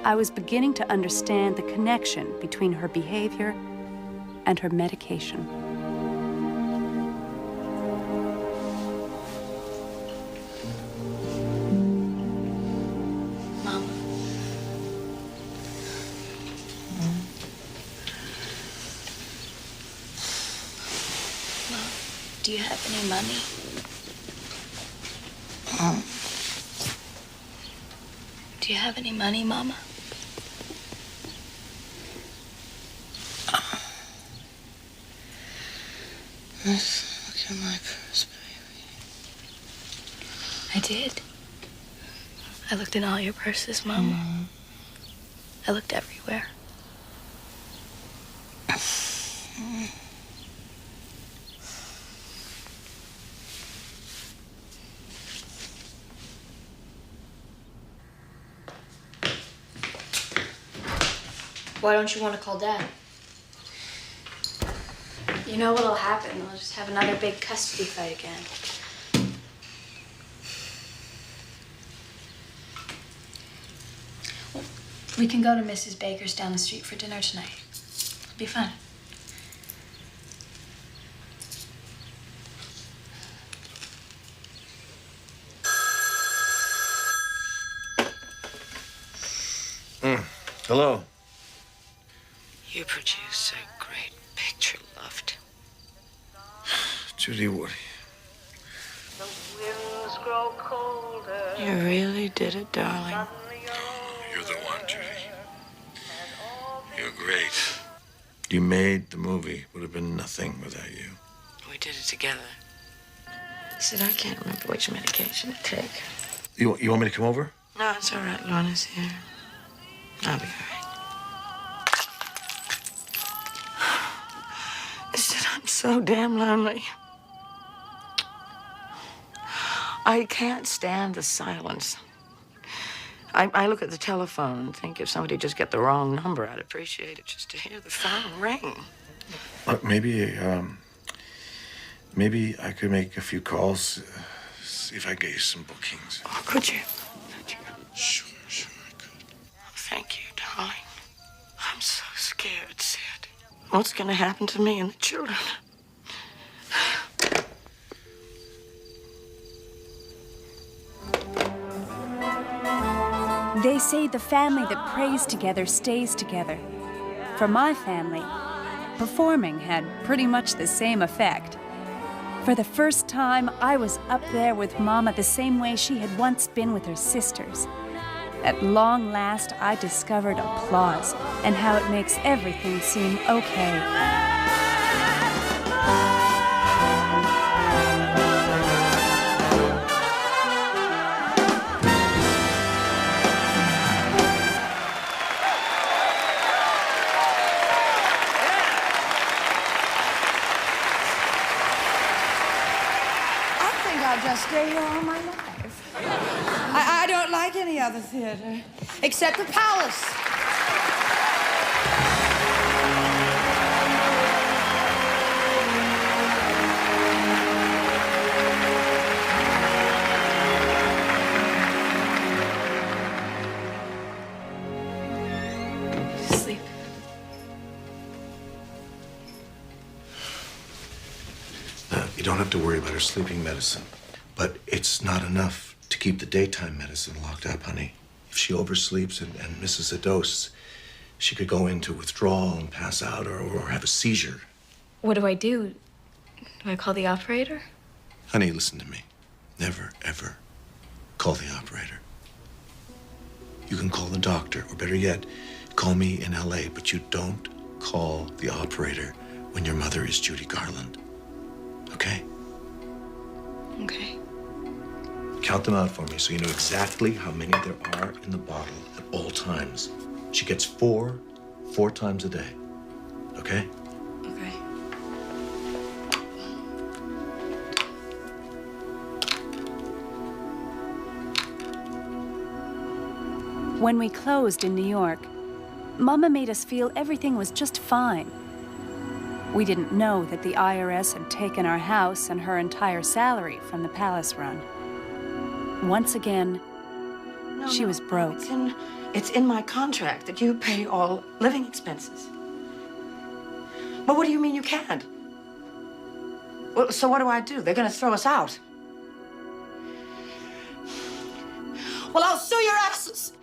I was beginning to understand the connection between her behavior and her medication. Do you have any money? Do you have any money, Mama? Let's look in my purse, baby. I did. I looked in all your purses, Mama. I looked everywhere. Why don't you want to call Dad? You know what'll happen? We'll just have another big custody fight again. Well, we can go to Mrs. Baker's down the street for dinner tonight. It'll be fun. Hello. You produce a great picture, Luft. Judy, what? You really did it, darling. You're the one, Judy. You're great. You made the movie. Would have been nothing without you. We did it together. Sid, I can't remember which medication to take. You want me to come over? No, it's all right. Lorna's here. I'll be all right. Sid, I'm so damn lonely. I can't stand the silence. I look at the telephone and think if somebody just get the wrong number, I'd appreciate it just to hear the phone ring. Maybe I could make a few calls, see if I get you some bookings. Oh, could you? Sure, I could. Thank you, darling. I'm so scared, Sid. What's going to happen to me and the children? They say the family that prays together stays together. For my family, performing had pretty much the same effect. For the first time, I was up there with Mama the same way she had once been with her sisters. At long last, I discovered applause and how it makes everything seem okay. I'll just stay here all my life. I don't like any other theater, except the Palace. Sleep. You don't have to worry about her sleeping medicine. But it's not enough to keep the daytime medicine locked up, honey. If she oversleeps and misses a dose, she could go into withdrawal and pass out or have a seizure. What do I do? Do I call the operator? Honey, listen to me. Never, ever call the operator. You can call the doctor, or better yet, call me in LA, but you don't call the operator when your mother is Judy Garland. Okay? Okay. Count them out for me so you know exactly how many there are in the bottle at all times. She gets four times a day. Okay? Okay. When we closed in New York, Mama made us feel everything was just fine. We didn't know that the IRS had taken our house and her entire salary from the Palace run. Once again, she was broke. It's in my contract that you pay all living expenses. But what do you mean you can't? Well, so what do I do? They're gonna throw us out. Well, I'll sue your asses.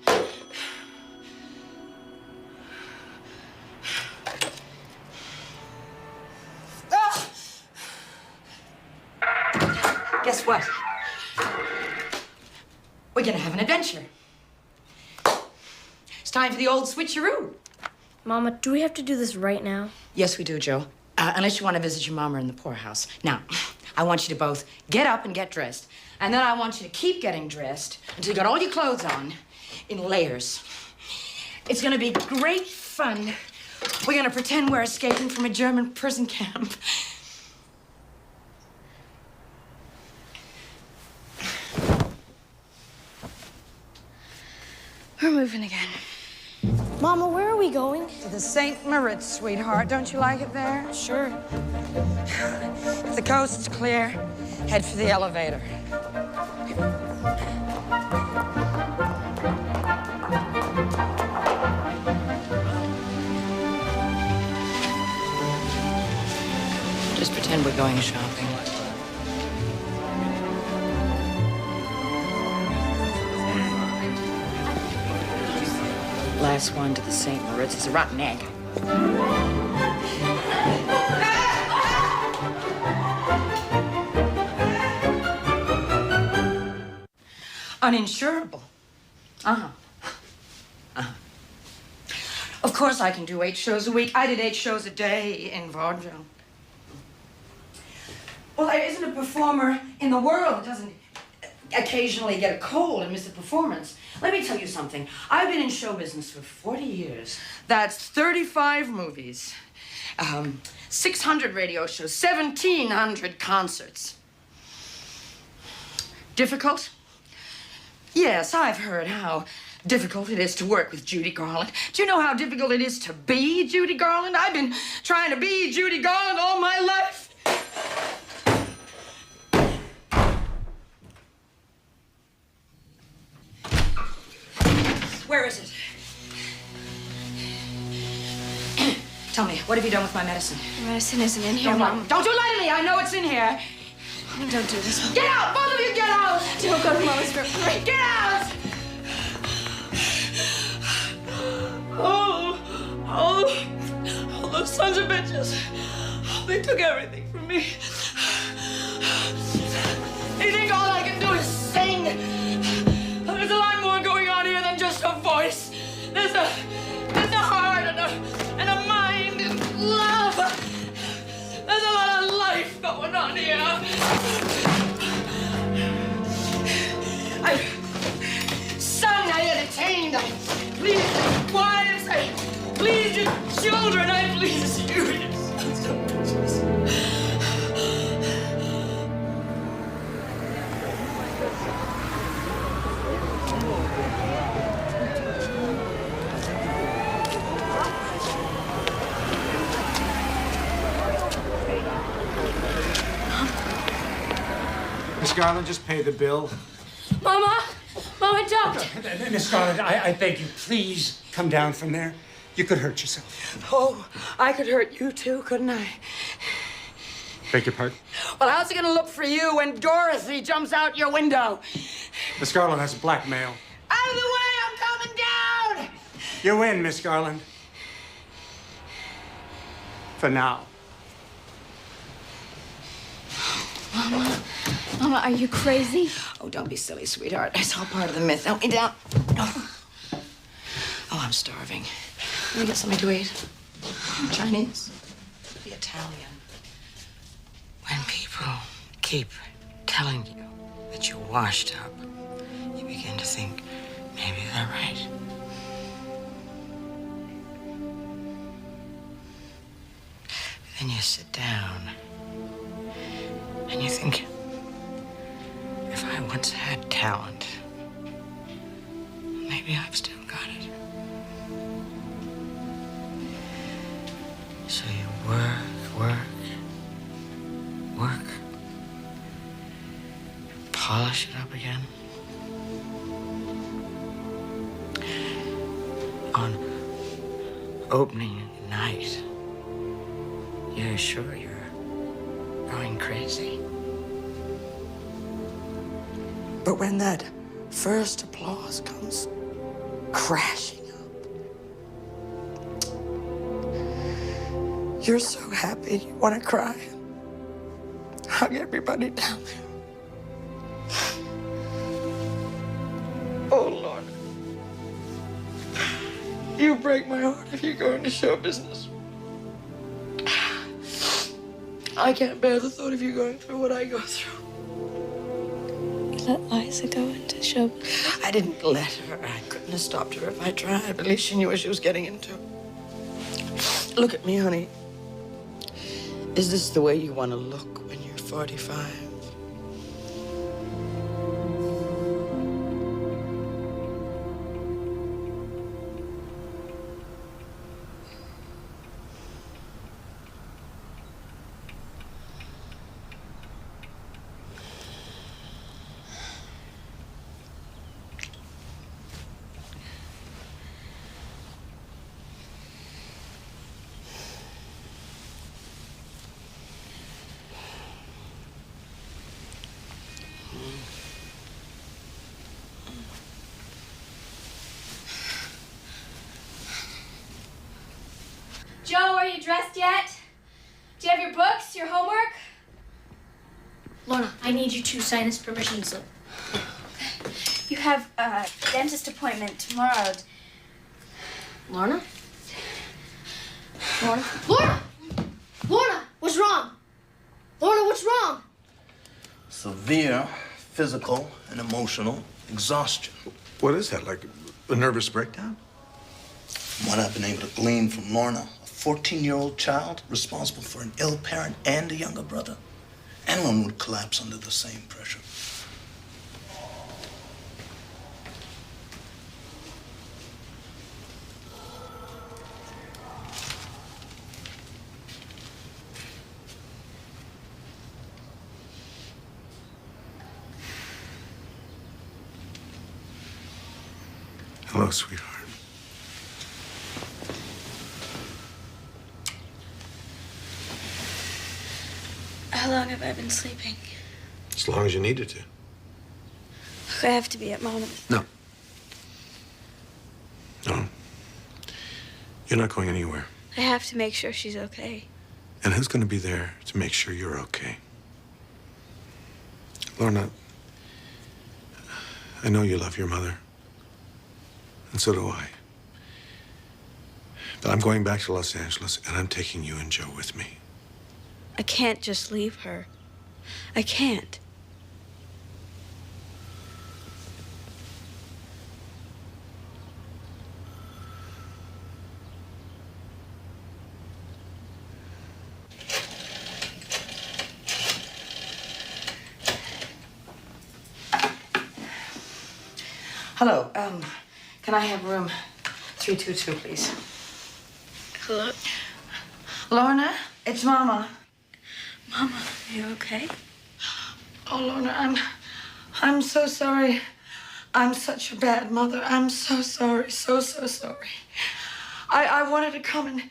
Guess what? We're gonna have an adventure. It's time for the old switcheroo. Mama, do we have to do this right now? Yes, we do, Joe. Unless you want to visit your mama in the poorhouse. Now, I want you to both get up and get dressed. And then I want you to keep getting dressed until you got all your clothes on in layers. It's gonna be great fun. We're gonna pretend we're escaping from a German prison camp. We're moving again. Mama, where are we going? To the St. Moritz, sweetheart. Don't you like it there? Sure. If the coast's clear, head for the elevator. Just pretend we're going shopping. Last one to the St. Moritz is a rotten egg. Uninsurable. Of course I can do 8 shows a week. I did 8 shows a day in vaudeville. Well, there isn't a performer in the world that doesn't occasionally get a cold and miss a performance. Let me tell you something. I've been in show business for 40 years. That's 35 movies, 600 radio shows, 1,700 concerts. Difficult? Yes, I've heard how difficult it is to work with Judy Garland. Do you know how difficult it is to be Judy Garland? I've been trying to be Judy Garland all my life. Where is it? Tell me, what have you done with my medicine? The medicine isn't in here, Mom. Don't you lie to me! I know it's in here. Don't do this. Get out! Both of you get out! Don't go to Mama's room. Get out! sons of bitches. They took everything from me. They think all I can do is sing. There's a lot more going on here than just a voice. There's a heart and a mind and love. There's a lot of life going on here. I've sung, I entertained, I pleased wives, I pleased your children, I pleased you, your sons of bitches. Miss Garland, just pay the bill. Mama, don't. Miss Garland, I beg you, please come down from there. You could hurt yourself. Oh, I could hurt you too, couldn't I? Beg your pardon? Well, how's it gonna look for you when Dorothy jumps out your window? Miss Garland, that's blackmail. Out of the way, I'm coming down! You win, Miss Garland. For now. Mama, are you crazy? Oh, don't be silly, sweetheart. It's all part of the myth. Help me down. Oh, I'm starving. Let me get something to eat. Chinese? Be Italian. When people keep telling you that you're washed up, you begin to think maybe they're right. Then you sit down and you think, if I once had talent, maybe I've still got it. So you work, polish it up again. On opening night, you're sure you're going crazy. But when that first applause comes crashing up, you're so happy you want to cry. Hug everybody down there. Oh, Lord. You break my heart if you go into show business. I can't bear the thought of you going through what I go through. You let Liza go into show business? I didn't let her. I couldn't have stopped her if I tried. At least she knew what she was getting into. Look at me, honey. Is this the way you want to look when you're 45? Joe, are you dressed yet? Do you have your books, your homework? Lorna, I need you to sign this permission slip. You have a dentist appointment tomorrow. Lorna? Lorna? Lorna! Lorna, what's wrong? Lorna, what's wrong? Severe physical and emotional exhaustion. What is that, like a nervous breakdown? From what I've been able to glean from Lorna, a 14-year-old child responsible for an ill parent and a younger brother. Anyone would collapse under the same pressure. Hello, sweetheart. How long have I been sleeping? As long as you needed to. I have to be at Mama's. No. No. You're not going anywhere. I have to make sure she's okay. And who's going to be there to make sure you're okay? Lorna, I know you love your mother. And so do I. But I'm going back to Los Angeles, and I'm taking you and Joe with me. I can't just leave her. I can't. Hello, can I have room 322, please? Hello? Lorna, it's Mama. Mama, are you okay? Oh, Lorna, I'm so sorry. I'm such a bad mother. I'm so sorry, so sorry. I wanted to come and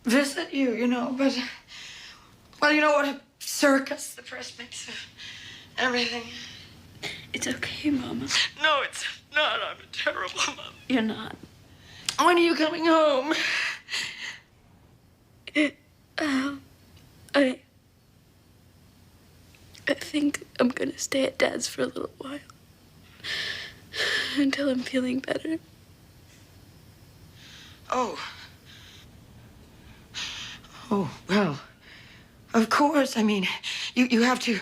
visit you, you know, but, well, you know what a circus the press makes of everything. It's okay, Mama. No, it's not. I'm a terrible mother. You're not. When are you coming home? I think I'm gonna stay at Dad's for a little while. Until I'm feeling better. Oh. Oh, well, of course. I mean, you have to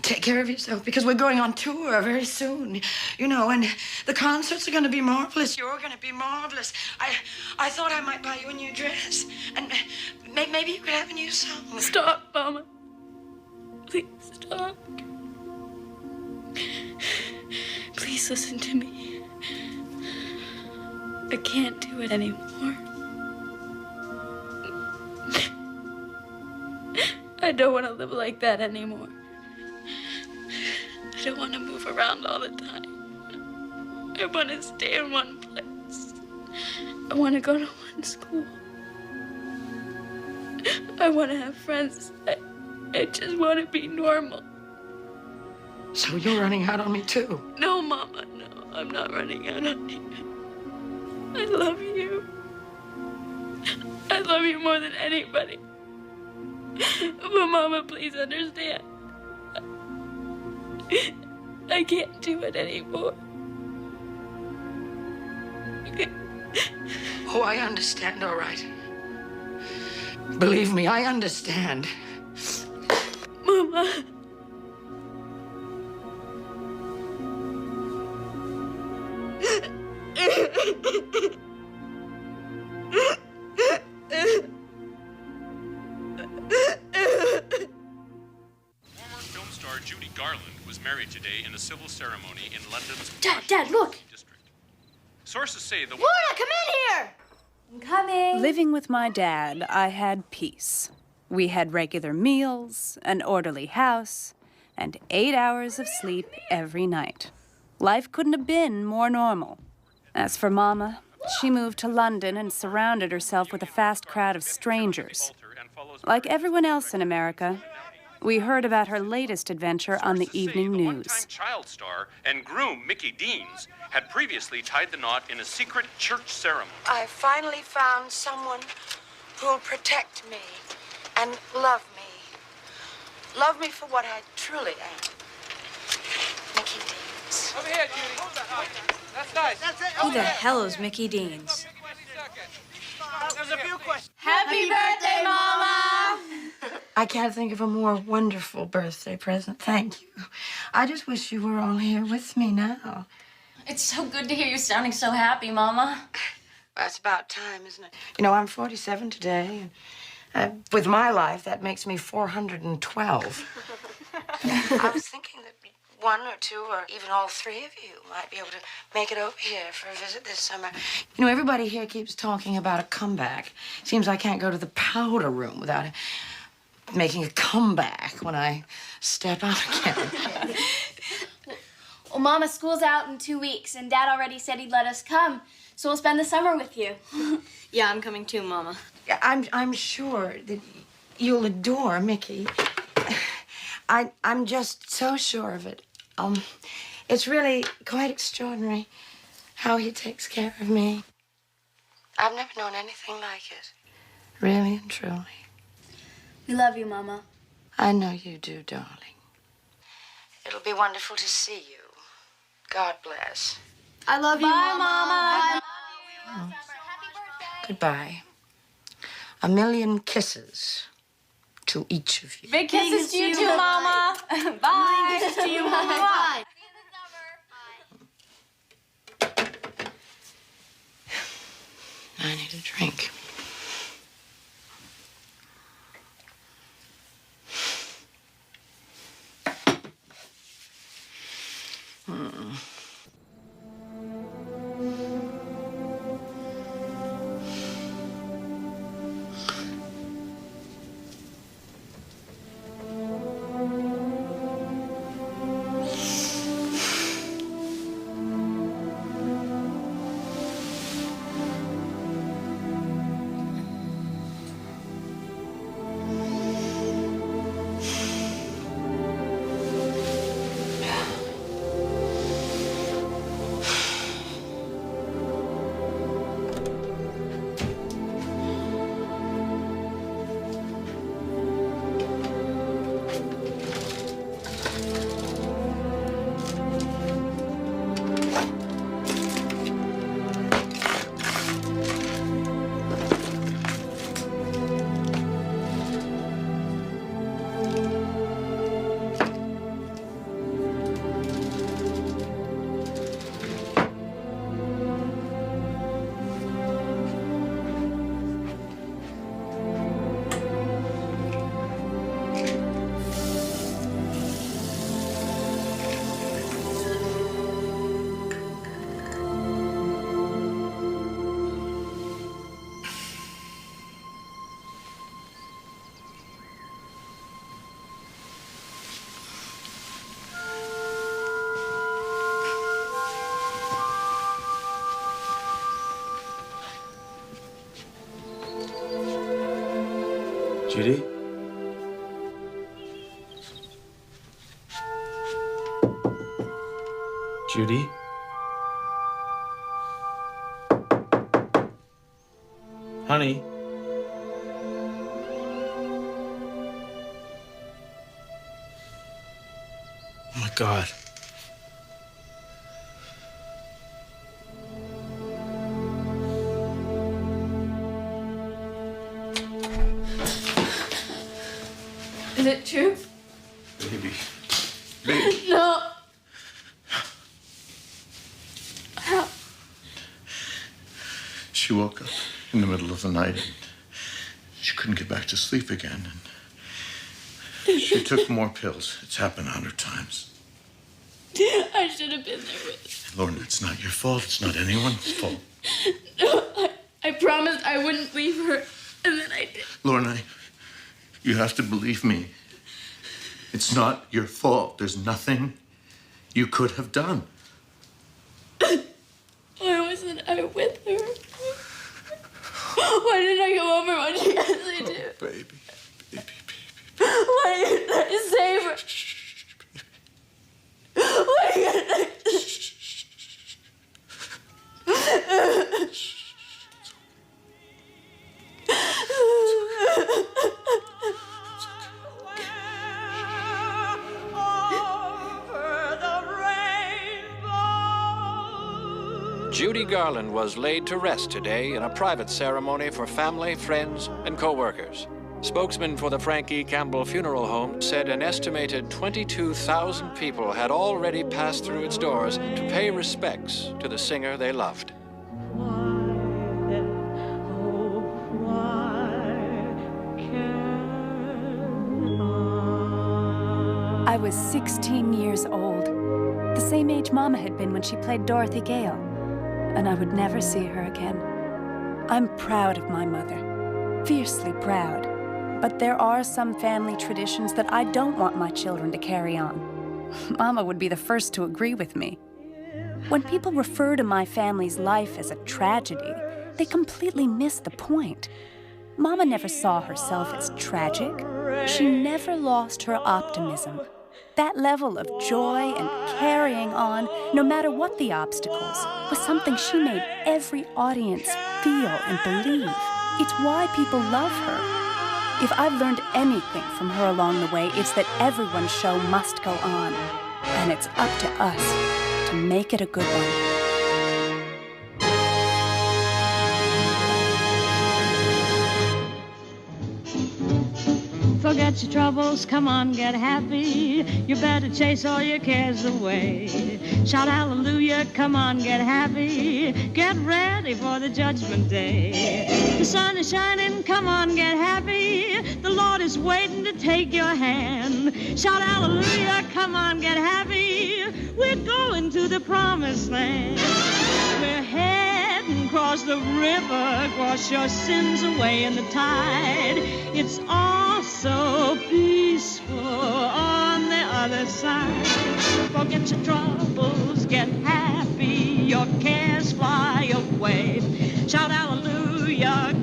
take care of yourself because we're going on tour very soon, you know, and the concerts are going to be marvelous. You're going to be marvelous. I thought I might buy you a new dress, and maybe you could have a new song. Stop, Mama. Please stop. Please listen to me. I can't do it anymore. I don't want to live like that anymore. I don't want to move around all the time. I want to stay in one place. I want to go to one school. I want to have friends. I just want to be normal. So you're running out on me, too? No, Mama, no. I'm not running out on you. I love you. I love you more than anybody. But, Mama, please understand. I can't do it anymore. Oh, I understand, all right. Believe me, I understand. Mama. Film star Judy Garland was married today in a civil ceremony in London's Dad, look. district. Sources say the Lorna, come in here. I'm coming. Living with my dad, I had peace. We had regular meals, an orderly house, and 8 hours of sleep every night. Life couldn't have been more normal. As for Mama, she moved to London and surrounded herself with a fast crowd of strangers. Like everyone else in America, we heard about her latest adventure on the evening news. one-time child star and groom Mickey Deans had previously tied the knot in a secret church ceremony. I finally found someone who'll protect me and love me. Love me for what I truly am. Mickey Deans. Over here, Judy. That's nice. Who the hell is Mickey Deans? There's a few questions. Happy birthday, Mama! I can't think of a more wonderful birthday present. Thank you. I just wish you were all here with me now. It's so good to hear you sounding so happy, Mama. Well, it's about time, isn't it? You know, I'm 47 today, and with my life, that makes me 412. I was thinking that one or two or even all three of you might be able to make it over here for a visit this summer. You know, everybody here keeps talking about a comeback. Seems I can't go to the powder room without making a comeback when I step out again. Well, Mama, school's out in 2 weeks, and Dad already said he'd let us come, so we'll spend the summer with you. Yeah, I'm coming too, Mama. Yeah, I'm sure that you'll adore Mickey. I'm just so sure of it. It's really quite extraordinary how he takes care of me. I've never known anything like it. Really and truly. We love you, Mama. I know you do, darling. It'll be wonderful to see you. God bless. I love you, Mama. Oh. Goodbye. A million kisses to each of you. Big kisses to you too, Mama. Bye. Kisses to you, Mama. Bye. I need a drink. Judy? Judy? Honey? Oh my God. Is it true? Baby. Baby. No. How? She woke up in the middle of the night and she couldn't get back to sleep again. And she took more pills. It's happened 100 times. I should have been there with Lorna, it's not your fault. It's not anyone's fault. No, I promised I wouldn't leave her, and then I did. Lorna, you have to believe me. It's not your fault. There's nothing you could have done. Why wasn't I with her? Why didn't I come over when she asked me to? Baby. Why didn't I save her? Why didn't I? Judy Garland was laid to rest today in a private ceremony for family, friends, and co-workers. Spokesman for the Frank E. Campbell Funeral Home said an estimated 22,000 people had already passed through its doors to pay respects to the singer they loved. I was 16 years old, the same age Mama had been when she played Dorothy Gale, and I would never see her again. I'm proud of my mother, fiercely proud, but there are some family traditions that I don't want my children to carry on. Mama would be the first to agree with me. When people refer to my family's life as a tragedy, they completely miss the point. Mama never saw herself as tragic. She never lost her optimism. That level of joy and carrying on, no matter what the obstacles, was something she made every audience feel and believe. It's why people love her. If I've learned anything from her along the way, it's that everyone's show must go on. And it's up to us to make it a good one. Forget your troubles, come on, get happy. You better chase all your cares away. Shout hallelujah, come on, get happy. Get ready for the judgment day. The sun is shining, come on, get happy. The Lord is waiting to take your hand. Shout hallelujah, come on, get happy. We're going to the promised land. We're heading across the river, wash your sins away in the tide. It's all so peaceful on the other side. Forget your troubles, get happy, your cares fly away. Shout hallelujah,